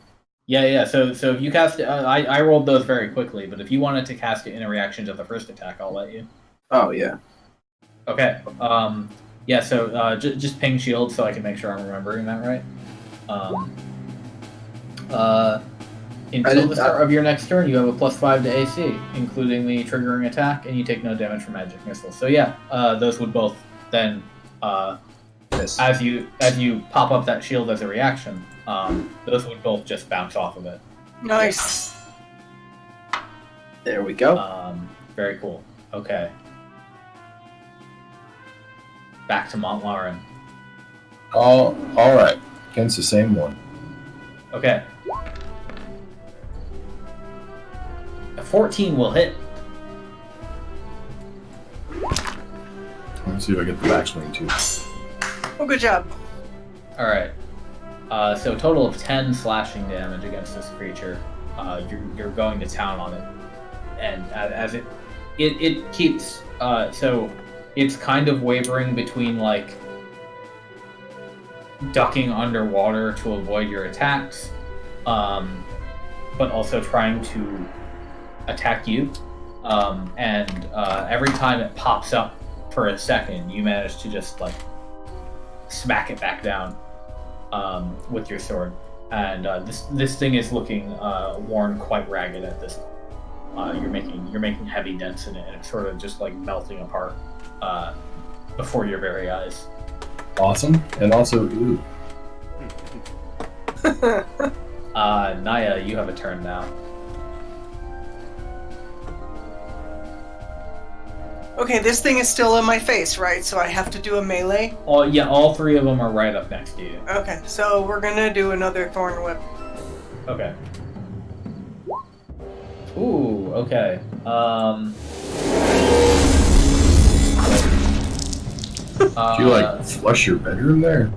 Yeah. So if you cast it, I rolled those very quickly, but if you wanted to cast it in a reaction to the first attack, I'll let you. Oh yeah. Okay. Yeah. So just ping shield so I can make sure I'm remembering that right. Until the start of your next turn, you have a +5 to AC, including the triggering attack, and you take no damage from magic missiles. So yeah, those would both then, Yes. as you pop up that shield as a reaction, those would both just bounce off of it. Nice. There we go. Very cool. Okay. Back to Mont'larin. All right. Against the same one. Okay. A 14 will hit. Let's see if I get the backswing too. Oh, good job. All right. So a total of 10 slashing damage against this creature. You're going to town on it, and as it keeps so it's kind of wavering between like ducking underwater to avoid your attacks, but also trying to attack you. And every time it pops up for a second, you manage to just like smack it back down with your sword. And this thing is looking worn quite ragged at this. You're making heavy dents in it, and it's sort of just like melting apart before your very eyes. Awesome. And also, ooh. Naia, you have a turn now. Okay, this thing is still in my face, right? So I have to do a melee? All three of them are right up next to you. Okay, so we're gonna do another Thorn Whip. Okay. Ooh, okay. Do you like flush your bedroom there?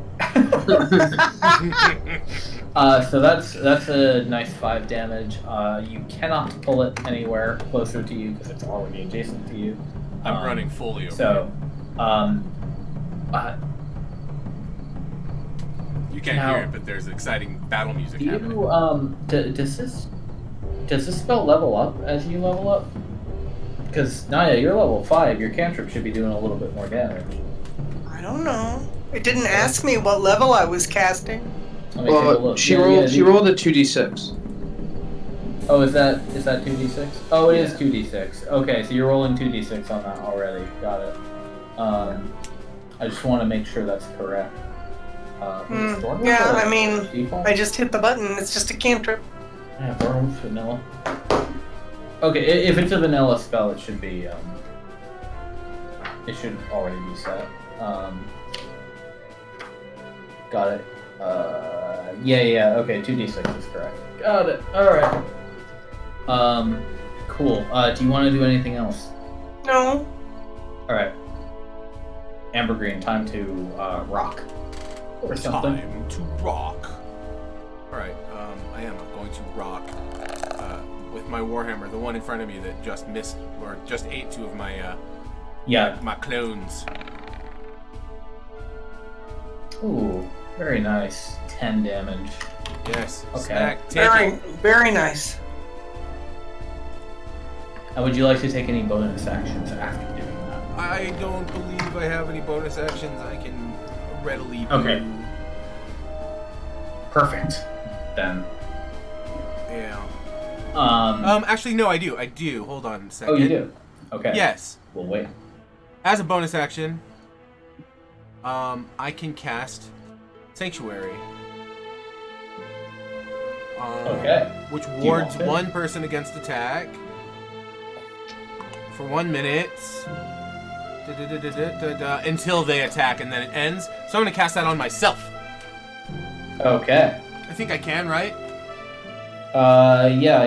So that's a nice 5 damage. You cannot pull it anywhere closer to you because it's already adjacent to you. I'm running fully over. So, you can't now, hear it, but there's exciting battle music happening. Does this spell level up as you level up? Because Naia, you're level 5. Your cantrip should be doing a little bit more damage. I don't know. It didn't ask me what level I was casting. Let me take a look. She rolled a 2d6. Oh, is that 2d6? Oh, it is 2d6. Okay, so you're rolling 2d6 on that already. Got it. I just want to make sure that's correct. Yeah, I mean, default? I just hit the button. It's just a cantrip. Yeah, Thornwhip's vanilla. Okay, if it's a vanilla spell, it should be. It should already be set. Got it. Yeah. Okay, 2d6 is correct. Got it. All right. Cool. Do you want to do anything else? No. All right. Ambergrene, time to rock or something. Time to rock. All right. I am going to rock with my warhammer, the one in front of me that just missed or just ate 2 of my my clones. Ooh, very nice. 10 damage. Yes. Okay. Smack, take it. Very nice. And would you like to take any bonus actions after doing that? I don't believe I have any bonus actions I can readily do. Okay. Perfect. Then. Yeah. Actually, no, I do. Hold on a second. Oh, you do? Okay. Yes. We'll wait. As a bonus action, I can cast Sanctuary. Okay. Which wards one person against attack for 1 minute until they attack, and then it ends. So I'm going to cast that on myself. Okay. I think I can, right? Yeah.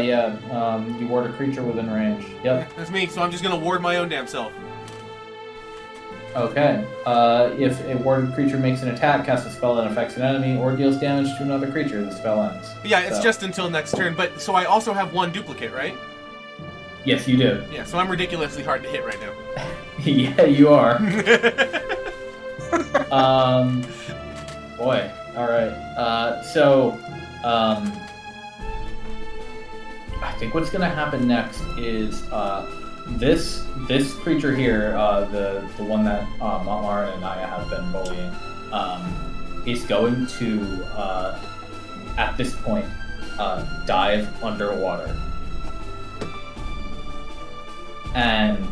You ward a creature within range. Yep. That's me, so I'm just going to ward my own damn self. Okay. If a warded creature makes an attack, casts a spell that affects an enemy, or deals damage to another creature, the spell ends. Yeah, it's just until next turn, but so I also have 1 duplicate, right? Yes, you do. Yeah, so I'm ridiculously hard to hit right now. Yeah, you are. Boy. Alright. I think what's gonna happen next is this creature here, the one that Mont'larin and Naia have been bullying, is going to at this point dive underwater. And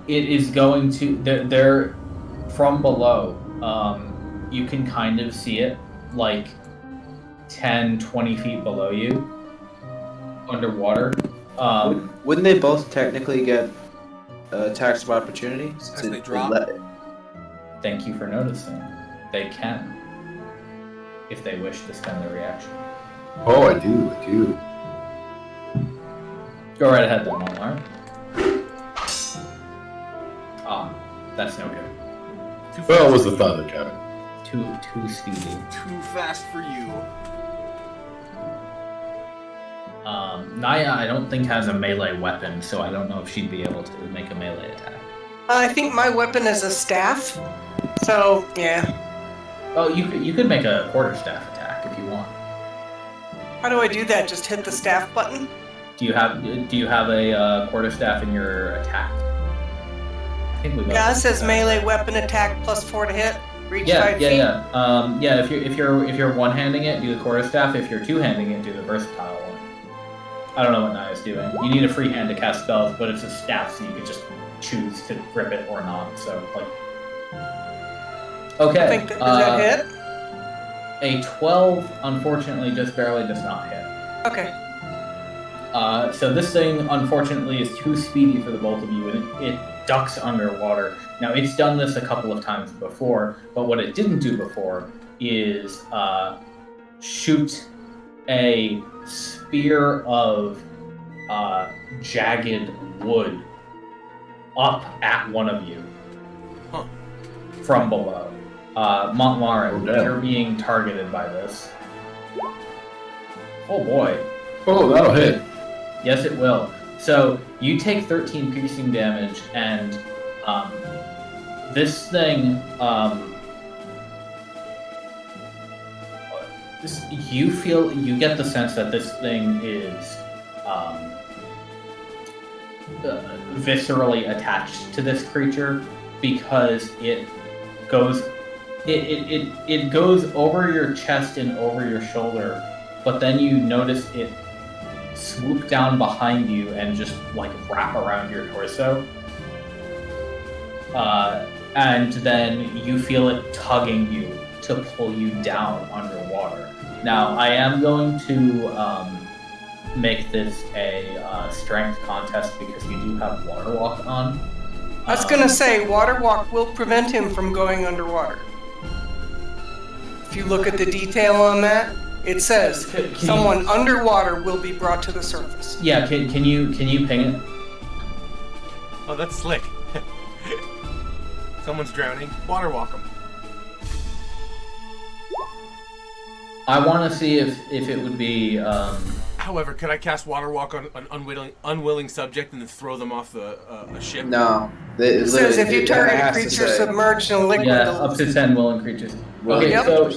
it is going to they're from below. You can kind of see it like 10-20 feet below you underwater. Wouldn't they both technically get attacks of opportunity? As they drop? Thank you for noticing. They can, if they wish to spend their reaction. Oh, I do. Go right ahead then, Mont'larin. That's no good. Well, it was the thought that counted. Too speedy. Too fast for you. Naia, I don't think has a melee weapon, so I don't know if she'd be able to make a melee attack. I think my weapon is a staff. So yeah. Oh, you could make a quarterstaff attack if you want. How do I do that? Just hit the staff button? Do you have a quarterstaff in your attack? I think we got. Yeah, it says melee weapon attack +4 to hit. Reach 5 Yeah, feet. yeah. If you're one-handing it, do the quarterstaff. If you're two-handing it, do the versatile one. I don't know what Naia's doing. You need a free hand to cast spells, but it's a staff, so you could just choose to grip it or not. So like. Okay. I think does that hit? A 12, unfortunately, just barely does not hit. Okay. So this thing, unfortunately, is too speedy for the both of you, and it ducks underwater. Now, it's done this a couple of times before, but what it didn't do before is shoot a spear of jagged wood up at one of you from below. Mont'larin, you're being targeted by this. Oh boy. Oh, that'll hit. Yes, it will. So you take 13 piercing damage, and this thing, you get the sense that this thing is viscerally attached to this creature because it goes over your chest and over your shoulder, but then you notice it swoop down behind you and just like wrap around your torso. And then you feel it tugging you to pull you down underwater. Now, I am going to make this a strength contest because you do have Water Walk on. I was gonna say, Water Walk will prevent him from going underwater. If you look at the detail on that, it says someone underwater will be brought to the surface. Yeah, can you ping it? Oh, that's slick. Someone's drowning. Water walk them. I want to see if it would be. However, could I cast water walk on an unwilling subject and then throw them off a ship? No. It says if you target a creature submerged in a liquid. Yeah, up to 10 willing creatures. Okay, Yep. so.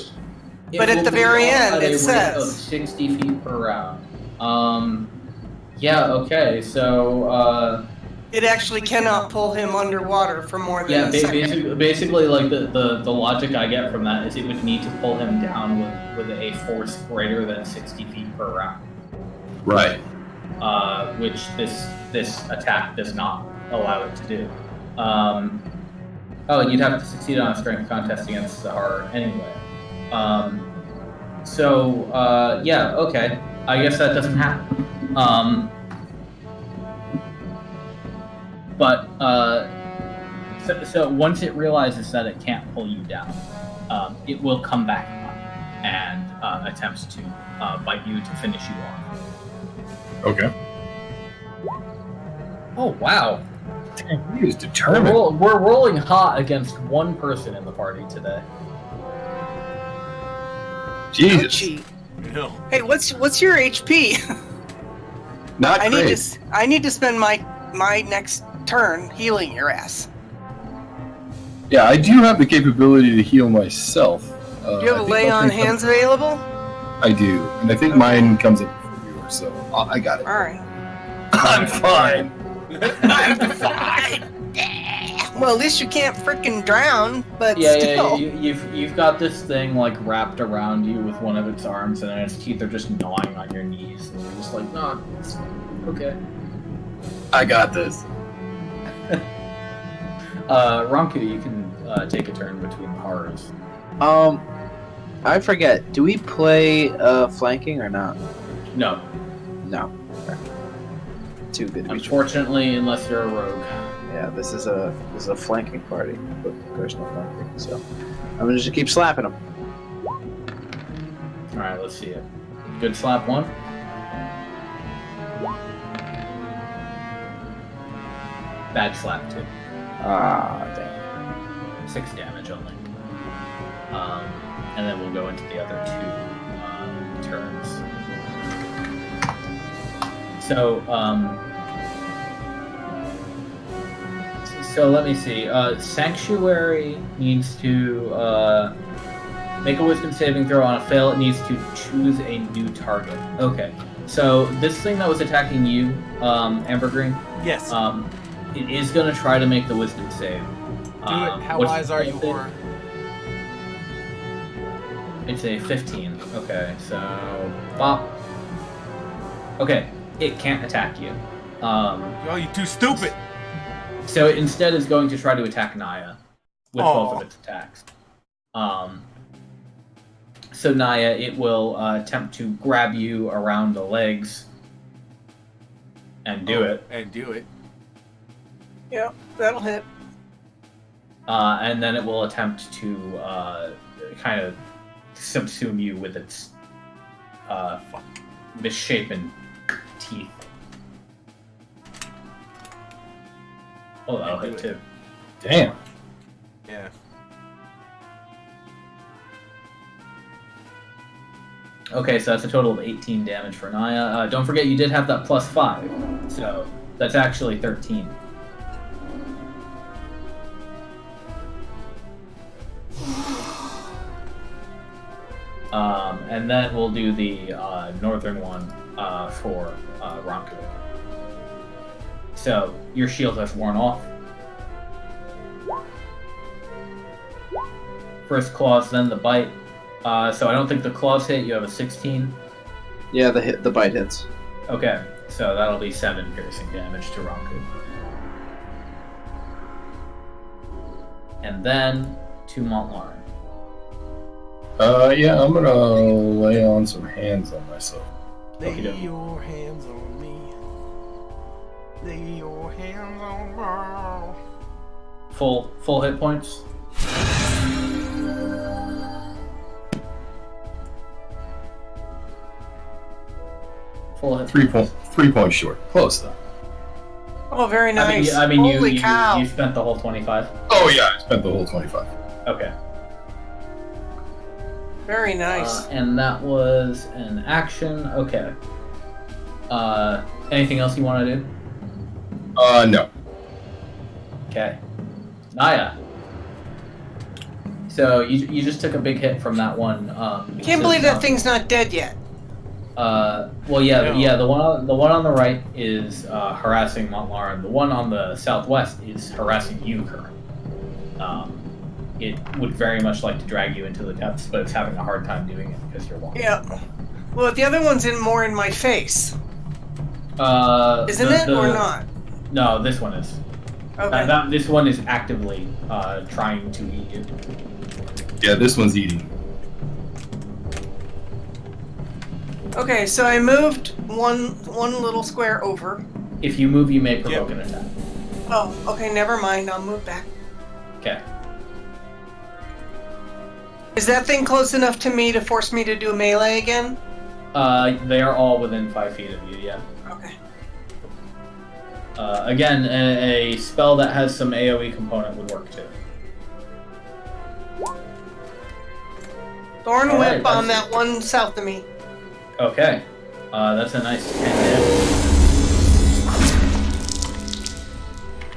But at the very end, it says 60 feet per round. Yeah. Okay. So. It actually cannot pull him underwater for more than a second. Basically, like the logic I get from that is it would need to pull him down with a force greater than 60 feet per round. Right. Which this attack does not allow it to do. Oh, and you'd have to succeed on a strength contest against Sahar anyway. Yeah, okay. I guess that doesn't happen. So once it realizes that it can't pull you down, it will come back up and attempt to bite you to finish you off. Okay. Oh, wow. Damn, he is determined. We're rolling hot against one person in the party today. Jesus. Ouchie. No. Hey, what's your HP? Not great. I need to spend my next turn healing your ass. Yeah, I do have the capability to heal myself. Do you have a lay on hands available? I do, and I think mine comes in before yours, so I got it. All right. I'm fine. I'm fine. Well, at least you can't frickin' drown, but still. You've got this thing like wrapped around you with one of its arms, and then its teeth are just gnawing on your knees, and you're just like, no, it's okay. I got this. Ronku, you can take a turn between horrors. I forget. Do we play flanking or not? No. No. Okay. Too good. Unfortunately, unless you're a rogue. Yeah, this is a flanking party, but of course no flanking. So I'm gonna just keep slapping them. All right, let's see it. Good slap one. Bad slap two. Ah, damn. 6 damage only. And then we'll go into the other two turns. So, so let me see. Sanctuary needs to make a wisdom saving throw. On a fail, it needs to choose a new target. Okay. So this thing that was attacking you, Ambergrene, Yes. it is going to try to make the wisdom save. Do it. How wise are you, whore? It's a 15. Okay, so bop. Okay, it can't attack you. Oh, you too stupid. So it instead is going to try to attack Naia with both of its attacks. So Naia, it will attempt to grab you around the legs and do it. And do it. Yeah, that'll hit. And then it will attempt to kind of subsume you with its misshapen teeth. Oh, that'll hit too. Damn. Yeah. Okay, so that's a total of 18 damage for Naia. Don't forget you did have that +5, so that's actually 13. And then we'll do the northern one for Ronku. So your shield has worn off. First claws, then the bite. So I don't think the claws hit. You have a 16. Yeah, the bite hits. Okay, so that'll be 7 piercing damage to Ronku. And then to Mont'larin. Yeah, I'm gonna lay on some hands on myself. Lay your hands on me. Lay your hands on me. Full hit points. Full hit. 3 points short. Close though. Oh, very nice. I mean, Holy cow. you spent the whole 25. Oh yeah, I spent the whole 25. Okay. Very nice. And that was an action. Okay. Anything else you want to do? No. Okay. Naia. So you just took a big hit from that one. I can't believe that thing's not dead yet. Well, yeah. The one on the right is harassing Mont'larin. The one on the southwest is harassing you, Kerr. It would very much like to drag you into the depths, but it's having a hard time doing it because you're walking. Yeah. Well, the other one's more in my face. Isn't it or not? No, this one is. Okay. This one is actively trying to eat you. Yeah, this one's eating. Okay, so I moved one little square over. If you move, you may provoke an attack. Oh, okay, never mind. I'll move back. Okay. Is that thing close enough to me to force me to do melee again? They are all within 5 feet of you, yeah. Okay. Again, a spell that has some AoE component would work too. Thorn All right, Whip on that one south of me. Okay. That's a nice 10 damage.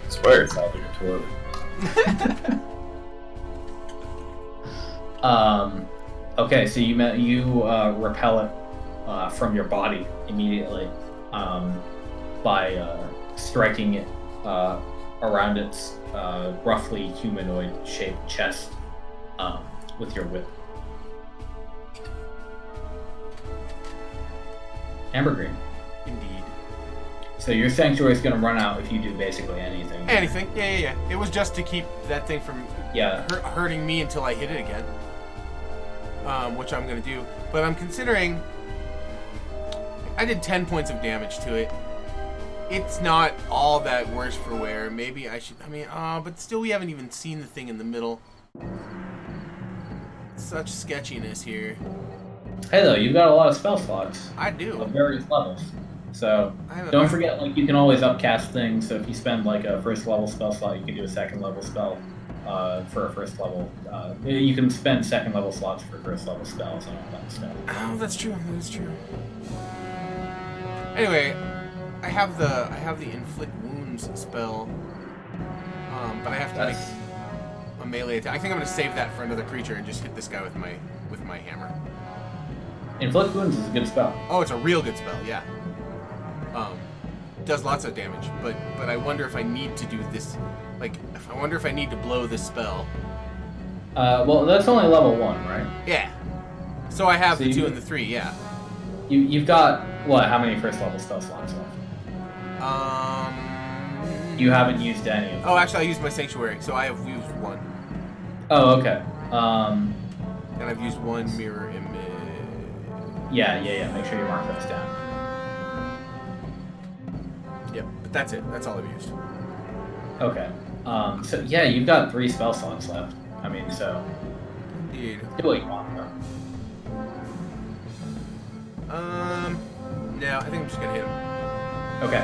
I swear it's not like a toilet. Okay, so you repel it from your body immediately by striking it around its roughly humanoid-shaped chest with your whip. Ambergrene. Indeed. So your sanctuary is going to run out if you do basically anything. Anything? Yeah. It was just to keep that thing from hurting me until I hit it again. Which I'm going to do. But I'm considering... I did 10 points of damage to it. It's not all that worse for wear. Maybe I should... but still we haven't even seen the thing in the middle. Such sketchiness here. Hey though, you've got a lot of spell slots. I do. Of various levels. So don't forget, you can always upcast things. So if you spend a first level spell slot, you can do a second level spell for a first level. You can spend second level slots for first level spells and all that stuff. Oh, that's true. Anyway, I have the inflict wounds spell, but I have to make a melee attack. I think I'm gonna save that for another creature and just hit this guy with my hammer. Inflict wounds is a good spell. Oh, it's a real good spell, yeah. Does lots of damage, but I wonder if I need to do this. Like, I wonder if I need to blow this spell. Well, that's only level 1, right? Yeah. So I have So the 2 you- and the 3, yeah. You've got what? How many first level spell slots left? You haven't used any of them. Oh, actually, I used my sanctuary, so I have used 1, Oh, okay. and I've used 1 mirror image. Yeah. Make sure you mark those down. Yep, but that's it. That's all I've used. Okay. So yeah, you've got 3 spell slots left. I mean, so Indeed. do what you want though. No, I think I'm just gonna hit him. Okay.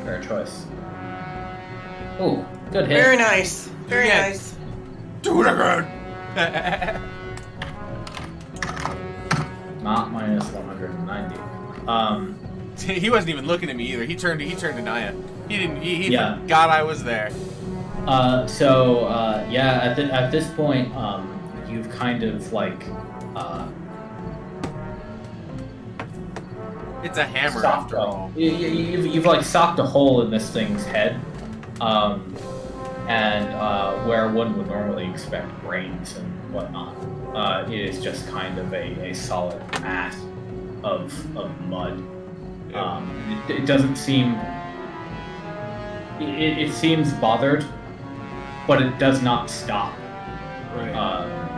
Fair choice. Ooh, good hit. Very nice. Very Yeah. nice. Do it again! Not minus 190. He wasn't even looking at me either. He turned to Naia. He didn't. He Yeah. forgot I was there. Yeah. At this point, you've kind of like It's a hammer socked after all. You've like socked a hole in this thing's head, and where one would normally expect brains and whatnot, it is just kind of a solid mass of mud. It doesn't seem. It seems bothered, but it does not stop. Right.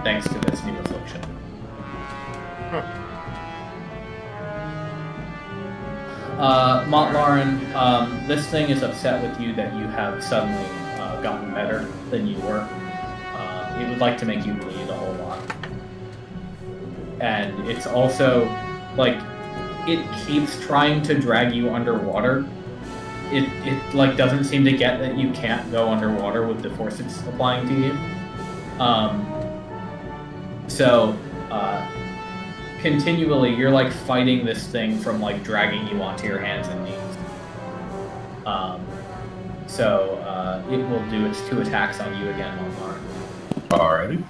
Thanks to this new affliction. Mont'larin, this thing is upset with you that you have suddenly gotten better than you were. It would like to make you bleed a whole lot. And it's also, like, it keeps trying to drag you underwater. It like, doesn't seem to get that you can't go underwater with the force it's applying to you. Continually, you're like fighting this thing from like dragging you onto your hands and knees. It will do its 2 attacks on you again, Mont'larin. Alrighty.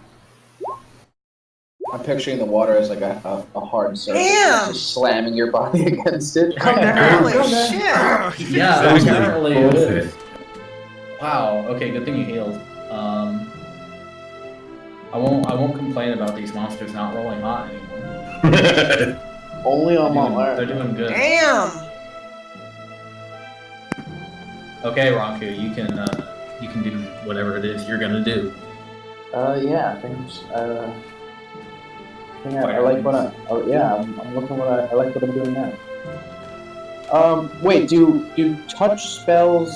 I'm picturing the water as like a hard surface, Damn! just slamming your body against it. Holy shit! Yeah, apparently it Both is. hit. Wow. Okay, good thing you healed. I won't complain about these monsters not rolling hot anymore. Only on They're Mont'larin. doing good. Damn! Okay, Ronku, you can do whatever it is you're gonna do. Yeah, I think I like what I'm looking what I like what I'm doing now. Wait, do touch spells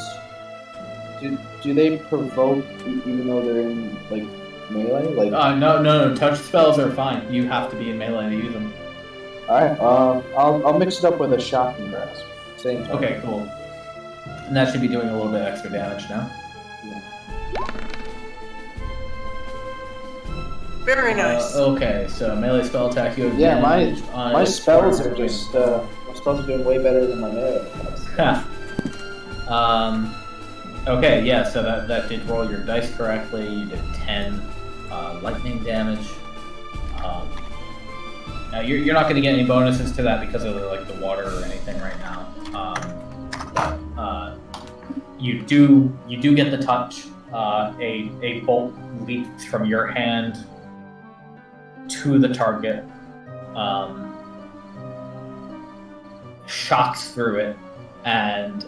do they provoke even though they're in like melee? Like No. Touch spells are fine. You have to be in melee to use them. alright, I'll mix it up with a shocking grasp. Same time. Okay, cool. And that should be doing a little bit extra damage now. Very nice. Okay, so melee spell attack. You have Yeah, advantage on my its spells target. are just my spells are doing way better than my melee attacks. Okay, yeah, so that did roll your dice correctly. You did 10 lightning damage. Now you're not going to get any bonuses to that because of the water or anything right now. But you do get the touch. A bolt leaps from your hand to the target, shocks through it, and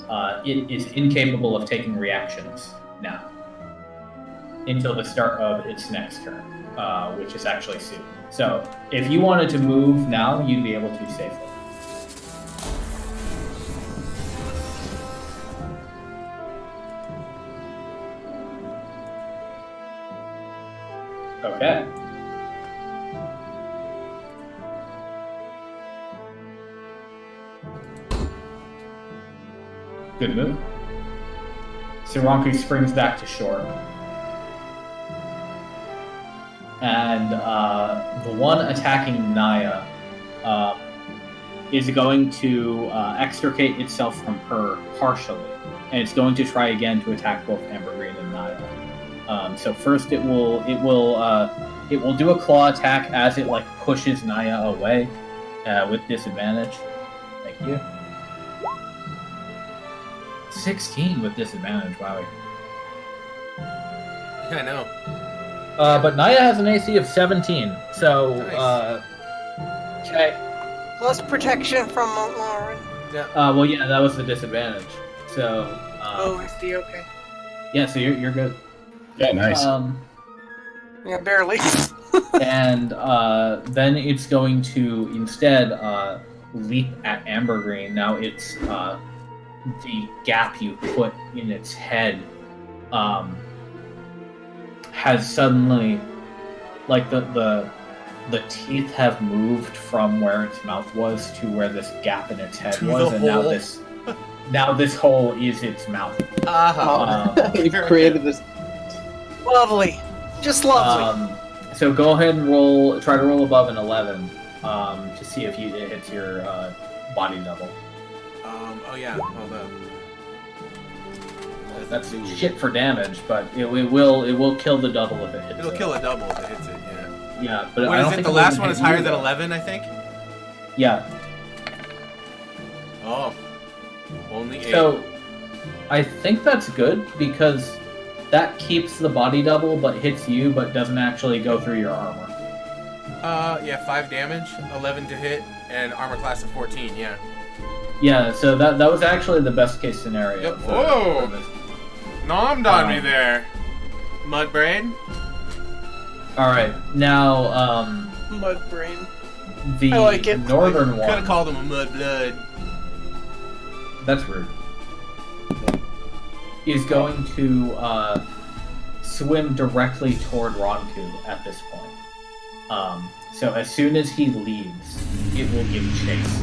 it is incapable of taking reactions now until the start of its next turn, which is actually soon. So if you wanted to move now, you'd be able to safely. Okay. Good move. So Ronku springs back to shore. And the one attacking Naia is going to extricate itself from her partially, and it's going to try again to attack both Ambergrene and Naia. So first, it will do a claw attack as it like pushes Naia away with disadvantage. Thank you. 16 with disadvantage. Wow. Yeah, I know. But Naia has an AC of 17, so Nice. okay. Plus protection from Mont'larin. Well, yeah, that was the disadvantage. So, Oh, I see. Okay. yeah, so you're good. Yeah, nice. Yeah, barely. And then it's going to instead leap at Ambergrene. Now it's the gap you put in its head has suddenly, like the teeth have moved from where its mouth was to where this gap in its head To was, the and now hole. this hole is its mouth. You've created this. Lovely. Just lovely. So go ahead and try to roll above an 11 to see if it hits your body double. Oh yeah, hold up. That's shit for damage, but it will kill the double if it hits It'll it. kill a double if it hits it, yeah. Yeah, but What I is don't it? think The it last will one hit is higher you, than though. 11, I think? Yeah. Oh. Only 8. So I think that's good because that keeps the body double but hits you but doesn't actually go through your armor. Yeah, 5 damage, 11 to hit, and armor class of 14, yeah. Yeah, so that was actually the best case scenario. Yep. for Whoa! this. Nommed on me there. Mudbrain. Alright, now Mud brain. the I like it. northern Could have one. called him a mudblood. That's rude. Is going to swim directly toward Ronku at this point. So as soon as he leaves, it will give chase.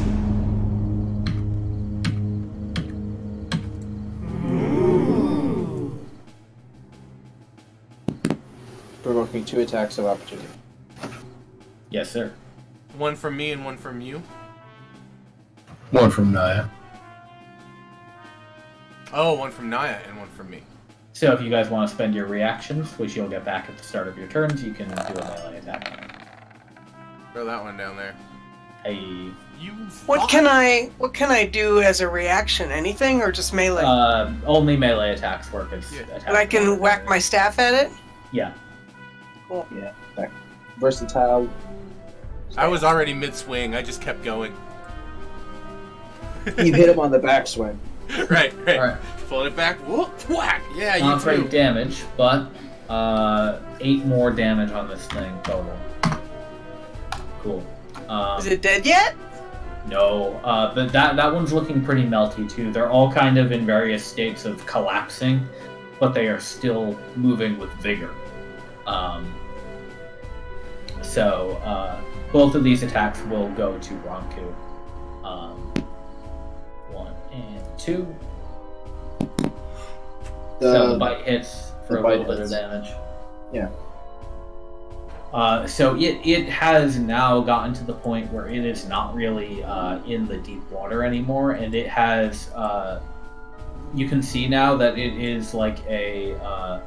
Provoking 2 attacks of opportunity. Yes, sir. One from me and one from you. One from Naia. Oh, one from Naia and one from me. So if you guys want to spend your reactions, which you'll get back at the start of your turns, you can do a melee attack. Throw that one down there. Hey. You What can I do as a reaction? Anything or just melee? Only melee attacks work as Yeah. attacks. And I can whack my staff at it? Yeah. Yeah, that versatile. I was already mid-swing. I just kept going. You hit him on the backswing. right. Alright. Pull it back. Whoop, whack. Yeah, you Not great too. damage, but 8 more damage on this thing total. Cool. Is it dead yet? No, but that one's looking pretty melty too. They're all kind of in various states of collapsing, but they are still moving with vigor. So both of these attacks will go to Ronku. 1 and 2. So the bite hits for the a bite little bit of hits. damage. Yeah. So it has now gotten to the point where it is not really in the deep water anymore, and it has. You can see now that it is like a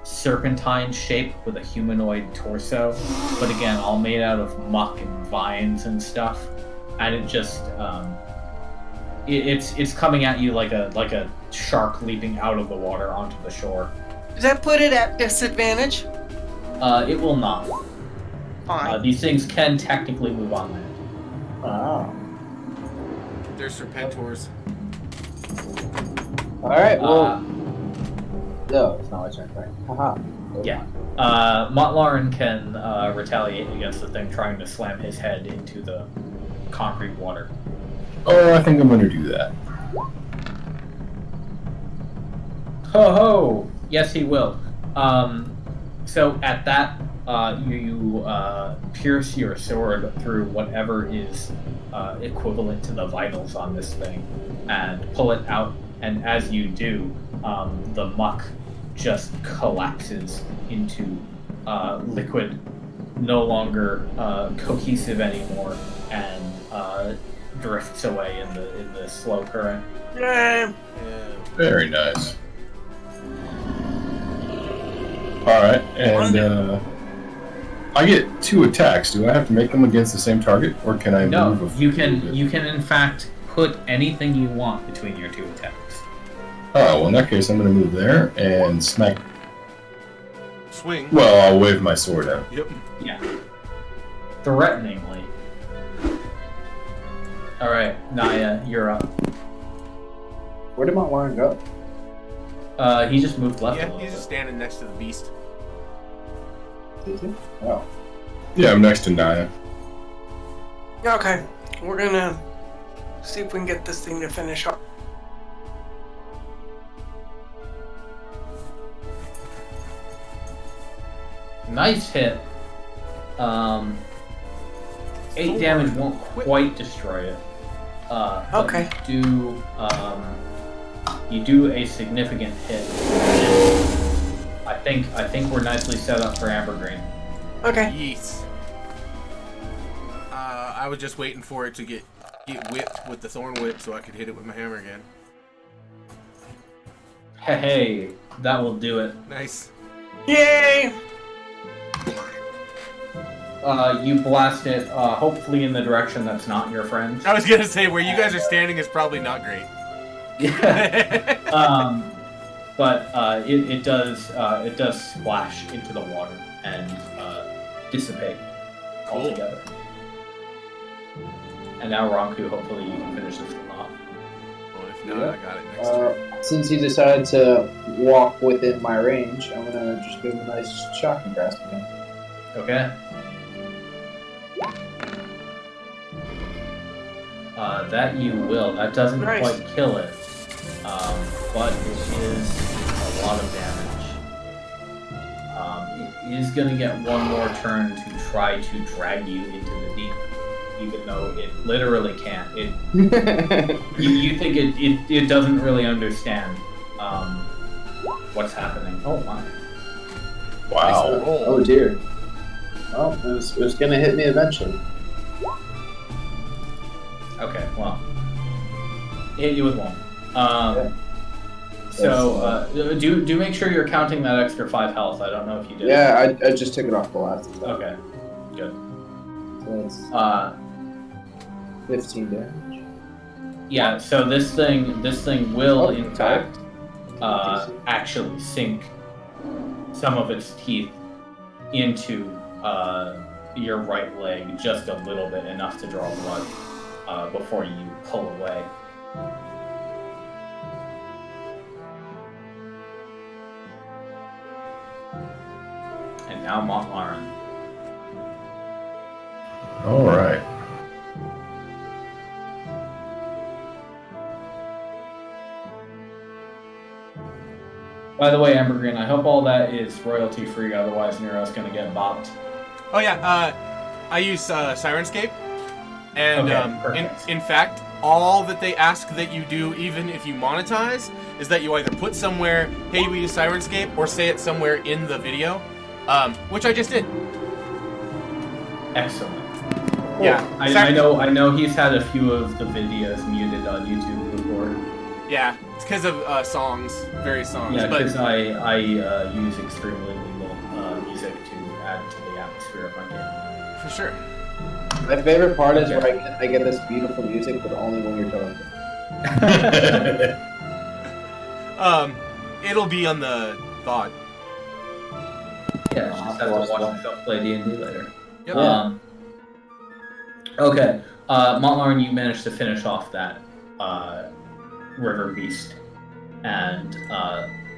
serpentine shape with a humanoid torso, but again, all made out of muck and vines and stuff, and it just it's coming at you like a shark leaping out of the water onto the shore. Does that put it at disadvantage? It will not. Fine. These things can technically move on land. Wow. They're serpentors. Alright, well. Uh, No, it's not my turn, right? Haha. Yeah. Mont'larin can retaliate against the thing trying to slam his head into the concrete water. Oh, I think I'm gonna do that. Ho ho! Yes, he will. So at that, you pierce your sword through whatever is equivalent to the vitals on this thing and pull it out. And as you do, the muck just collapses into liquid no longer cohesive anymore and drifts away in the slow current. Yay! Very nice. Alright, and I get 2 attacks. Do I have to make them against the same target, or can I No, move? you can in fact put anything you want between your 2 attacks. Oh, well, in that case, I'm going to move there and smack. Swing. Well, I'll wave my sword out. Yep. Yeah. Threateningly. Alright, Naia, you're up. Where did Mont'larin go? He just moved left a Yeah, little he's bit. just standing next to the beast. Is he? Oh. Yeah, I'm next to Naia. Okay, we're gonna see if we can get this thing to finish up. Nice hit. 8 damage won't quite destroy it. But Okay. You do a significant hit. I think we're nicely set up for Ambergrene. Okay. Yeet. I was just waiting for it to get whipped with the thorn whip so I could hit it with my hammer again. Hey, that will do it. Nice. Yay! You blast it, hopefully in the direction that's not your friend's. I was gonna say where you guys are standing is probably not great. Yeah. But it does splash into the water and dissipate altogether. And now Ronku, hopefully you can finish this one off. Well, if not, I got it next turn. Since he decided to walk within my range, I'm gonna just give him a nice shocking grasp again. Okay. That you will. That doesn't Nice. quite kill it, but it is a lot of damage. It is going to get one more turn to try to drag you into the deep, even though it literally can't. You think it doesn't really understand what's happening. Oh my. Wow. Oh dear. Well, it was gonna hit me eventually. Okay, well, hit you with one. Yeah. So do make sure you're counting that extra 5 health. I don't know if you did. Yeah, I just took it off the last attack. Okay, good. So it's 15 damage. Yeah. So this thing will in Okay. fact actually sink some of its teeth into your right leg just a little bit, enough to draw blood before you pull away. And now Mont'larin. All right. By the way, Ambergrene, I hope all that is royalty free. Otherwise, Nero's gonna get bopped. Oh yeah, I use Sirenscape, and Okay, perfect. in fact, all that they ask that you do, even if you monetize, is that you either put somewhere, "Hey, we use Sirenscape," or say it somewhere in the video, which I just did. Excellent. Yeah, I know he's had a few of the videos muted on YouTube before. Yeah, it's because of various songs. Yeah, but because I use extremely legal music to add to the atmosphere of my game. for sure. My favorite part is Okay. where I get this beautiful music, but only when you're talking. It'll be on the VOD. Yeah, just have to watch myself play D&D later. Yep. Okay, Mont'larin, you managed to finish off that river beast, and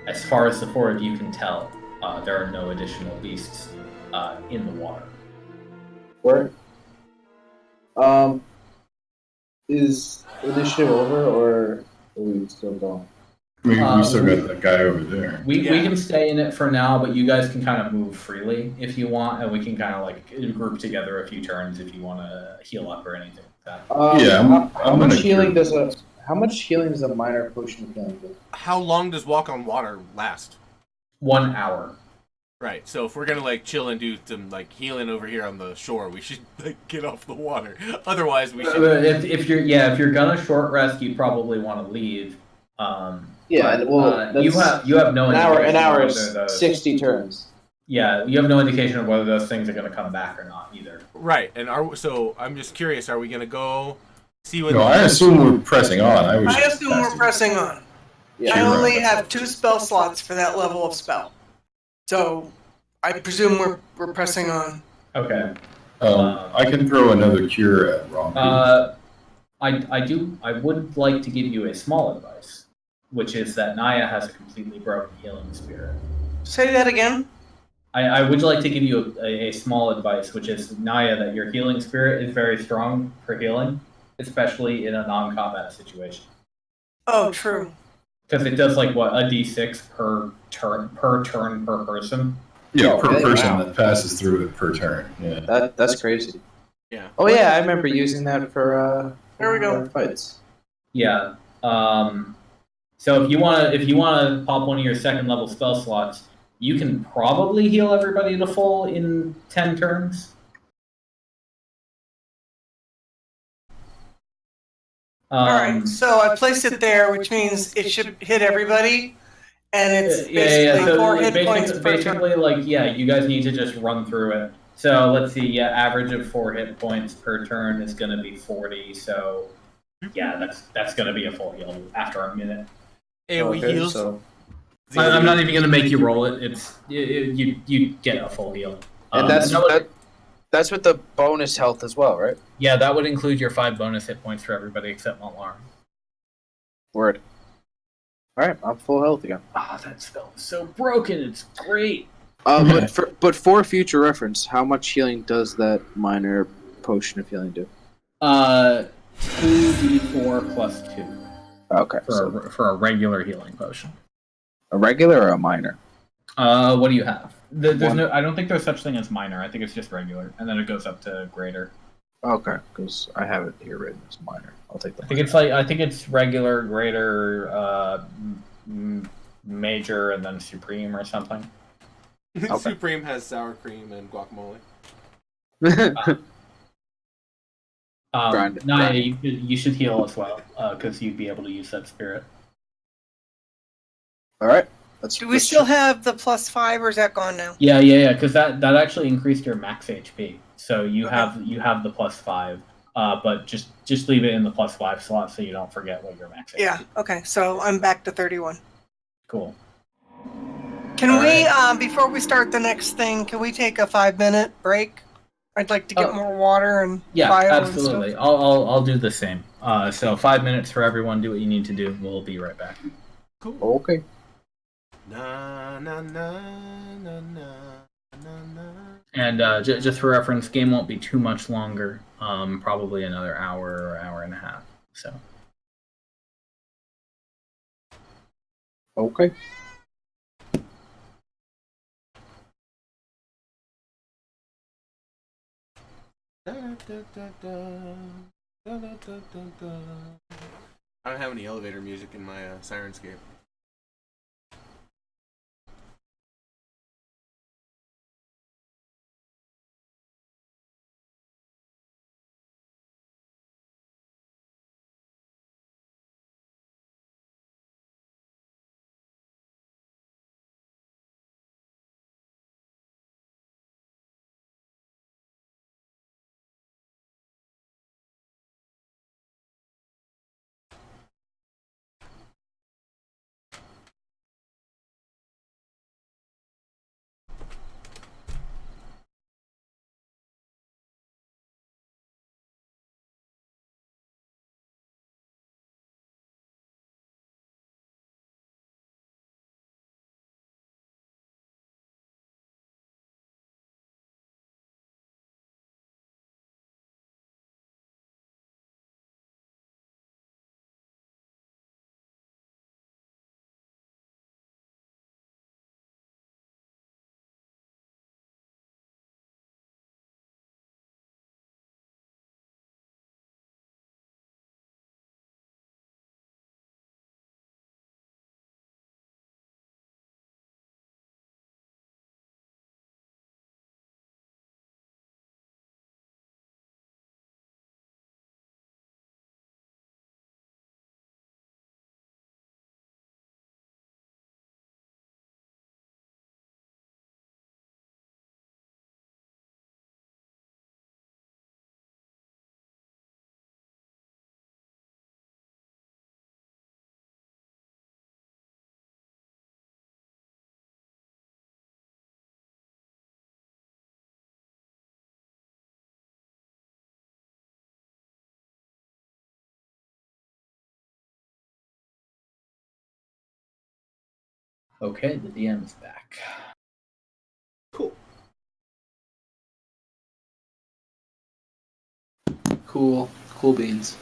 as far as the four of you can tell, there are no additional beasts in the water. Where? Is initiative over, or are we still going? I mean, we still got that guy over there. We Yeah. can stay in it for now, but you guys can kind of move freely if you want, and we can kind of like group together a few turns if you want to heal up or anything like that. Yeah, how I'm much gonna healing cure- how much healing does a minor potion of healing do? How long does Walk on Water last? 1 hour. Right. So if we're gonna like chill and do some like healing over here on the shore, we should like get off the water. Otherwise, we should. If you're gonna short rest, you probably want to leave. Yeah, well, you have no indication an hour of is whether those 60 turns. Yeah, you have no indication of whether those things are going to come back or not either. Right. And so I'm just curious. Are we gonna go see what? No, I assume we're pressing on. I assume we're pressing on. Yeah. I only have 2 spell slots for that level of spell. So I presume we're pressing on. Okay. I can throw another cure at Ronku. I would like to give you a small advice, which is that Naia has a completely broken healing spirit. Say that again. I would like to give you a small advice, which is Naia, that your healing spirit is very strong for healing, especially in a non-combat situation. Oh, true. Because it does like what, a d6 per turn per person. Yeah, per Okay, person wow. that passes through it per turn. Yeah. That's crazy. Yeah. Oh yeah, I remember using that for There we go. fights. Yeah. So if you wanna pop one of your second level spell slots, you can probably heal everybody to full in 10 turns. Alright, so I placed it there, which means it should hit everybody, and it's basically So 4 hit points per turn. basically, like, you guys need to just run through it. So let's see, average of 4 hit points per turn is going to be 40. So that's going to be a full heal after a minute. AoE heals. So, I'm not even going to make you roll it. You get a full heal. and that's with the bonus health as well, right? Yeah, that would include your 5 bonus hit points for everybody except Mont'larin. Word. All right, I'm full health again. That spell is so broken. It's great. But for future reference, how much healing does that minor potion of healing do? 2d4 plus 2 Okay. for a regular healing potion. A regular or a minor? What do you have? There's One. no. I don't think there's such thing as minor. I think it's just regular, and then it goes up to greater. Okay, because I have it here written as minor. I'll take the I think it's regular, greater, major, and then supreme or something. Okay. Supreme has sour cream and guacamole. Naia, you should heal as well, because you'd be able to use that spirit. All right. Do we still have the +5, or is that gone now? Yeah, because that actually increased your max HP. So you have the +5, but just leave it in the +5 slot so you don't forget what your max HP. Yeah. Okay. So I'm back to 31. Cool. Can we, before we start the next thing, can we take a 5-minute break? I'd like to get more water and bio absolutely. and stuff. I'll do the same. So 5 minutes for everyone. Do what you need to do. We'll be right back. Cool. Okay. Na na na na na na na. And just for reference, game won't be too much longer. Probably another hour or hour and a half. So. Okay. Da, da, da, da. Da, da, da, da, da. I don't have any elevator music in my Sirenscape. Okay, the DM is back. Cool. Cool beans.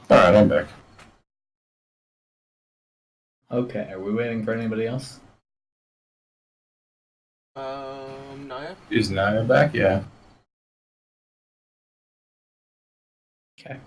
All right, I'm back. Okay, are we waiting for anybody else? Naia? Is Naia back? Yeah. Okay.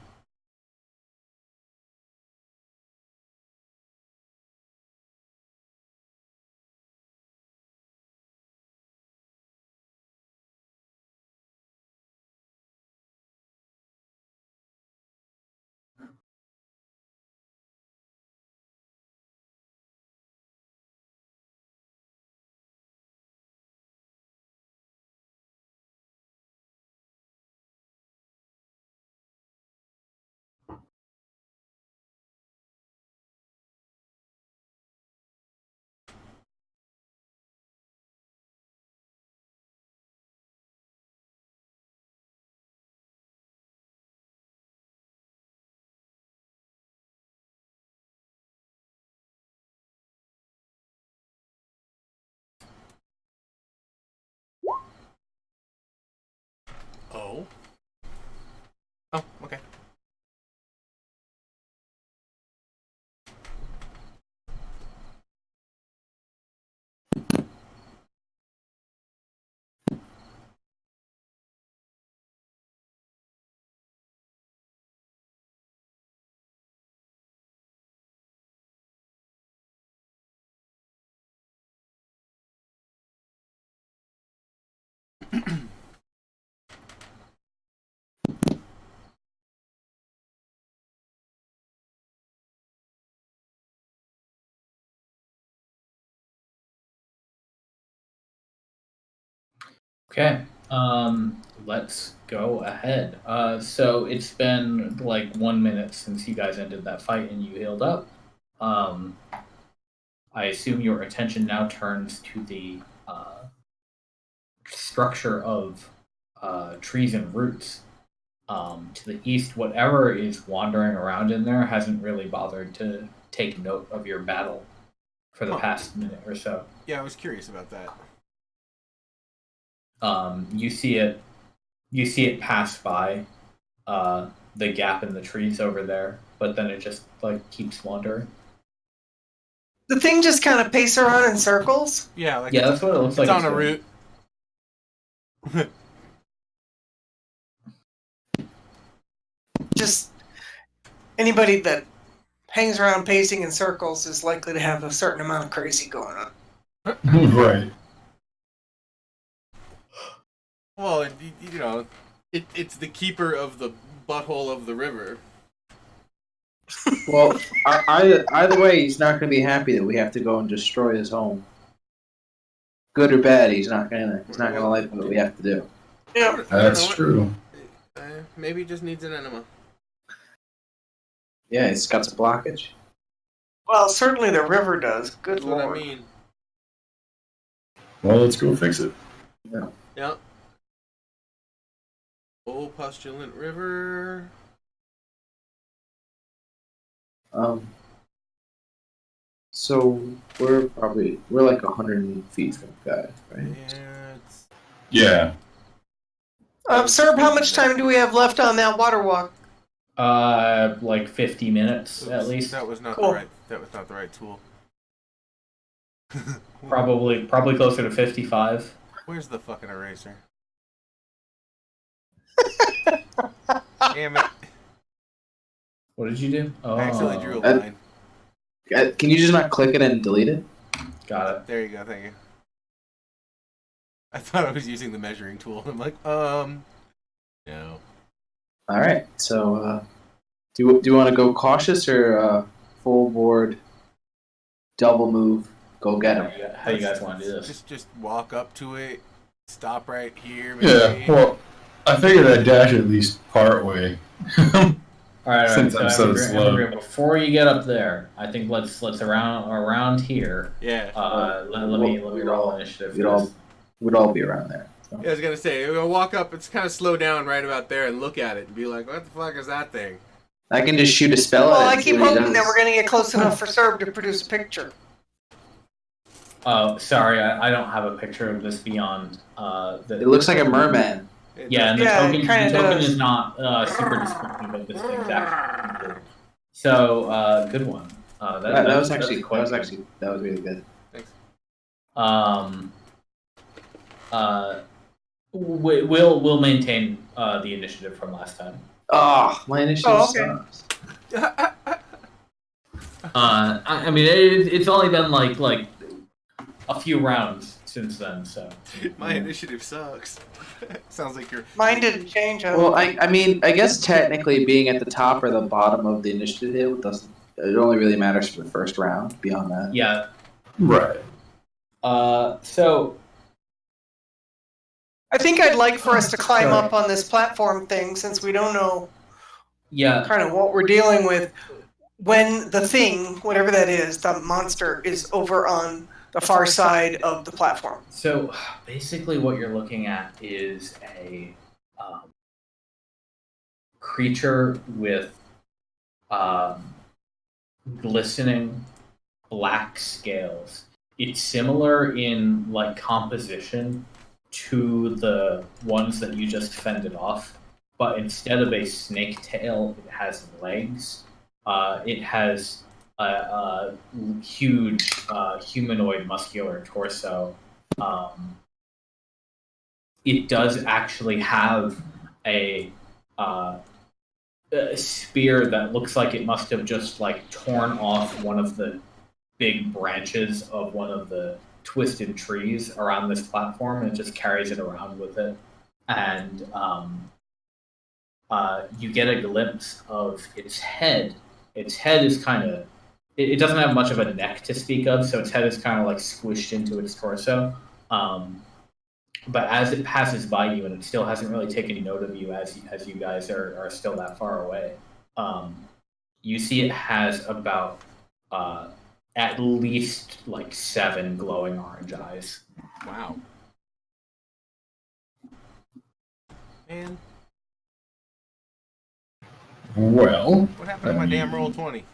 Oh. Oh, okay. Okay. Let's go ahead. So it's been like 1 minute since you guys ended that fight and you healed up. I assume your attention now turns to the structure of trees and roots. To the east, whatever is wandering around in there hasn't really bothered to take note of your battle for the past minute or so. Yeah, I was curious about that. You see it pass by the gap in the trees over there, but then it just like keeps wandering. The thing just kind of pace around in circles. Yeah, like Yeah, that's what it looks like. it's on a doing. route. Just anybody that hangs around pacing in circles is likely to have a certain amount of crazy going on. Right. Well, you know, it's the keeper of the butthole of the river. Well, either way, he's not going to be happy that we have to go and destroy his home. Good or bad, he's not gonna like what we have to do. Yeah, That's true. Maybe he just needs an enema. Yeah, he's got some blockage. well, certainly the river does. Good That's what I lord. mean. Well, let's go fix it. Yeah. Old Postulant River. So we're like 100 feet from the guy, right? Yeah, it's... Yeah. Sir, how much time do we have left on that water walk? Like 50 minutes at least. That was not Cool. the right tool. Probably closer to 55. Where's the fucking eraser? Damn it. What did you do? Oh, I accidentally drew a line. Can you just not click it and delete it? Got it. There you go, thank you. I thought I was using the measuring tool. I'm like, no. All right. So, do you want to go cautious or full board, double move, go get him? How you guys want to do this? Just walk up to it, stop right here. Yeah, Maybe. well, I figured I'd dash at least part way. All right. Since I'm so slow. Before you get up there, I think let's around here. Yeah. Let me roll initiative. We'd all be around there. So. Yeah, I was gonna say, we're gonna walk up. It's kind of slow down right about there and look at it and be like, "What the fuck is that thing?" I can just shoot a spell Well, at it. I and see keep what he hoping that does. we're going to get close enough for Serb to produce a picture. Oh, sorry, I don't have a picture of this beyond. It looks like a merman. Yeah, and the Yeah, it token, kinda does. is not super descriptive of this thing's actually. So, good one. That was really good. Thanks. We'll maintain the initiative from last time. Oh, my initiative okay. sucks. I mean, it's only been like a few rounds since then, so. My initiative sucks. Sounds like you're. Mine didn't change. Well, I mean, I guess technically being at the top or the bottom of the initiative doesn't. It only really matters for the first round. Beyond that, Yeah. Right. So. I think I'd like for us to climb up on this platform thing since we don't know Yeah. kind of what we're dealing with when the thing, whatever that is, the monster, is over on the far side of the platform. So basically, what you're looking at is a creature with glistening black scales. It's similar in like composition to the ones that you just fended off, but instead of a snake tail, it has legs. It has a huge humanoid muscular torso. It does actually have a spear that looks like it must have just like torn off one of the big branches of one of the twisted trees around this platform, and it just carries it around with it. And you get a glimpse of its head. Its head is kind of, it doesn't have much of a neck to speak of, so its head is kind of like squished into its torso. But as it passes by you, and it still hasn't really taken note of you as you guys are still that far away, you see it has about at least like 7 glowing orange eyes. Wow. Man, Well, what happened to my damn roll 20?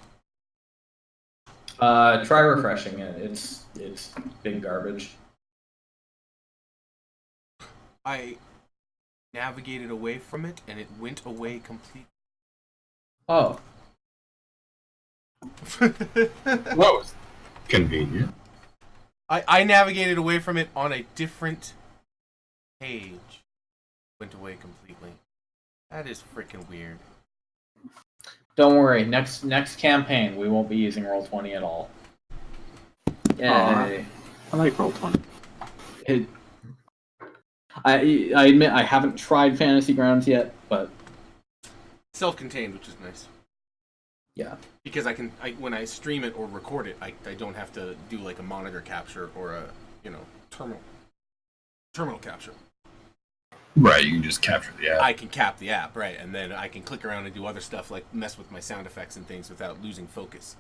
Try refreshing it. It's big garbage. I navigated away from it, and it went away completely. Oh, what was convenient? I navigated away from it on a different page. Went away completely. That is freaking weird. don't worry. Next campaign, we won't be using Roll20 at all. Yay. I like Roll20. I admit I haven't tried Fantasy Grounds yet, but Self-contained, which is nice. yeah. Because when I stream it or record it, I don't have to do like a monitor capture or a terminal capture. Right, you can just capture the app. I can cap the app, right, and then I can click around and do other stuff like mess with my sound effects and things without losing focus.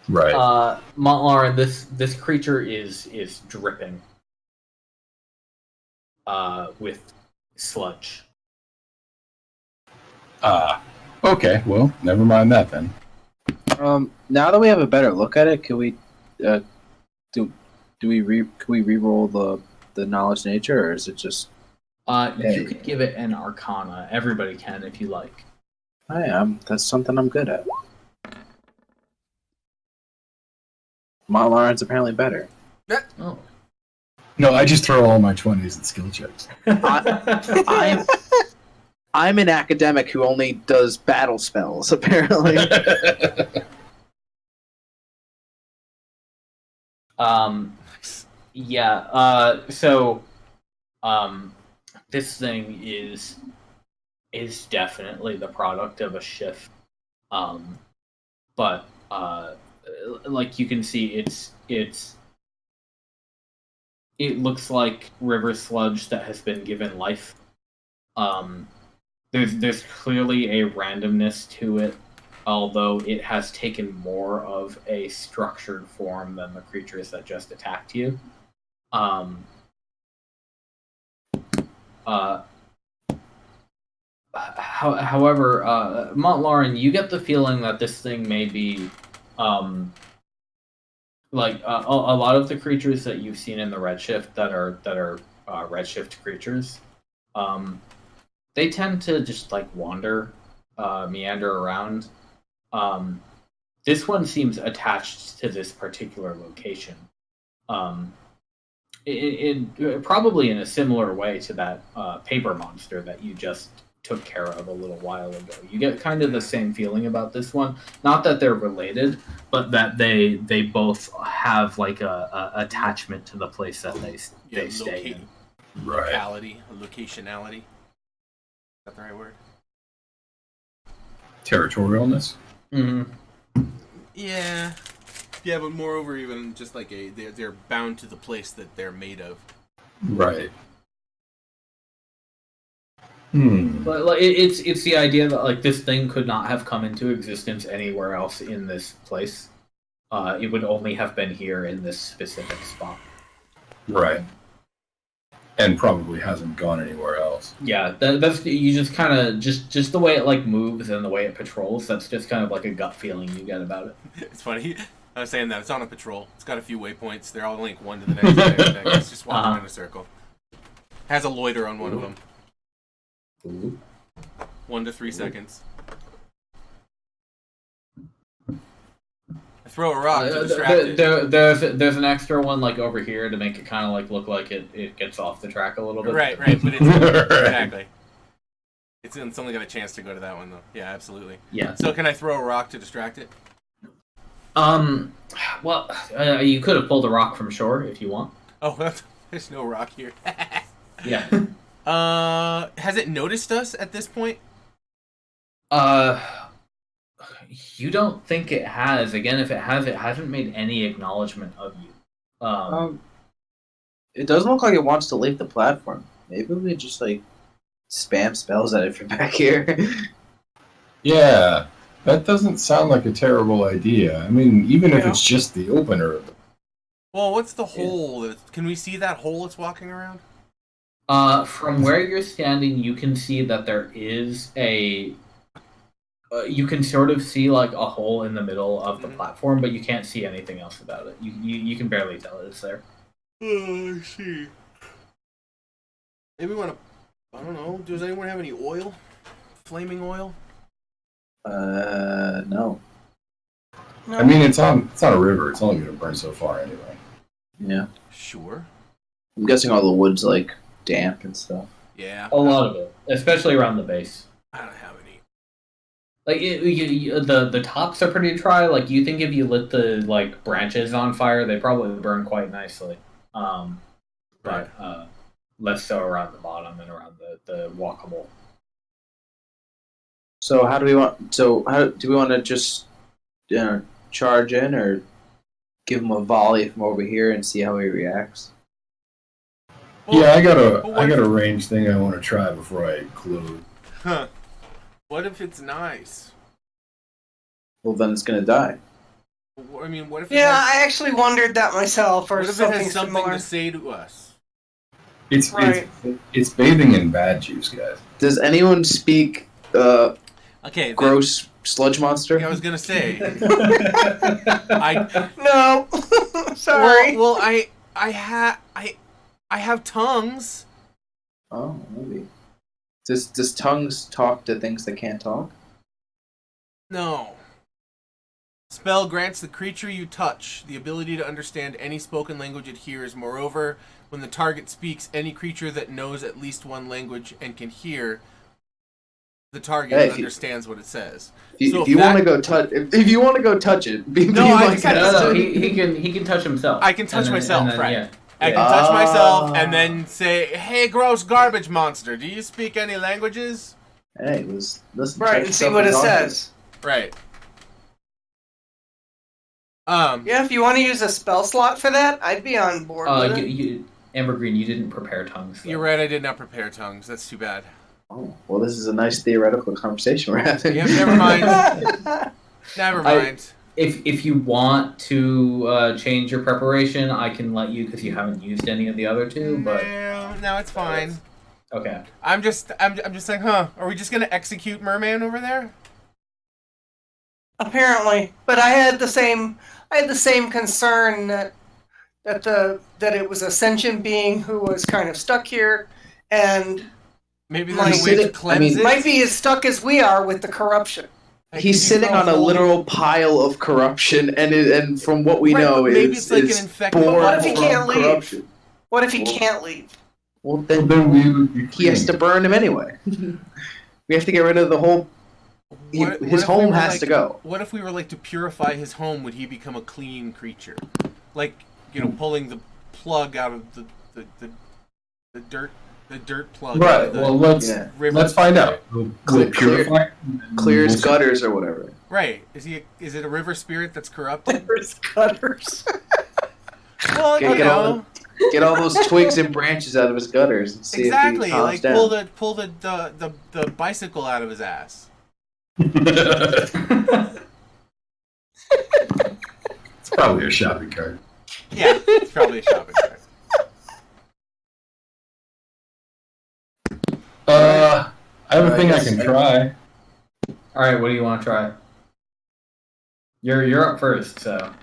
Right. Mont'larin, this creature is dripping with sludge. Okay, well, never mind that then. Now that we have a better look at it, can we can we re-roll the knowledge nature, or is it just? You could give it an Arcana. Everybody can if you like. I am. That's something I'm good at. Mont'larin's apparently better. Oh. No, I just throw all my 20s in skill checks. I'm an academic who only does battle spells, apparently. Yeah. So This thing is definitely the product of a shift. But like you can see, it looks like river sludge that has been given life. There's clearly a randomness to it, although it has taken more of a structured form than the creatures that just attacked you. However, Mont'larin, you get the feeling that this thing may be, like a lot of the creatures that you've seen in the Redshift that are Redshift creatures. They tend to just like wander, meander around. This one seems attached to this particular location. Probably in a similar way to that paper monster that you just took care of a little while ago. You get kind of the same feeling about this one. Not that they're related, but that they both have like a attachment to the place that they stay in. Right. Locationality. Is that the right word? Territorialness? Mm-hmm. Yeah. Yeah, but moreover, even just like they're bound to the place that they're made of. Right. But like, it's the idea that like this thing could not have come into existence anywhere else in this place. It would only have been here in this specific spot. Right. And probably hasn't gone anywhere else. Yeah, that's you just kind of just the way it like moves and the way it patrols. That's just kind of like a gut feeling you get about it. It's funny. I was saying that it's on a patrol. It's got a few waypoints. They're all linked one to the next. It's just walking in a circle. Has a loiter on one of them. Ooh. 1 to 3 seconds. I throw a rock to distract it. There's an extra one like over here to make it kind of like look like it gets off the track a little bit. Right, but it's exactly. It's only got a chance to go to that one though. Yeah, absolutely. Yeah. So can I throw a rock to distract it? Well, you could have pulled a rock from shore if you want. Oh, there's no rock here. Yeah. Has it noticed us at this point? You don't think it has. Again, if it has, it hasn't made any acknowledgement of you. It doesn't look like it wants to leave the platform. Maybe we just like spam spells at it from back here. Yeah, that doesn't sound like a terrible idea. I mean, even if it's just the opener. Well, what's the hole? Can we see that hole it's walking around? From where you're standing, you can see that there is a... you can sort of see like a hole in the middle of the platform, but you can't see anything else about it. You can barely tell it's there. Oh, I see. Maybe we want to... I don't know. Does anyone have any oil? Flaming oil? No. I mean, it's on a river. It's only going to burn so far anyway. Yeah. Sure. I'm guessing all the wood's like damp and stuff. Yeah. A lot of it, especially around the base. I don't have any. Like the tops are pretty dry. Like you think if you lit the like branches on fire, they probably burn quite nicely. But less so around the bottom and around the walkable. So how do we want? So how do we want to just charge in or give him a volley from over here and see how he reacts? Well, yeah, I got a range thing I want to try before I close. Huh. What if it's nice? Well, then it's gonna die. I mean, what if? I actually wondered that myself. Or what if something it has something similar. to say to us? It's Right. it's bathing in bad juice, guys. Does anyone speak Okay. gross sludge monster? Yeah, I was gonna say. No. Sorry. Well, I have tongues. Oh, maybe. Does tongues talk to things that can't talk? No. Spell grants the creature you touch the ability to understand any spoken language it hears. Moreover, when the target speaks, any creature that knows at least one language and can hear the target understands what it says. If you want to go touch it, be No, like No, he can touch himself. I can touch myself, then, right? yeah. I can touch myself and then say, "Hey, gross garbage monster, do you speak any languages?" Hey, listen. Right, and see what it says. Right. Yeah, if you want to use a spell slot for that, I'd be on board with it. Ambergrene, you didn't prepare tongues. Though. You're right, I did not prepare tongues. That's too bad. Oh, well, this is a nice theoretical conversation we're having. Yeah, never mind. Never mind. If you want to change your preparation, I can let you because you haven't used any of the other two. But no, it's fine. Okay. I'm just like, huh? Are we just gonna execute Merman over there? Apparently, but I had the same concern that it was a sentient being who was kind of stuck here, and maybe there's a way to cleanse it. Might be as stuck as we are with the corruption. He's sitting on a literal pile of corruption, and from what we know, maybe it's like an infected. What if he can't leave? What if he can't leave? Well, then he has to burn him anyway. We have to get rid of the whole. His home has to go. What if we were like to purify his home? Would he become a clean creature? Like, pulling the plug out of the dirt plug. Right. Well, let's find out. We'll purify. Clear his gutters or whatever. Right. Is it a river spirit that's corrupted? Clear his gutters. Well, get all those twigs and branches out of his gutters and see if he calms down. Pull the bicycle out of his ass. It's probably a shopping cart. Yeah, it's probably a shopping cart. I have a thing I can try. All right, what do you want to try? You're up first, so.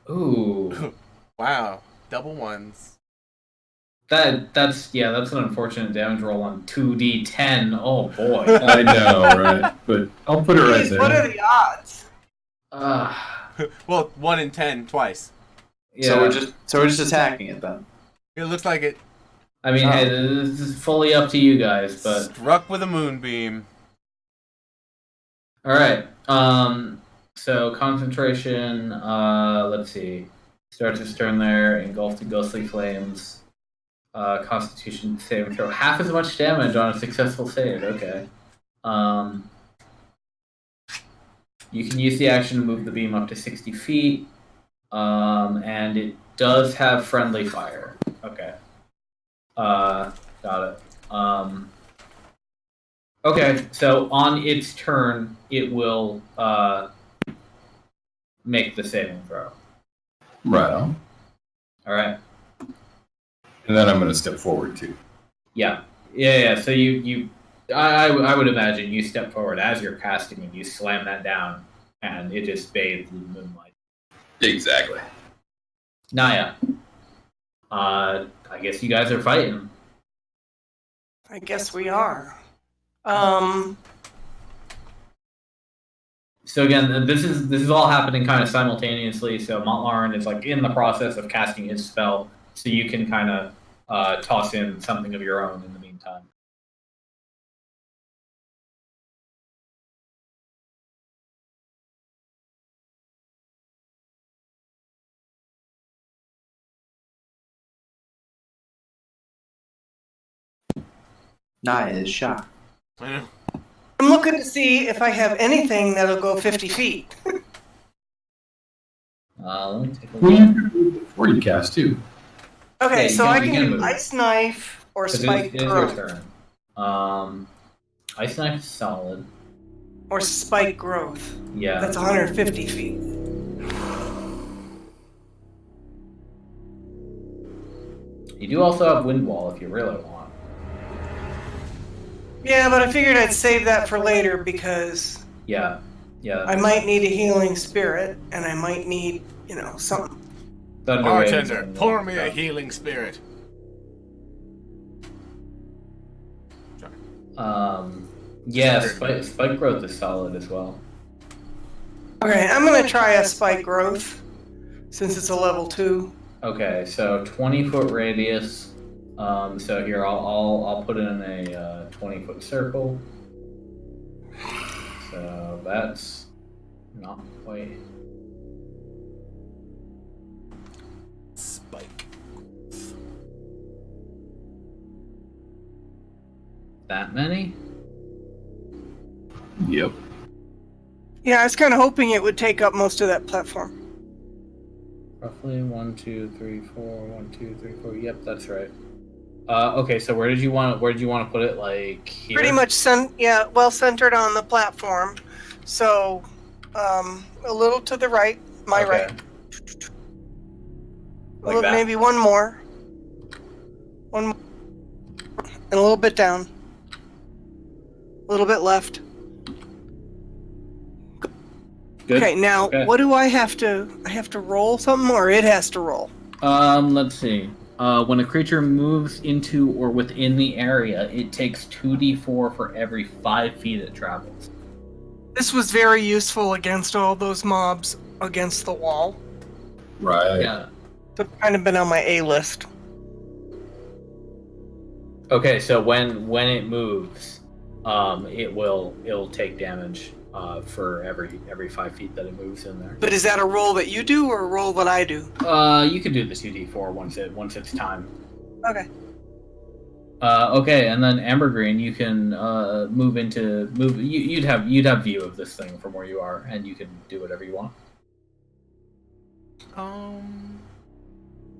Ooh. Wow, double ones. That's an unfortunate damage roll on 2d10. Oh boy. I know, right? But I'll put it right there. What are the odds? Well, 1 in 10 twice. Yeah. So we're just attacking it then. It looks like it. I mean, hey, this is fully up to you guys, but struck with a moonbeam. All right. So concentration. Let's see. Starts to turn there, engulfed in ghostly flames. Constitution saving throw. Half as much damage on a successful save. Okay. You can use the action to move the beam up to 60 feet. And it does have friendly fire. Okay. Got it. Okay, so on its turn, it will make the saving throw. Right on. All right. And then I'm going to step forward too. Yeah. So I would imagine you step forward as you're casting and you slam that down, and it just bathes in moonlight. Exactly. Naia. I guess you guys are fighting. I guess we are. So again, this is all happening kind of simultaneously. So Mont'larin is like in the process of casting his spell, so you can kind of toss in something of your own in the meantime. Naia is shocked. I know. I'm looking to see if I have anything that'll go 50 feet. Let me take a Well, look. you can move before you cast too. Okay, Yeah, so you I can can do move. Ice Knife or 'Cause Spike it is your Growth. turn. Ice Knife is solid. Or Spike Growth. Yeah. That's 150 feet. You do also have Wind Wall if you really want. Yeah, but I figured I'd save that for later because Yeah. I might need a healing spirit, and I might need, something. Thunder Waves Bartender, and pour me a stuff. healing spirit. Yeah, Spike Growth is solid as well. Okay, I'm gonna try a Spike Growth since it's a level 2. Okay, so 20-foot radius. So here I'll put in a 20-foot circle. So that's not quite. Spike that many? Yep. Yeah, I was kind of hoping it would take up most of that platform. Roughly 1, 2, 3, 4. 1, 2, 3, 4. Yep, that's right. Okay, so where did you want to put it? Like here? Pretty much, centered on the platform. So, a little to the right, my Okay. right. Like that? Maybe one more. One more. And a little bit down. A little bit left. Good. Okay, now Okay. what do I have to? I have to roll something, or it has to roll? Let's see. When a creature moves into or within the area, it takes 2d4 for every 5 feet it travels. This was very useful against all those mobs against the wall. Right. Yeah. It's kind of been on my A list. Okay, so when it moves, it'll take damage for every 5 feet that it moves in there. But is that a roll that you do, or a roll that I do? You can do the 2d4 once it's time. Okay. Okay, and then Ambergrene, you can move. You'd have view of this thing from where you are, and you can do whatever you want.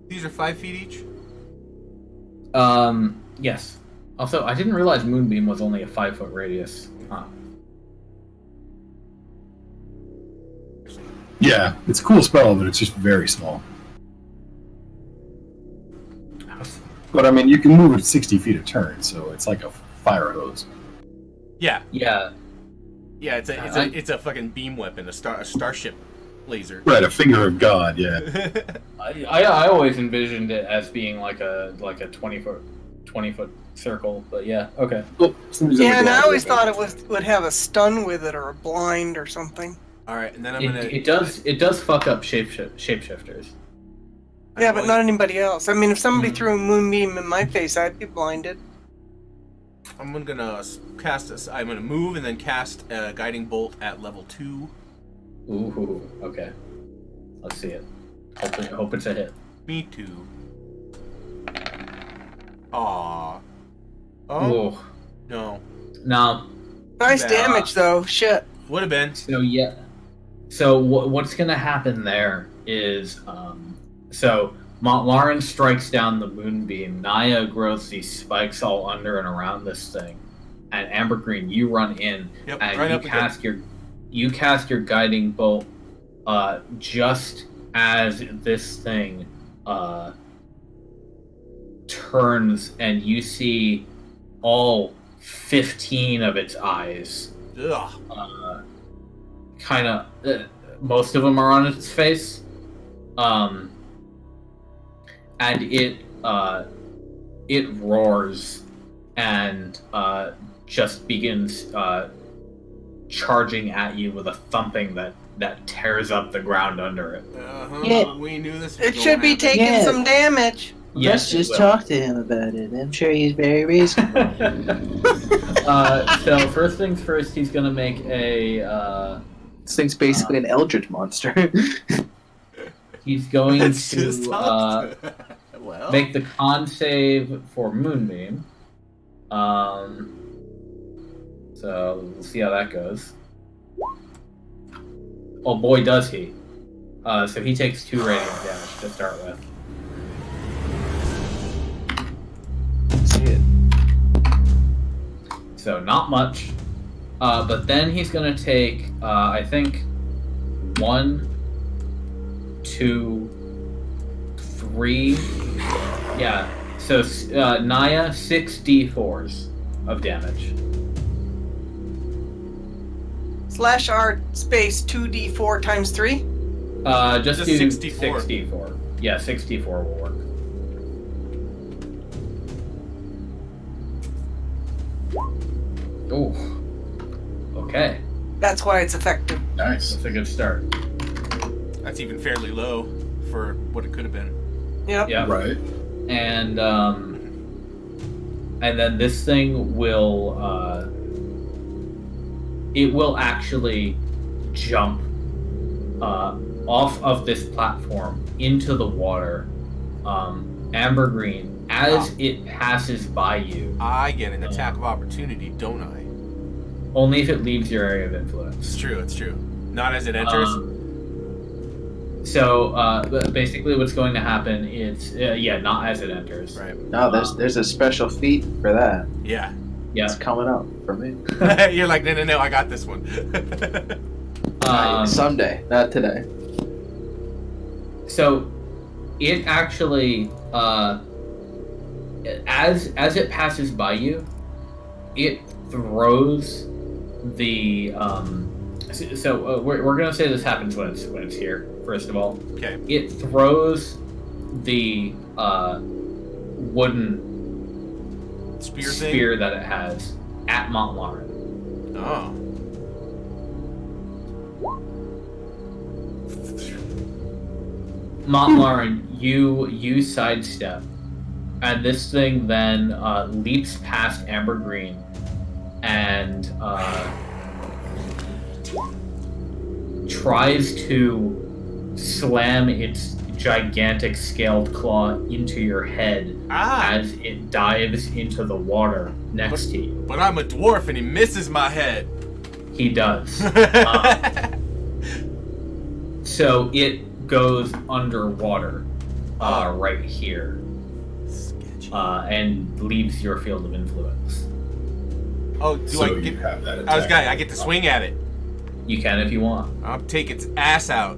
These are 5 feet each? Yes. Also, I didn't realize Moonbeam was only a 5-foot radius. Huh. Yeah, it's a cool spell, but it's just very small. But I mean, you can move it 60 feet a turn, so it's like a fire hose. Yeah. Yeah. Yeah, it's a fucking beam weapon, a starship laser. Right, a finger of God. Yeah. I always envisioned it as being like a 20-foot circle, but yeah, okay. Oh, Yeah, and I always thought it would have a stun with it, or a blind, or something. All right, and then It does fuck up shapeshifters. Yeah, but not anybody else. I mean, if somebody threw a moonbeam in my face, I'd be blinded. I'm gonna I'm gonna move and then cast a guiding bolt at level 2. Ooh, okay. Let's see it. Hope it's a hit. Me too. Aww. Oh. Oh no. No. Nice Yeah. damage, though. Shit. Would have been. So yeah. So what's gonna happen there is so Mont'larin strikes down the moonbeam. Naia grows these spikes all under and around this thing, and Ambergrene, you run in Yep, and right you cast your guiding bolt just as this thing turns, and you see all 15 of its eyes. Ugh. Kind of, most of them are on its face, and it roars and just begins charging at you with a thumping that tears up the ground under it. Yeah. We knew this was It should be taking Yeah. some damage. Let's it just will. talk to him about it. I'm sure he's very reasonable. So first things first, he's gonna make a. This thing's basically an eldritch monster. He's going Let's just to talk to- well, make the con save for Moonbeam. So we'll see how that goes. Oh boy, does he! So he takes 2 radiant damage to start with. So not much. But then he's gonna take, I think, 1, 2, 3. Yeah. So Naia, 6 d4s of damage. /R space 2d4 times 3. Just Just do 64. 64. Yeah, 64 will work. Oh. Okay. That's why it's effective. Nice. That's a good start. that's even fairly low for what it could have been. Yep. Yeah. Right. And then this thing will it will actually jump off of this platform into the water. Ambergrene, As it passes by you, I get an attack of opportunity, don't I? only if it leaves your area of influence. It's true. It's true. Not as it enters. But basically, what's going to happen is, not as it enters. Right. No, there's a special feat for that. Yeah. Yeah. It's coming up for me. You're like, no, I got this one. Someday, not today. So, it actually, as it passes by you, it throws the. We're gonna say this happens when it's here. First of all, Okay. it throws the wooden Spear that it has at Mont'larin. Oh. Mont'larin, you sidestep, and this thing then leaps past Ambergrene and tries to slam its gigantic scaled claw into your head as it dives into the water next to you. But I'm a dwarf and he misses my head. He does. So it goes underwater right here and leaves your field of influence. Oh, So you have that attack. I get to swing at it. You can if you want. I'll take its ass out.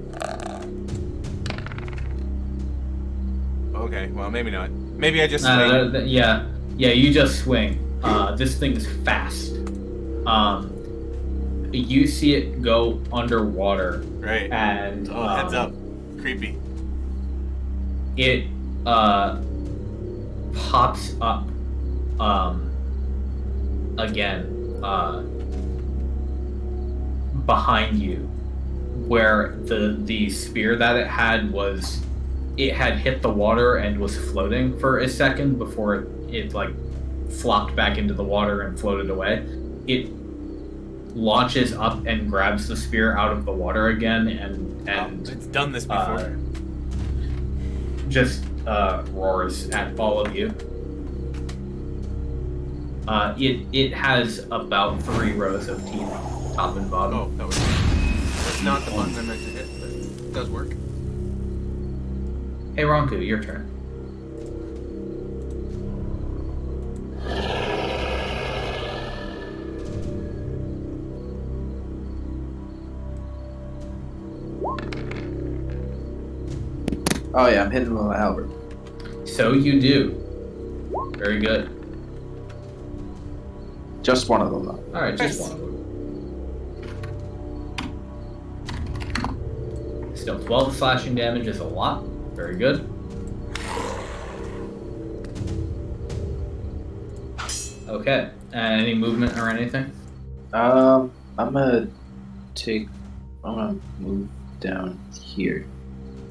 Okay, well, maybe not. Maybe I just swing. You just swing. This thing is fast. You see it go underwater. Right. And heads up. Creepy. It pops up again behind you, where the spear that it had hit the water and was floating for a second before it like flopped back into the water and floated away. It launches up and grabs the spear out of the water again and it's done this before. Just roars at all of you. It has about 3 rows of teeth, top and bottom. Oh, that's not the button I meant to hit, but it does work. Hey Ronku, your turn. Oh yeah, I'm hitting him with my halberd. So you do. Very good. Just one of them though. All right, just one of them. Still, 12 slashing damage is a lot. Very good. Okay. Any movement or anything? I'm gonna move down here.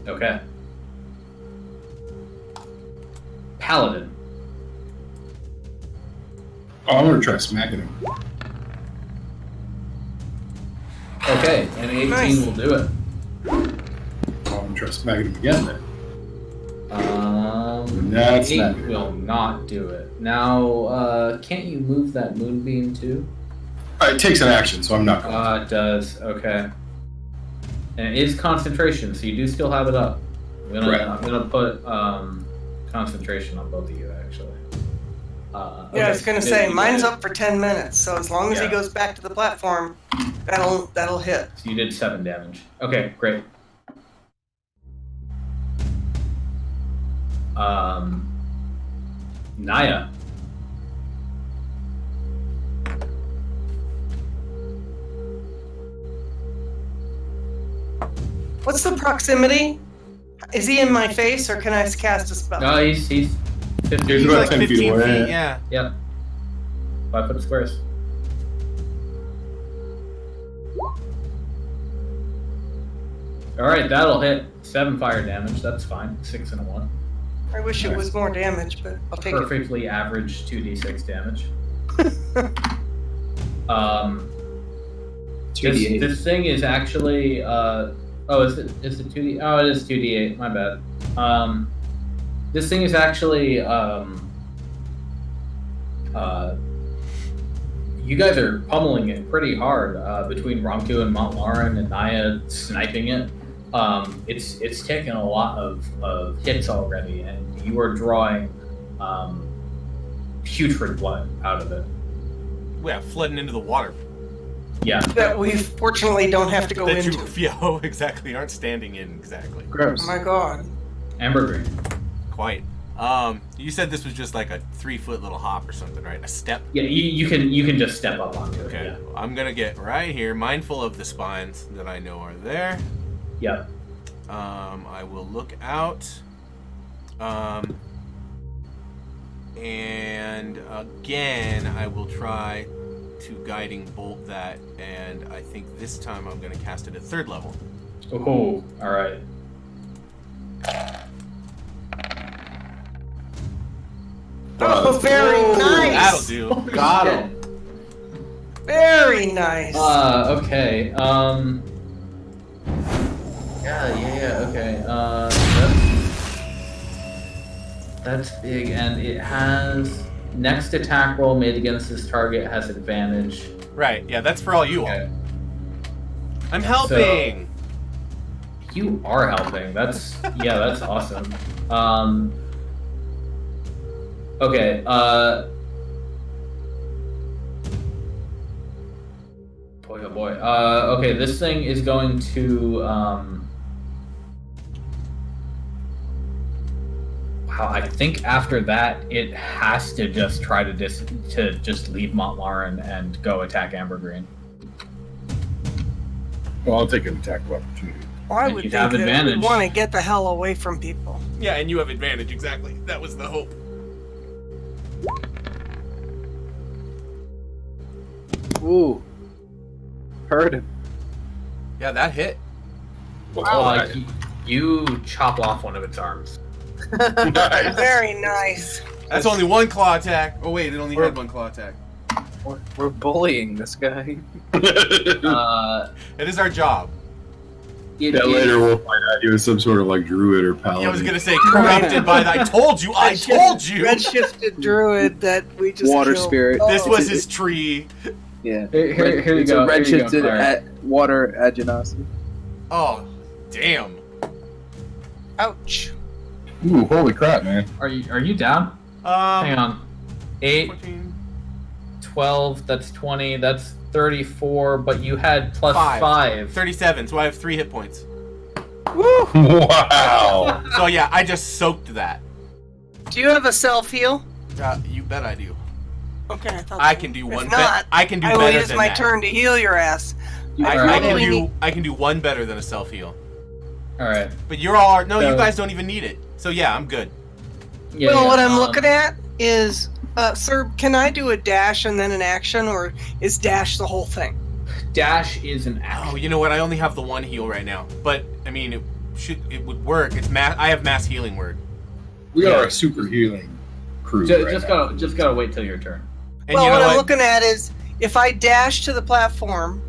Okay. Paladin. Oh, I'm gonna try smacking him. Okay, and 18 Nice. will do it. Oh, I'm gonna try smacking him again then. That's 8 not will not do it. Now, can't you move that moonbeam too? It takes an action, so I'm not going. It does. Okay. And it is concentration, so you do still have it up. I'm gonna put concentration on both of you, actually. Yeah, I was gonna say mine's up for 10 minutes, so as long as he goes back to the platform, that'll hit. So you did 7 damage. Okay, great. Naia. What's the proximity? Is he in my face, or can I cast a spell? No, he's 15. He's about like 10 feet 15 away. feet, yeah. Yep. 5 foot squares. Alright, that'll hit. 7 fire damage, that's fine. 6 and a 1. I wish it was more damage, but I'll take it. Perfectly average 2d6 damage. 2d8. This thing is actually is it 2d? Oh, it is 2d8. My bad. This thing is actually, you guys are pummeling it pretty hard between Ronku and Mont'larin and Naia sniping it. It's taken a lot of hits already, and you are drawing putrid blood out of it. Yeah, flooding into the water. Yeah. That we fortunately don't have to go That into. you, exactly, aren't standing in exactly. Gross. Oh my god. Ambergrene. Quite. You said this was just like a 3-foot little hop or something, right? A step. Yeah, you can just step up onto it. Okay. Yeah. I'm gonna get right here, mindful of the spines that I know are there. Yeah. I will look out. And again, I will try to guiding bolt that, and I think this time I'm gonna cast it at 3rd level. Oh, all right. Oh, very nice. That'll do. Got him. Very nice. Okay. Yeah. Okay. That's big, and it has next attack roll made against this target has advantage. Right. Yeah, that's for all you all. Okay. I'm helping. You are helping. That's that's awesome. Okay. Boy, oh boy. Okay, this thing is going to. Wow, I think after that it has to just try to just leave Mont'larin and go attack Ambergrene. Well, I'll take an attack of opportunity. Well, I and would you'd think have that advantage. we'd want to get the hell away from people. Yeah, and you have advantage, exactly. That was the hope. Ooh. Heard him. Yeah, that hit. You chop off one of its arms. Nice. Very nice. That's only one claw attack. Oh wait, it only had one claw attack. We're bullying this guy. It is our job. Later we'll find out he was some sort of like druid or paladin. I was gonna say corrupted by the. I told you. Redshifted druid that we just Water killed. spirit. Oh. This was his tree. Yeah. Here you it's go. a Here you go, redshifted Claire. water agenasi. Oh, damn. Ouch. Ooh, holy crap, man. Are you down? Hang on. 8, 14. 12, that's 20, that's 34, but you had plus 5. 5. 37, so I have 3 hit points. Woo! Wow. So yeah, I just soaked that. Do you have a self heal? You bet I do. Okay, I thought I so. can do If one. not, I can do I will better use than my that. turn to heal your ass. I can do one better than a self heal. Alright. But you're all no. So- You guys don't even need it. So yeah, I'm good. Yeah, Well, yeah, what I'm looking at is, sir, can I do a dash and then an action, or is dash the whole thing? Dash is an action. Oh, you know what? I only have the 1 heal right now. But I mean, it would work. It's mass. I have mass healing word. We are a super healing crew. Just gotta wait till your turn. And Well, you know what I'm what? looking at is, if I dash to the platform,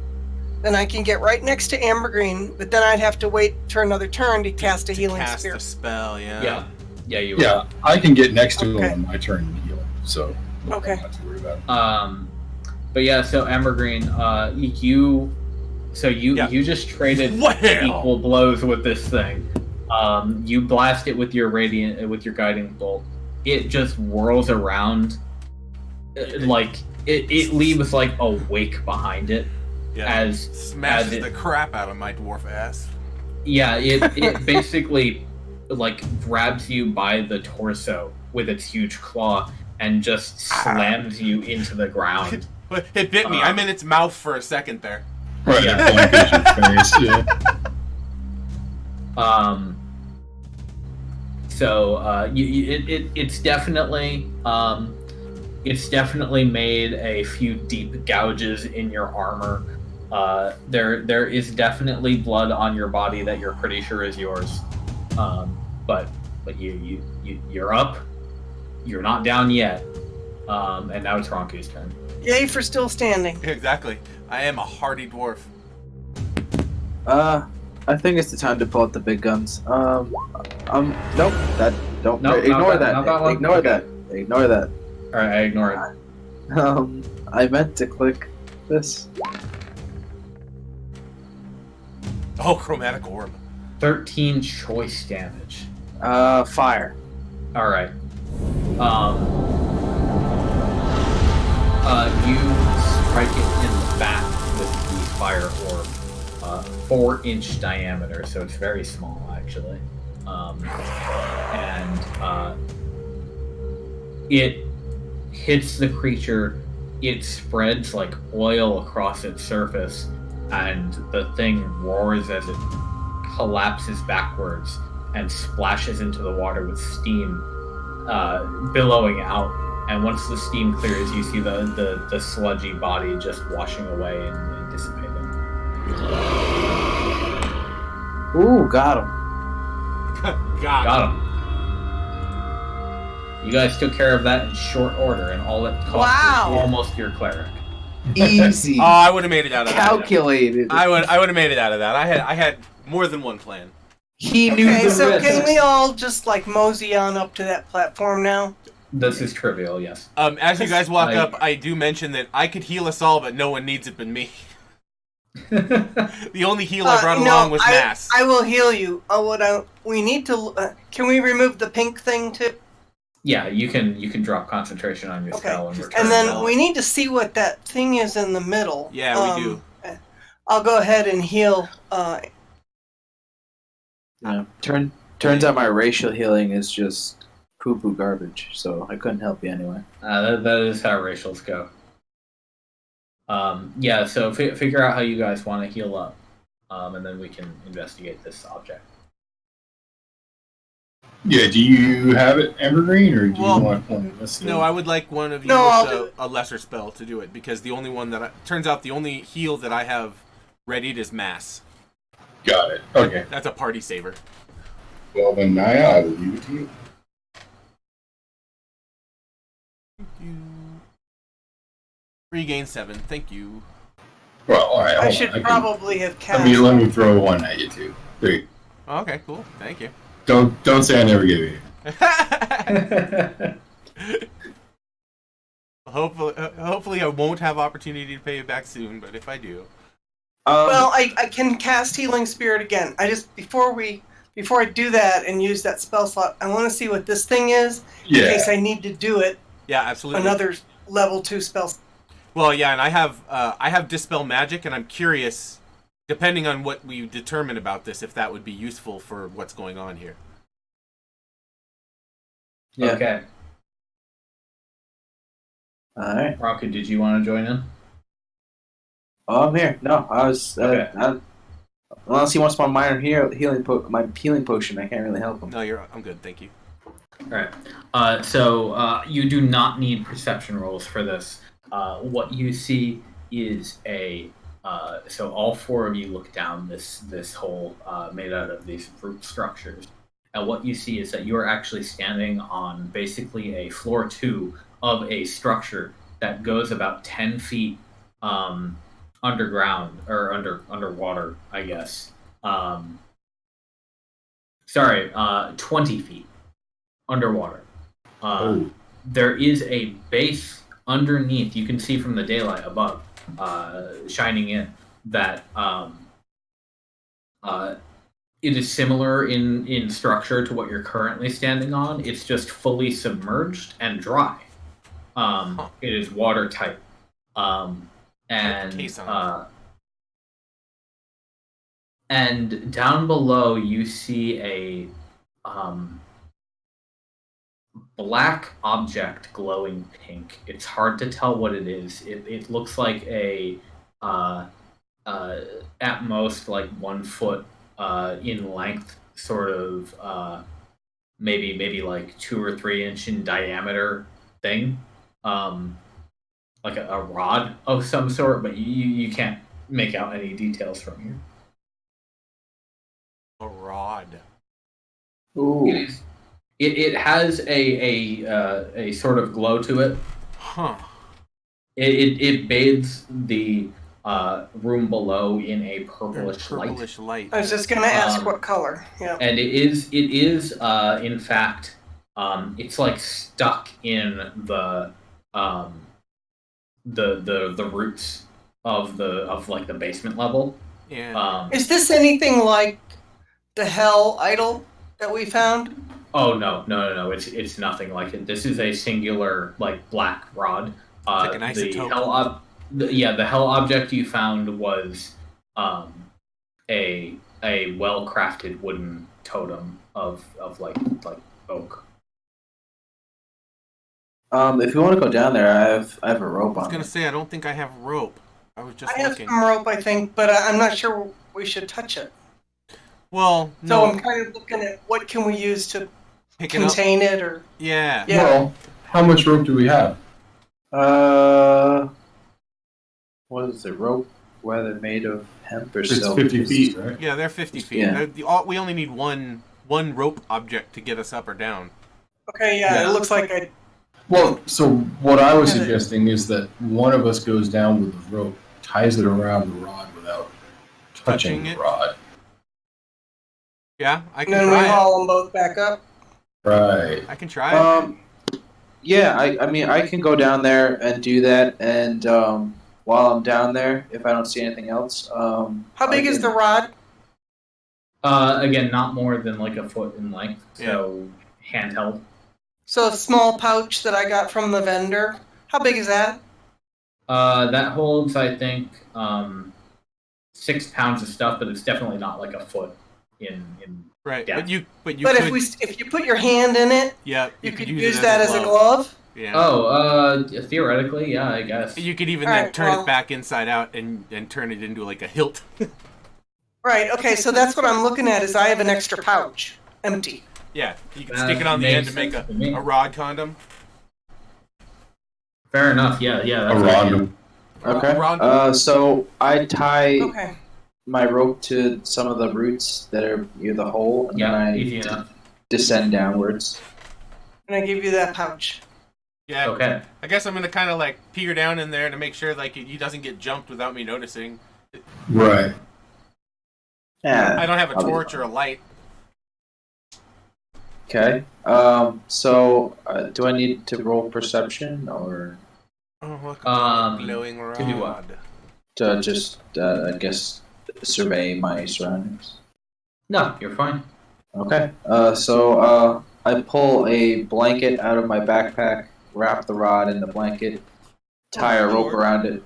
then I can get right next to Ambergrene, but then I'd have to wait for another turn to cast a healing Cast spear. a spell. Yeah. Yeah, you will. Yeah, I can get next to Okay. him on my turn and heal him, so Okay. not to worry about it. But yeah, so Ambergrene, you just traded Wow. equal blows with this thing. You blast it with your guiding bolt. It just whirls around, like it leaves like a wake behind it. Yeah. As Smashes it- the crap out of my dwarf ass. Yeah, it basically like grabs you by the torso with its huge claw and just slams you into the ground. It bit me. I'm in its mouth for a second there. Right, Yeah. yeah. Your face, yeah. It's definitely made a few deep gouges in your armor. There is definitely blood on your body that you're pretty sure is yours. But you're up. You're not down yet. And now it's Ronku's turn. Yay for still standing. Exactly. I am a hardy dwarf. I think it's the time to pull out the big guns. Nope, that Don't Nope, ignore not that. not that one. Ignore Okay. that. Ignore that. All right, I ignore it. I meant to click this. Oh, chromatic orb. 13 choice damage. Fire. All right. You strike it in the back with the fire orb. 4-inch diameter, so it's very small actually. It hits the creature. It spreads like oil across its surface, and the thing roars as it collapses backwards and splashes into the water with steam billowing out. And once the steam clears, you see the sludgy body just washing away and dissipating. Ooh, got him. Got him. You guys took care of that in short order, and all it cost was almost your cleric. Easy. Oh, I would have made it out of that. Calculated. I would have made it out of that. I had more than one plan. He knew Okay, the so risks. can we all just like mosey on up to that platform now? This is trivial, yes. As you guys walk Like- up, I do mention that I could heal us all, but no one needs it but me. The only heal I brought along was Mass. I will heal you. We need to. Can we remove the pink thing too? Yeah, you can drop concentration on your Okay. spell and return And then it. we need to see what that thing is in the middle. Yeah, we do. I'll go ahead and heal. Yeah. Turns out my racial healing is just poo-poo garbage, so I couldn't help you anyway. That is how racials go. Yeah, so figure out how you guys want to heal up, and then we can investigate this object. Yeah, do you have it, Ambergrene, or do Well, you want one of us to? No, I would like one of you No, I'll with a lesser spell to do it, because the only one that turns out the only heal that I have readied is Mass. Got it. Okay. That's a party saver. Well, then, Naia, I will leave it to you. Thank you. Regain 7. Thank you. Well, all right. I hold should on. probably have cast. Let me throw one at you too. There you Oh, okay, cool. Thank you. Don't say I never gave you. Hopefully, I won't have opportunity to pay you back soon. But if I do, Well, I can cast Healing Spirit again. I just before I do that and use that spell slot, I want to see what this thing is in case I need to do it. yeah, absolutely. Another level 2 spell. Well, yeah, and I have Dispel Magic, and I'm curious, depending on what we determine about this, if that would be useful for what's going on here. Yeah. Okay. Alright. Ronku, did you want to join in? Oh, I'm here. No, I was. Okay. Unless he wants my minor healing potion, I can't really help him. No, I'm good, thank you. All right. So you do not need perception rolls for this. What you see is so all four of you look down this hole made out of these root structures, and what you see is that you are actually standing on basically a floor 2 of a structure that goes about 10 feet underground or underwater, I guess. 20 feet underwater. There is a base underneath. You can see from the daylight above, shining in, that it is similar in structure to what you're currently standing on. It's just fully submerged and dry. It is watertight. And down below you see a black object glowing pink. It's hard to tell what it is. It looks like a at most like 1 foot in length, sort of maybe like 2 or 3 inch in diameter thing, like a rod of some sort, but you can't make out any details from here. A rod. Ooh. It has a sort of glow to it. Huh. It bathes the room below in a purplish light. Light. I was just gonna ask what color. Yeah. And it is in fact It's like stuck in the roots of like the basement level. Yeah. Is this anything like the Hell Idol that we found? Oh no. It's nothing like it. This is a singular like black rod. It's like an The isotope. the hell object you found was a well crafted wooden totem of like oak. If you want to go down there, I have a rope I was on gonna me. say I don't think I have rope. I was just I have looking. some rope, I think, but I'm not sure we should touch it. Well, So no. I'm kind of looking at what can we use to Pick it up. contain it, or Yeah. Yeah. Well, how much rope do we have? What is it? Rope? Whether made of hemp or It's silk? 50 feet, right? Yeah, they're 50 feet. Yeah. We only need one rope object to get us up or down. okay, yeah, Yeah. it looks like I. Well, so what I was suggesting is that one of us goes down with the rope, ties it around the rod without touching the it? rod. Yeah, I And can then we try it. haul them both back up. Right. I can try it. Yeah, I mean, I can go down there and do that, and while I'm down there, if I don't see anything else, How big is the rod? Again, not more than like a foot in length, so handheld. So a small pouch that I got from the vendor. How big is that? That holds, I think, 6 pounds of stuff, but it's definitely not like a foot in. Right, Yeah. but you But could. if you put your hand in it, Yeah, you could use use it that as a glove. Yeah. Oh, theoretically, yeah, I guess. You could even All then right, turn well- it back inside out and turn it into like a hilt. Right. Okay. So that's what I'm looking at. Is I have an extra pouch, empty. Yeah, you can That stick it on the end makes to make sense to me. a rod condom. Fair enough. Yeah. A That's what I rod. Okay. Rod- So I tie Okay. my rope to some of the roots that are near the hole, and Yeah, then I easy enough. descend downwards. And I give you that pouch. Yeah. Okay. I guess I'm gonna kind of like peer down in there to make sure like he doesn't get jumped without me noticing. Right. Yeah. I don't have a I'll be torch or a light. Okay. So do I need to roll perception or Oh, look, glowing rod. to do what? to just I guess survey my surroundings? No, you're fine. Okay. So I pull a blanket out of my backpack, wrap the rod in the blanket, tie a rope around it,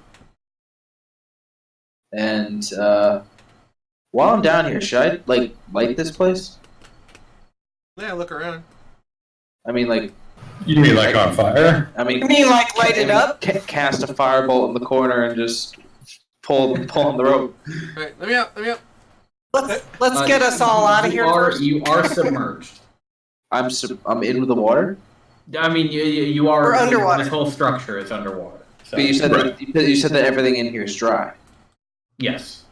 and while I'm down here, should I like light this place? Yeah, look around. I mean, like, You mean like on fire? I mean, You mean like light it up? Cast a firebolt in the corner and just pull on the rope. Right, let me out. Let's get us all out of here first. You are submerged. I'm in the water. I mean, you are. We're underwater. This whole structure is underwater. So. But you said that everything in here is dry. Yes.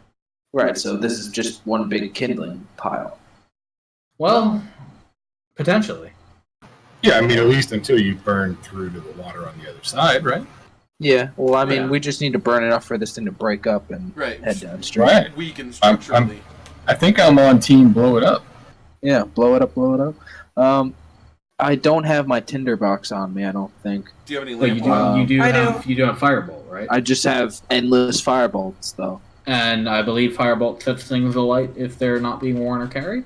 Right. So this is just one big kindling pile. Well, potentially. Yeah, I mean, at least until you burn through to the water on the other side, right? Yeah. Well, I mean, Yeah. we just need to burn enough for this thing to break up and Right. head downstream. Right. Weaken I'm- structurally. I think I'm on team blow it up. Yeah. Blow it up. I don't have my tinderbox on me. I don't think. Do you have any But lamp? you do I have Firebolt, right? I just have endless firebolts, though. And I believe Firebolt sets things alight if they're not being worn or carried.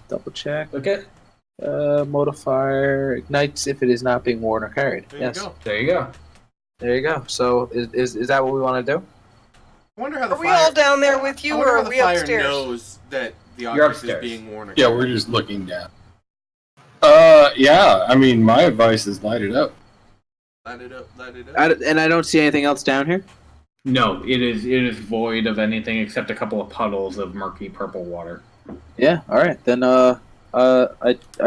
Double check. Okay. Modifier ignites if it is not being worn or carried. There Yes. you go. There you go. There you go. So is that what we want to do? I wonder how the Are we fire. all down there with you, I wonder or how are the we fire upstairs? knows that the You're object is upstairs. being worn. Or Yeah, we're just looking down. Yeah, I mean, my advice is light it up. Light it up. Light it up. And I don't see anything else down here. No, it is void of anything except a couple of puddles of murky purple water. Yeah. All right. Then I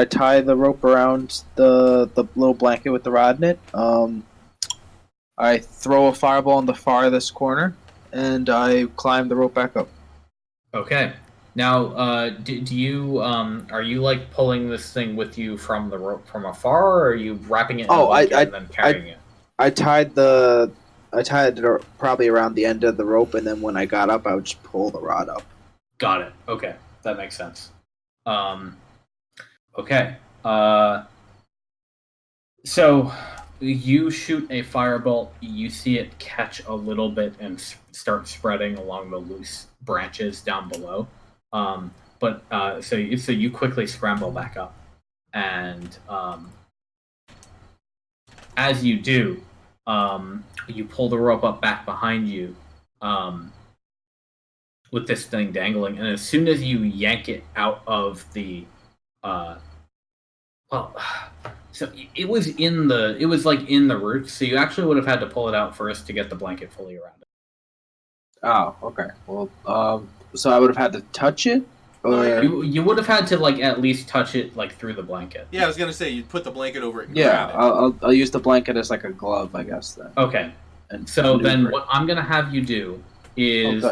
tie the rope around the little blanket with the rod in it. I throw a fireball in the farthest corner, and I climb the rope back up. Okay. Now, do you are you like pulling this thing with you from the rope from afar, or are you wrapping it in a blanket and then carrying it? I tied it probably around the end of the rope, and then when I got up, I would just pull the rod up. Got it. Okay, that makes sense. Okay. So you shoot a firebolt. You see it catch a little bit and start spreading along the loose branches down below. So you quickly scramble back up, and as you do, you pull the rope up back behind you, with this thing dangling, and as soon as you yank it out of the, so it was in the roots, so you actually would have had to pull it out first to get the blanket fully around it. Oh, okay. Well, so I would have had to touch it, or You would have had to at least touch it through the blanket. Yeah, I was gonna say you'd put the blanket over it. And yeah, grab it. I'll use the blanket as like a glove, I guess then. Okay. And So then, what I'm gonna have you do is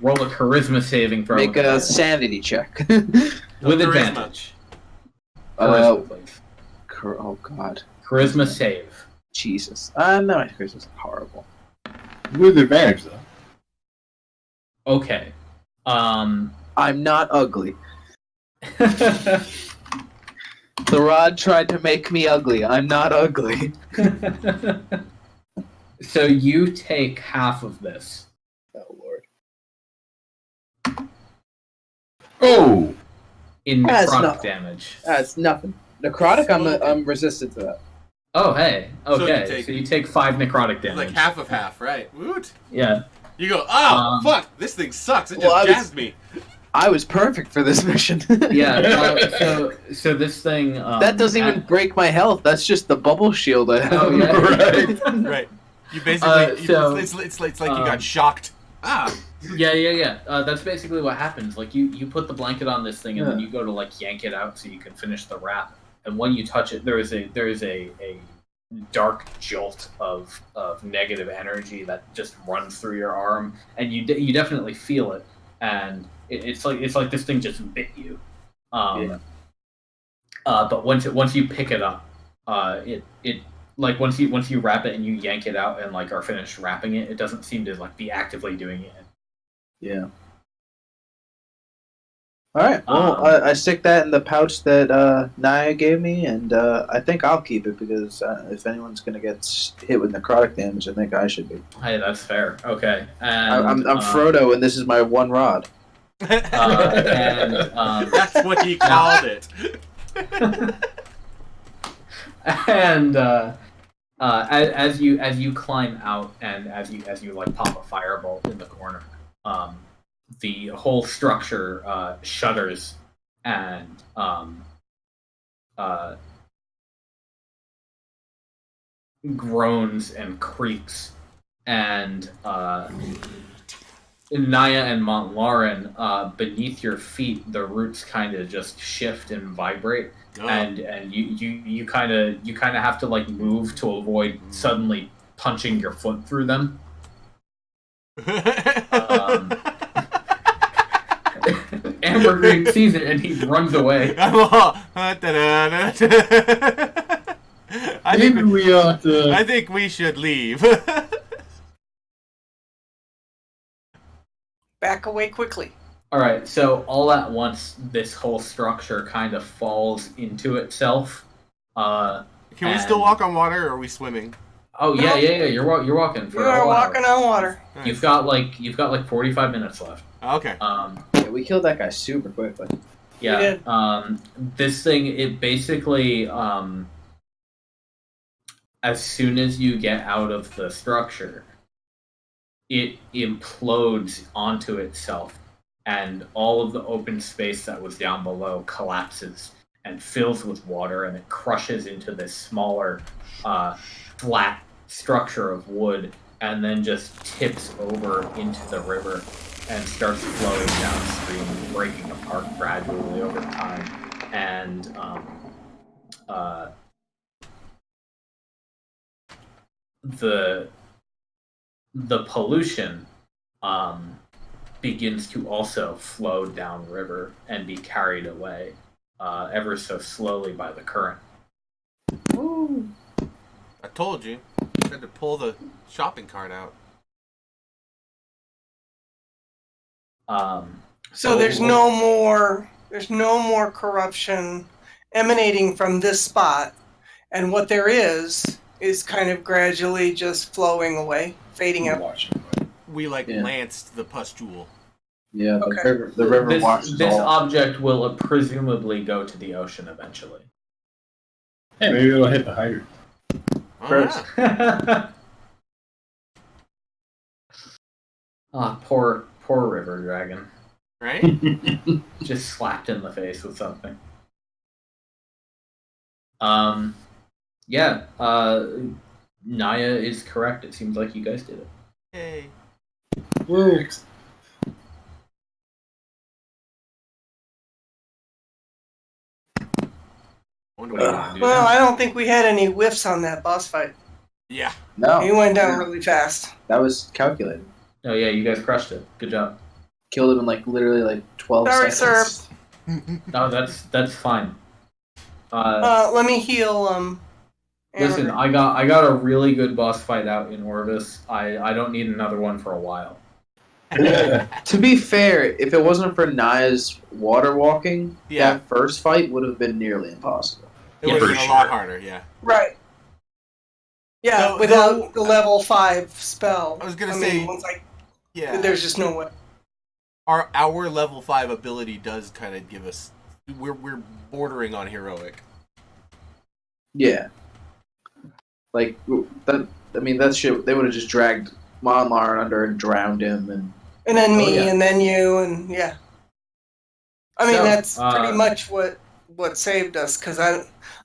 roll a charisma saving throw. Make a sanity check with advantage. Charisma, please. Oh God. Charisma save. Jesus. No, my charisma's horrible. With advantage, though. Okay. I'm not ugly. The rod tried to make me ugly. I'm not ugly. So you take half of this. Oh Lord. Oh! In That's necrotic damage. That's nothing. Necrotic, I'm resistant to that. Oh, hey. Okay. So So you take 5 necrotic damage. Like half of half, right? Woot! Yeah. You go, fuck! This thing sucks. It just Well, jazzed me. I was perfect for this mission. Yeah. So this thing. That doesn't even break my health. That's just the bubble shield I have. Oh, yeah. Right. Right. You basically. So, it's like you got shocked. Yeah. That's basically what happens. You put the blanket on this thing, and then you go to yank it out so you can finish the wrap. And when you touch it, there is a dark jolt of negative energy that just runs through your arm, and you definitely feel it. And it's like this thing just bit you. But once you pick it up, once you wrap it and you yank it out and are finished wrapping it, it doesn't seem to be actively doing it. Yeah. All right. Well, I stick that in the pouch that Naia gave me, and I think I'll keep it because if anyone's gonna get hit with necrotic damage, I think I should be. Hey, that's fair. Okay. And, I'm Frodo, and this is my one rod. That's what he called it. And as you climb out and as you pop a firebolt in the corner, the whole structure shudders and groans and creaks, and Naia and Mont'larin, beneath your feet, the roots kind of just shift and vibrate, and you kind of have to move to avoid suddenly punching your foot through them. Ambergrene sees it and he runs away. I think we should leave. Back away quickly. Alright, so all at once, this whole structure kind of falls into itself. Can we still walk on water, or are we swimming? Oh yeah, you're walking for You are walking on water. Nice. You've got 45 minutes left. Okay. Yeah, we killed that guy super quickly. Yeah. This thing, it basically, as soon as you get out of the structure, it implodes onto itself, and all of the open space that was down below collapses and fills with water, and it crushes into this smaller, flat structure of wood, and then just tips over into the river and starts flowing downstream, breaking apart gradually over time. And the pollution begins to also flow downriver and be carried away ever so slowly by the current. Woo. I told you. I had to pull the shopping cart out. So there's no more corruption emanating from this spot, and what there is kind of gradually just flowing away, fading out. Watching. We Yeah. lanced the pustule. Yeah, Okay. the river This washes this all. object will presumably go to the ocean eventually. Hey, maybe it'll hit the hydrant. Oh, First. yeah. Poor river dragon. Right? Just slapped in the face with something. Yeah, Naia is correct. It seems like you guys did it. Hey. Woo. Wonder what you want to do Well, now. I don't think we had any whiffs on that boss fight. Yeah. No, He went down really fast. that was calculated. Oh yeah, you guys crushed it. Good job. Killed him in literally 12 Sorry, seconds. No, that's fine. Let me heal. Listen, Ambergrene. I got a really good boss fight out in Orvis. I don't need another one for a while. To be fair, if it wasn't for Naia's water walking, Yeah. that first fight would have been nearly impossible. It Yeah, would have for been a lot sure. harder, yeah. Right. Yeah, So- without the level 5 spell. I was gonna say- Yeah. There's just no way. Our level 5 ability does kind of give us... We're bordering on heroic. Yeah. That shit, they would have just dragged Mont'larin under and drowned him, and And then me, yeah. and then you, and yeah. I mean, So, that's pretty much what saved us, because I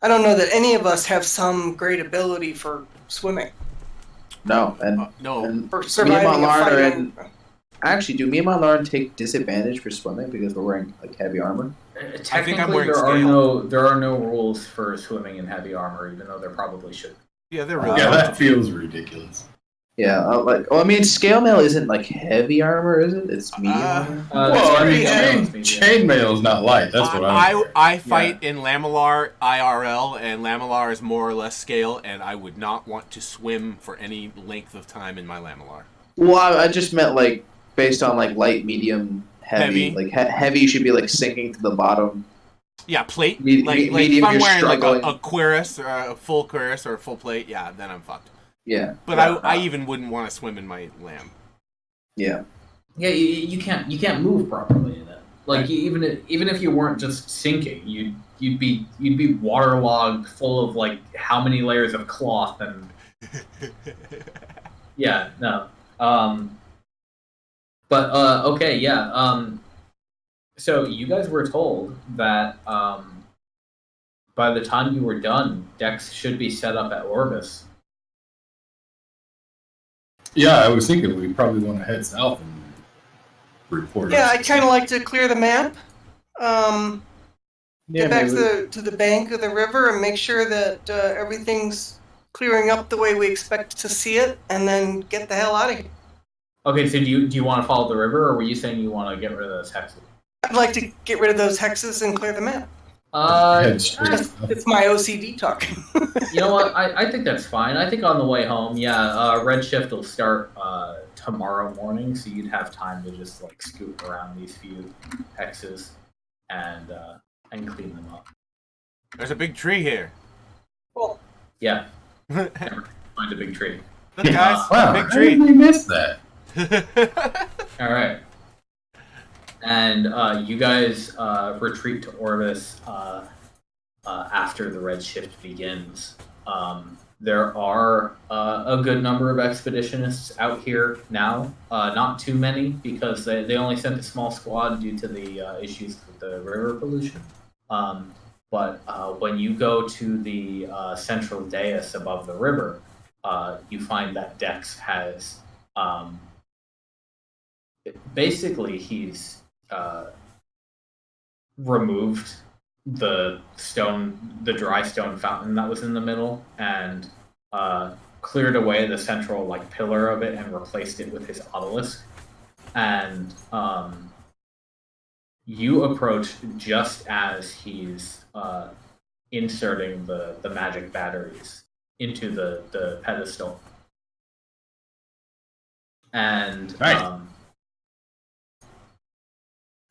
don't know that any of us have some great ability for swimming, no, and, No. and for me and surviving a Mont'larin are fight. in. Actually, do me and Mont'larin take disadvantage for swimming because we're wearing heavy armor? I think I'm Technically, wearing there are no rules for swimming in heavy armor, even though there probably should. Yeah, they're really... Yeah, that feels ridiculous. Yeah, scale mail isn't heavy armor, is it? It's medium armor. Well, I mean, Yeah. chainmail is not light. That's what I'm. I fight in Lamilar IRL, and Lamilar is more or less scale, and I would not want to swim for any length of time in my Lamilar. Well, I just meant based on light, medium, heavy. Heavy? Heavy should be sinking to the bottom. Yeah, plate. Medium, if I'm you're wearing struggling. a cuirass or a full cuirass or a full plate, yeah, then I'm fucked. Yeah, But I even wouldn't want to swim in my lamb. yeah. Yeah, you can't move properly in it. Even if you weren't just sinking, you'd be waterlogged, full of how many layers of cloth and yeah, no. But okay, yeah. So you guys were told that by the time you were done, decks should be set up at Orvis. Yeah, I was thinking we probably want to head south and report. Yeah, I'd kind of like to clear the map. Get back maybe to the bank of the river and make sure that everything's clearing up the way we expect to see it, and then get the hell out of here. Okay, so do you want to follow the river, or were you saying you want to get rid of those hexes? I'd like to get rid of those hexes and clear the map. Head straight Just, south. it's my OCD talking. You know what? I think that's fine. I think on the way home, yeah, Redshift will start tomorrow morning, so you'd have time to just scoot around these few hexes and clean them up. There's a big tree here. Cool. Yeah, Look, find a big tree. guys, Wow, big how tree. did we miss that? All right, and you guys retreat to Orvis after the Redshift begins. There are a good number of expeditionists out here now. Not too many, because they only sent a small squad due to the issues with the river pollution. But when you go to the central dais above the river, you find that Dex has... basically, he's removed the dry stone fountain that was in the middle, and cleared away the central pillar of it and replaced it with his obelisk. And you approach just as he's inserting the magic batteries into the pedestal. And Right.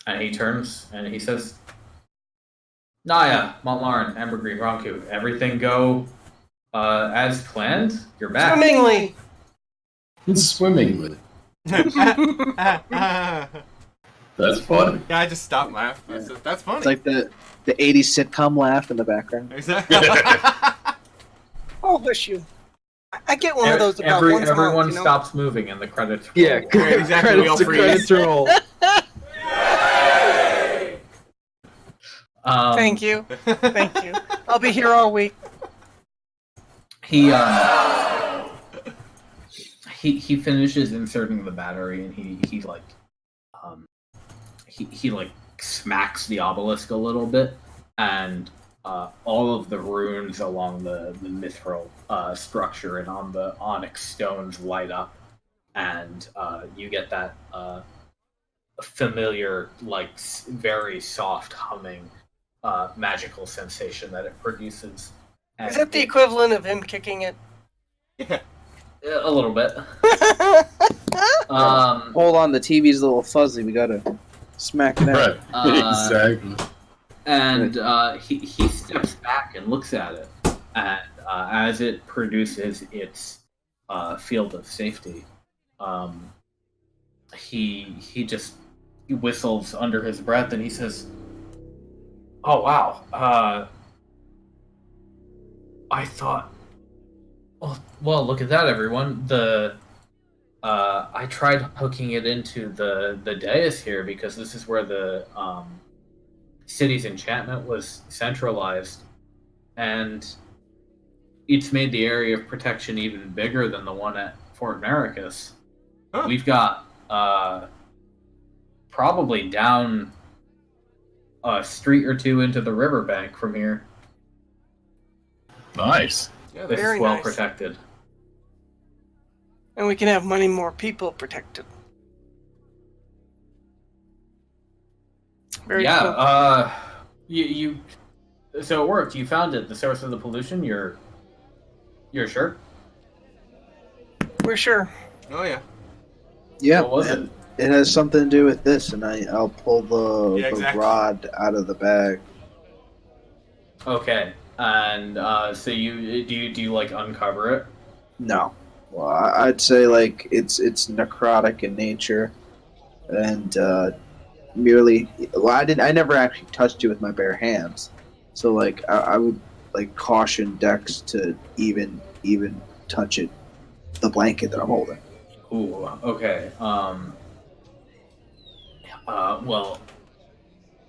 And he turns and he says, Naia, Mont'larin, Ambergrene, Ronku, everything go as planned? You're back. Swimmingly. Swimmingly. Yeah, That's funny. I just stopped laughing. That's funny. It's like the 80s sitcom laugh in the background. Exactly. Oh, bless you. I get one of those about once a Everyone month, you know? stops moving and the credits roll. Yeah, exactly. We all freeze. roll. Thank you. Thank you. I'll be here all week. He finishes inserting the battery and he like smacks the obelisk a little bit, and all of the runes along the mithril structure and on the onyx stones light up, and you get that familiar, like very soft humming magical sensation that it produces. And Is that the equivalent of him kicking it? Yeah. a little bit. Hold on, the TV's a little fuzzy. We gotta smack it out. Right. Exactly. And he steps back and looks at it, and as it produces its field of safety, he just whistles under his breath and he says, "Oh wow, I thought. Well, look at that, everyone. I tried hooking it into the dais here because this is where the city's enchantment was centralized, and it's made the area of protection even bigger than the one at Fort Maricus. Huh. We've got probably down a street or two into the riverbank from here. Nice. Yeah, This Very is well nice. protected." And we can have many more people protected. Very Yeah, cool. you so it worked. You found it, the source of the pollution. You're sure? We're sure. Oh yeah. Yeah, What was and it has something to do with this, and I'll pull the, Yeah, exactly. the rod out of the bag. Okay, and so do you like uncover it? No. Well, I'd say like it's necrotic in nature, and merely. Well, I never actually touched it with my bare hands, so like I would like caution Dex to even touch it, the blanket that I'm holding. Ooh, okay. Well,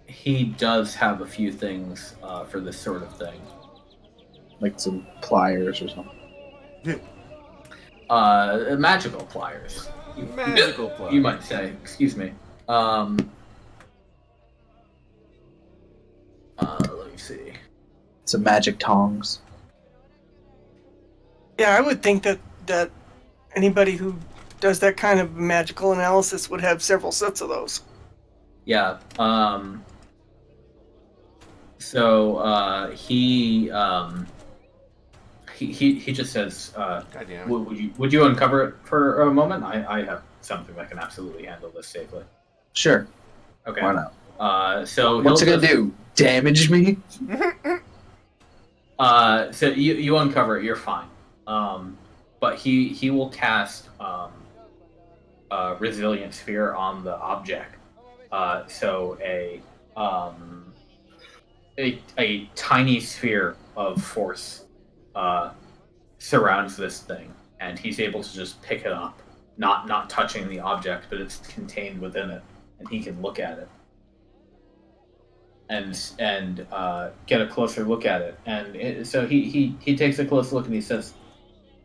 he does have a few things for this sort of thing. Like some pliers or something. Magical pliers. Magical plug. You might say. Excuse me. Let me see. Some magic tongs. Yeah, I would think that anybody who does that kind of magical analysis would have several sets of those. Yeah. So he just says, Goddamn. would you uncover it for a moment? I have something that can absolutely handle this safely. Sure. Okay. Why not? So What's it he'll gonna do? Damage me? So you uncover it, you're fine. But he will cast resilient sphere on the object. So a tiny sphere of force surrounds this thing, and he's able to just pick it up, not touching the object, but it's contained within it, and he can look at it and get a closer look at it. And so he takes a close look and he says,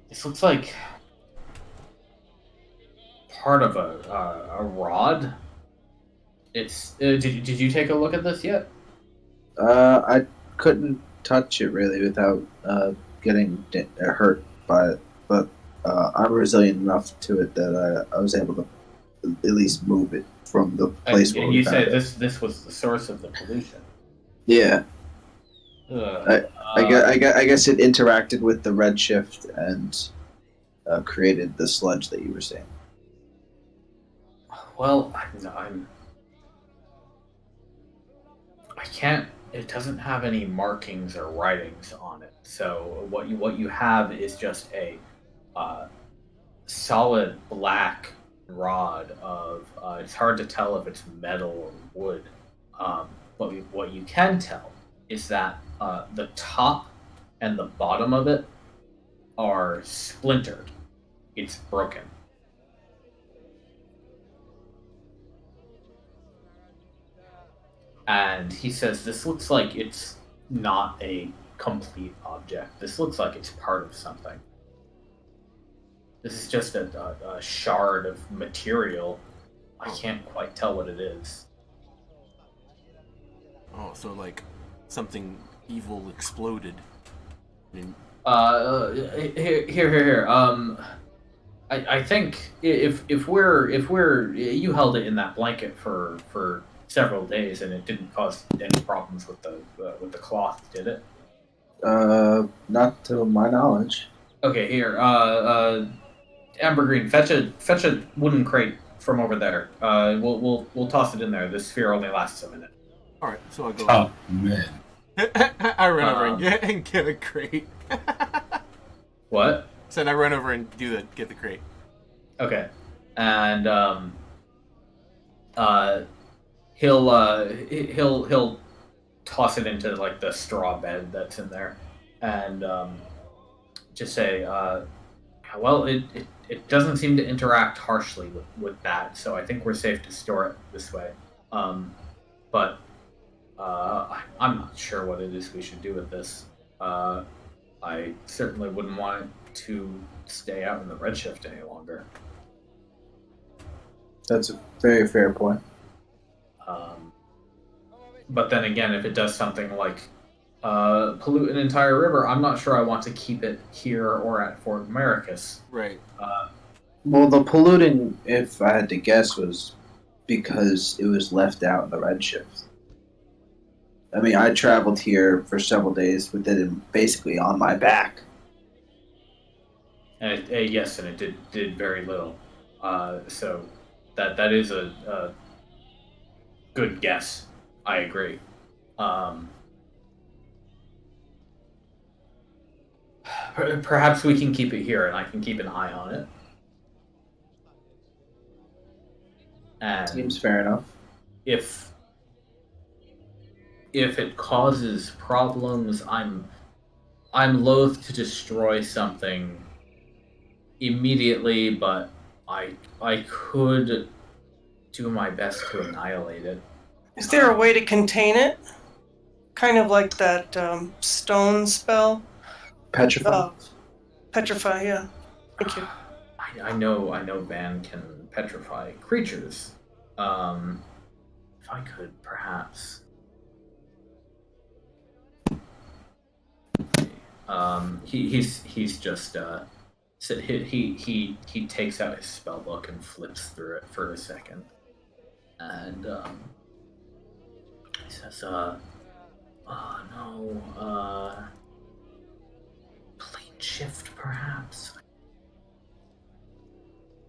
"This looks like part of a rod. It's did you take a look at this yet?" I couldn't touch it really without getting hurt by it, but I'm resilient enough to it that I was able to at least move it from the place where And we you found said it. this was the source of the pollution. Yeah, Ugh. I guess it interacted with the Redshift and created the sludge that you were saying. Well, I it doesn't have any markings or writings on it. So what you have is just a solid black rod of. It's hard to tell if it's metal or wood. But what you can tell is that the top and the bottom of it are splintered. It's broken. And he says, this looks like it's not a complete object. This looks like it's part of something. This is just a shard of material. I can't quite tell what it is. Oh, so like something evil exploded. Here. I think if we're you held it in that blanket for several days and it didn't cause any problems with the cloth, did it? Not to my knowledge. Okay, here. Ambergrene, fetch a wooden crate from over there. We'll toss it in there. This sphere only lasts a minute. All right, so I go. Oh man. I run over and get a crate. What? Said I run over and get the crate. Okay, and he'll toss it into like the straw bed that's in there, and just say, well, it doesn't seem to interact harshly with that, so I think we're safe to store it this way. But I'm not sure what it is we should do with this. I certainly wouldn't want it to stay out in the Redshift any longer. That's a very fair point. But then again, if it does something like pollute an entire river, I'm not sure I want to keep it here or at Fort Americus. Right. Well, the polluting, if I had to guess, was because it was left out in the Redshift. I mean, I traveled here for several days with it basically on my back. And yes, and it did very little. So that is a good guess. I agree. Perhaps we can keep it here, and I can keep an eye on it. And Seems fair enough. If it causes problems, I'm loath to destroy something immediately, but I could do my best to annihilate it. Is there a way to contain it? Kind of like that stone spell? Petrify? Petrify, yeah. Thank you. I know Van can petrify creatures. If I could perhaps. He's just so he takes out his spell book and flips through it for a second, and he says, plane shift perhaps.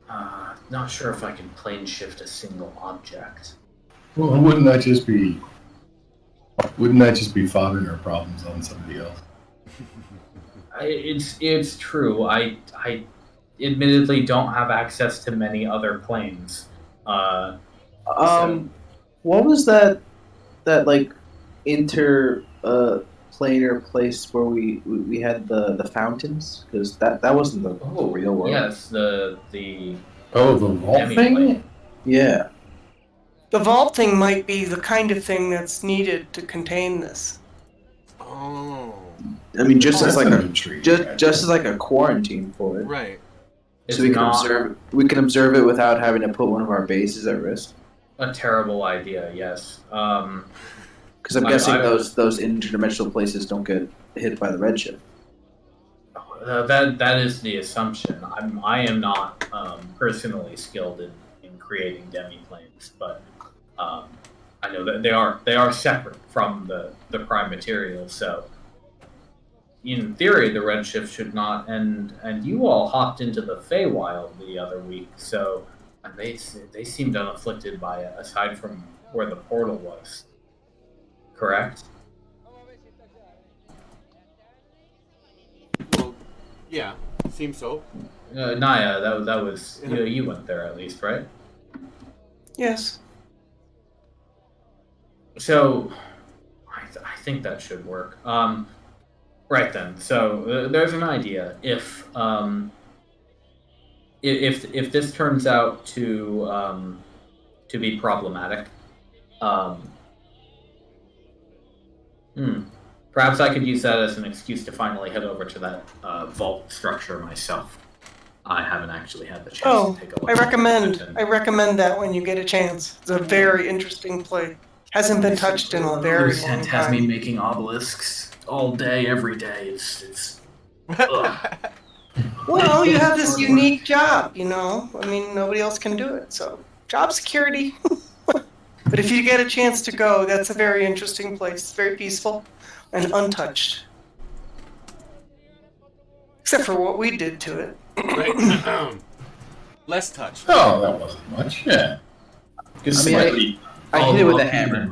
Not sure if I can plane shift a single object. Well, wouldn't that just be fathering our problems on somebody else? It's true. I admittedly don't have access to many other planes. What was that like planar place where we had the fountains? Because that wasn't the real world. Yes, the vault thing? Yeah. The vault thing might be the kind of thing that's needed to contain this. Oh. I mean, just as like a quarantine for it. Right. So we can observe it without having to put one of our bases at risk. A terrible idea, yes. Because I'm guessing those interdimensional places don't get hit by the redshift. That is the assumption. I am not personally skilled in creating demi-planes, but I know that they are separate from the prime material. So in theory, the redshift should not. And you all hopped into the Feywild the other week, so they seemed unafflicted by it, aside from where the portal was. Correct? Yeah, seems so. Naia, that was you went there at least, right? Yes. So, I think that should work. Right then. So there's an idea. If this turns out to be problematic, um, perhaps I could use that as an excuse to finally head over to that vault structure myself. I haven't actually had the chance to take a look. I recommend that when you get a chance. It's a very interesting place. Hasn't been touched in a very long time. Has me making obelisks all day, every day. It's Well, you have this unique job, you know. I mean, nobody else can do it. So, job security. But if you get a chance to go, that's a very interesting place. It's very peaceful and untouched. Except for what we did to it. Right. Less touch. Oh, that wasn't much. Yeah. I hit it with a hammer.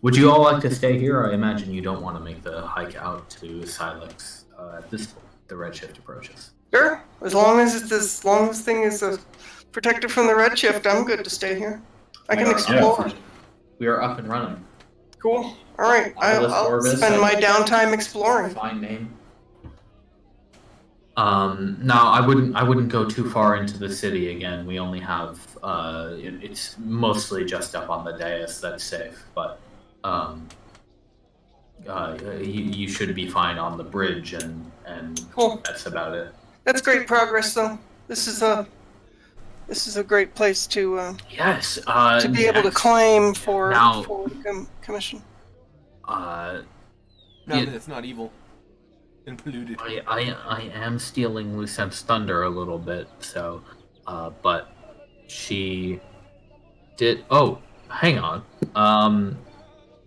Would you all like to stay here? I imagine you don't want to make the hike out to Silex at this point. The Redshift approaches. Sure. As long as the thing is protected from the Redshift, I'm good to stay here. I can explore. We are up and running. Cool. All right. I'll Orvis, spend my downtime exploring. Fine name. No, I wouldn't go too far into the city again. We only have it's mostly just up on the dais that's safe, but you should be fine on the bridge and cool. That's about it. That's great progress, though. This is a great place to to be able to claim for the commission. No, it's not evil. And polluted. I am stealing Lucent's thunder a little bit, so but she did. Oh, hang on.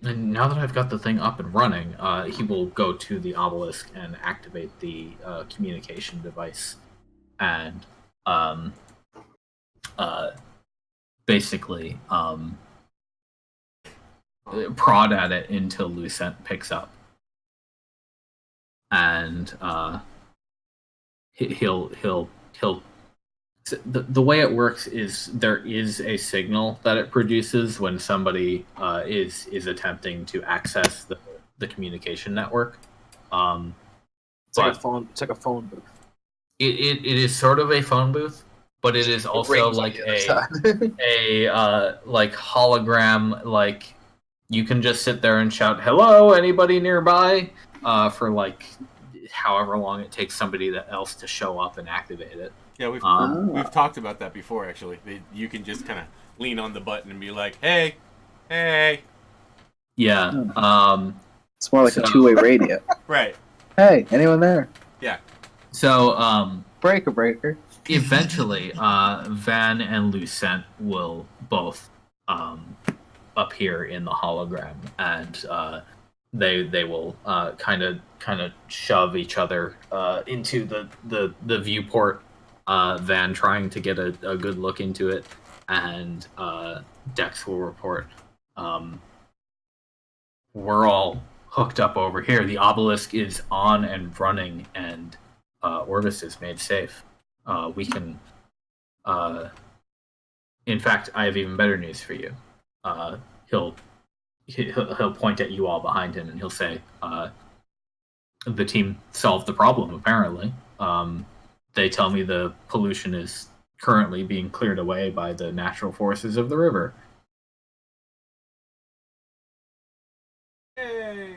And now that I've got the thing up and running, he will go to the obelisk and activate the communication device, and basically prod at it until Lucent picks up, and he'll the way it works is there is a signal that it produces when somebody is attempting to access the communication network. It's like a phone booth. It is sort of a phone booth, but it is also like a like hologram. Like you can just sit there and shout "Hello, anybody nearby?" For like however long it takes somebody else to show up and activate it. Yeah, we've talked about that before. Actually, you can just kind of lean on the button and be like, "Hey." Yeah. It's more like a two-way radio. Right. Hey, anyone there? Yeah. So breaker. Eventually, Van and Lucent will both appear in the hologram, and they will kind of shove each other into the viewport. Van trying to get a good look into it, and Dex will report. We're all hooked up over here. The obelisk is on and running, and Orvis is made safe. We can. In fact, I have even better news for you. He'll point at you all behind him, and he'll say, "The team solved the problem. Apparently, they tell me the pollution is currently being cleared away by the natural forces of the river." Yay.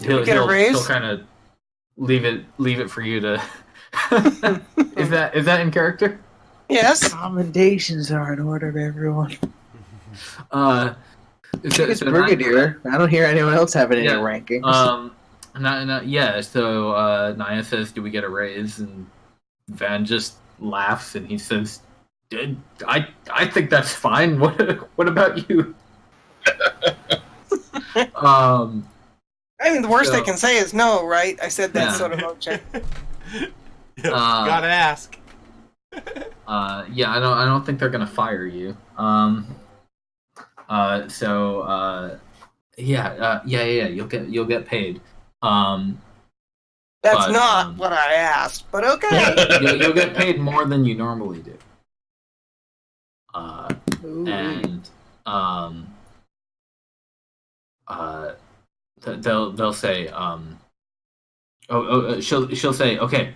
He'll kind of leave it for you to. Is that in character? Yes. Commendations are in order, everyone. It's Brigadier. I don't hear anyone else having any rankings. Yeah. So Naia says, "Do we get a raise?" And Van just laughs and he says, "I think that's fine. What about you?" I mean, the worst they can say is no, right? I said that sort of motion. Gotta ask. Yeah, I don't think they're gonna fire you. Yeah. You'll get paid. That's But, not what I asked, but okay. You'll get paid more than you normally do. Ooh. And they'll say she'll say, okay,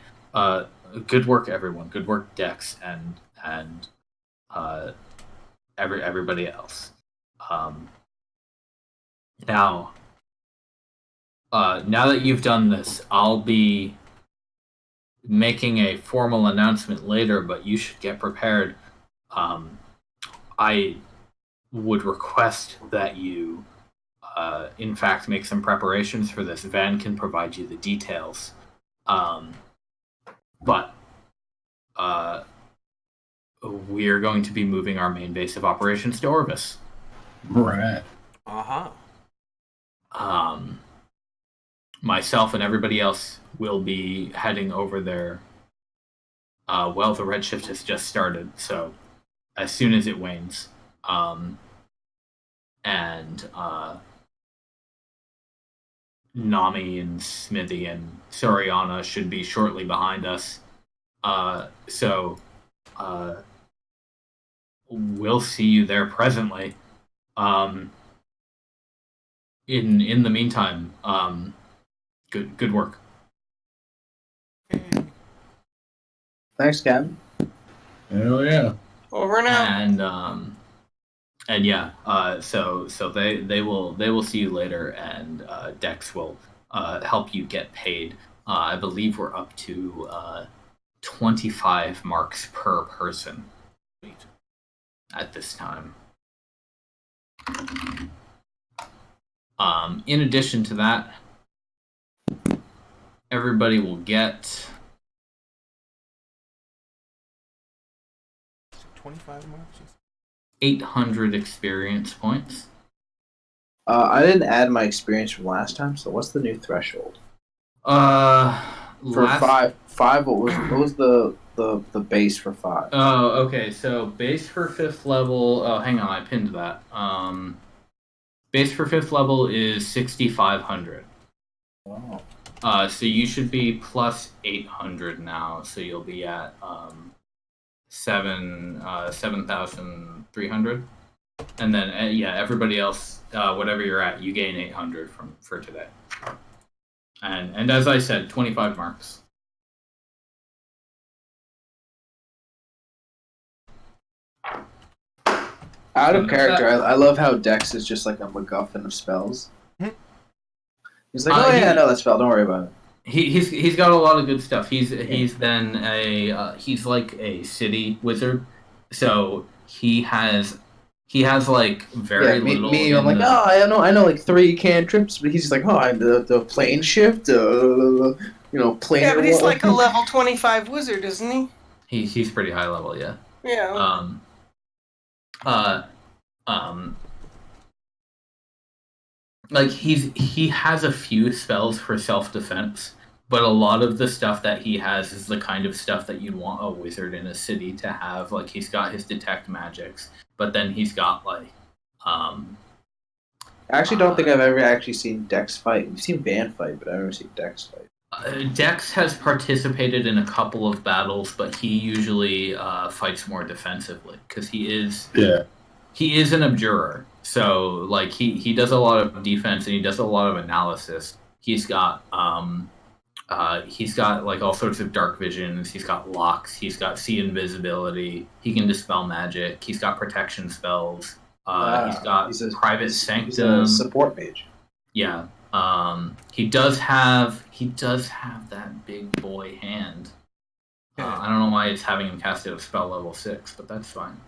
good work everyone, good work Dex and everybody else. Now that you've done this, I'll be making a formal announcement later, but you should get prepared. I would request that you, in fact, make some preparations for this. Van can provide you the details. But we're going to be moving our main base of operations to Orvis. Right. Uh-huh. Myself and everybody else will be heading over there. The Redshift has just started, so as soon as it wanes. Nami and Smithy and Soriana should be shortly behind us. So we'll see you there presently. In the meantime, good work. Thanks, Captain. Hell yeah. Over now. And yeah, so they will see you later, and Dex will help you get paid. I believe we're up to 25 marks per person at this time. In addition to that, everybody will get 25 marks. 800 experience points. I didn't add my experience from last time, so what's the new threshold? For five, what was the base for 5? Oh, okay. So base for 5th level. Oh, hang on, I pinned that. Base for 5th level is 6,500. Wow. So you should be plus 800 now. So you'll be at 7,300, and then everybody else, whatever you're at, you gain 800 for today. And as I said, 25 marks. Out of character, I love how Dex is just like a MacGuffin of spells. He's like, I know that spell. Don't worry about it. He's got a lot of good stuff. He's then he's like a city wizard, so he has like very little. I'm like, I know like 3 cantrips, but he's like, I'm the plane shift, plane. Yeah, but he's like a level 25 wizard, isn't he? He's pretty high level, yeah. Yeah. Like he has a few spells for self-defense, but a lot of the stuff that he has is the kind of stuff that you'd want a wizard in a city to have. Like, he's got his detect magics, but then he's got like I actually don't think I've ever actually seen Dex fight. We've seen Van fight, but I've never seen Dex fight. Dex has participated in a couple of battles, but he usually fights more defensively because he is an abjurer. So like he does a lot of defense and he does a lot of analysis. He's got like all sorts of dark visions. He's got locks. He's got see invisibility. He can dispel magic. He's got protection spells. He's got private sanctum. He's a support mage. Yeah. He does have that big boy hand. I don't know why it's having him cast it at spell level 6, but that's fine.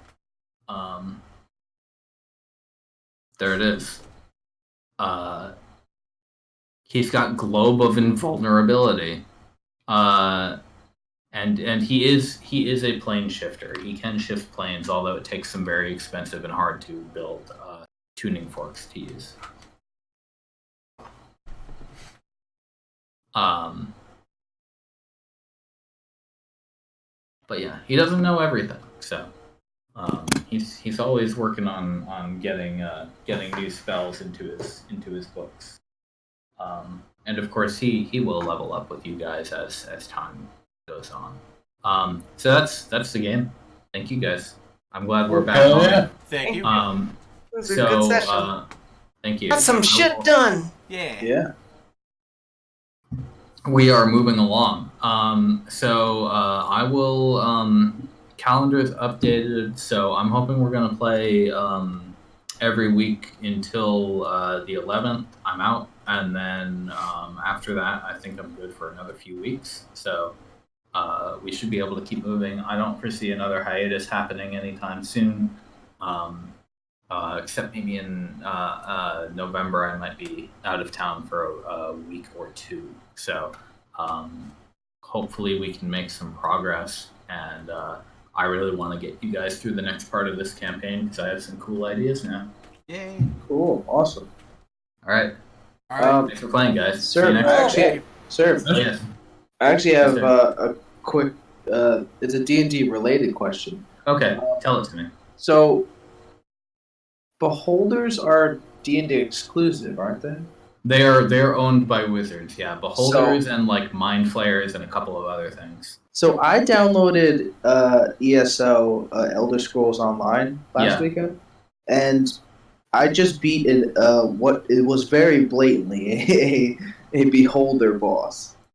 There it is. He's got Globe of Invulnerability. And he is a plane shifter. He can shift planes, although it takes some very expensive and hard to build tuning forks to use. But yeah, he doesn't know everything, so he's always working on getting new spells into his books. and of course he will level up with you guys as time goes on. So that's the game. Thank you guys. I'm glad we're back Oh, on. yeah. Thank you. It was a good session. Thank you. Got some shit done. Yeah. Yeah. We are moving along. I will calendar's updated. So I'm hoping we're gonna play every week until the 11th. I'm out, and then after that, I think I'm good for another few weeks. So we should be able to keep moving. I don't foresee another hiatus happening anytime soon. Except maybe in November, I might be out of town for a week or two. So hopefully we can make some progress. And I really want to get you guys through the next part of this campaign because I have some cool ideas now. Yay. Cool. Awesome. All right. All right. Thanks for playing, guys. See Sir, you next actually, sir, Yes. I actually have Yes, a quick. It's a D&D related question. Okay. Tell it to me. So, beholders are D&D exclusive, aren't they? They're owned by wizards. Yeah, beholders and like mind flayers and a couple of other things. So I downloaded ESO Elder Scrolls Online last Yeah. weekend, and I just beat what it was very blatantly a beholder boss.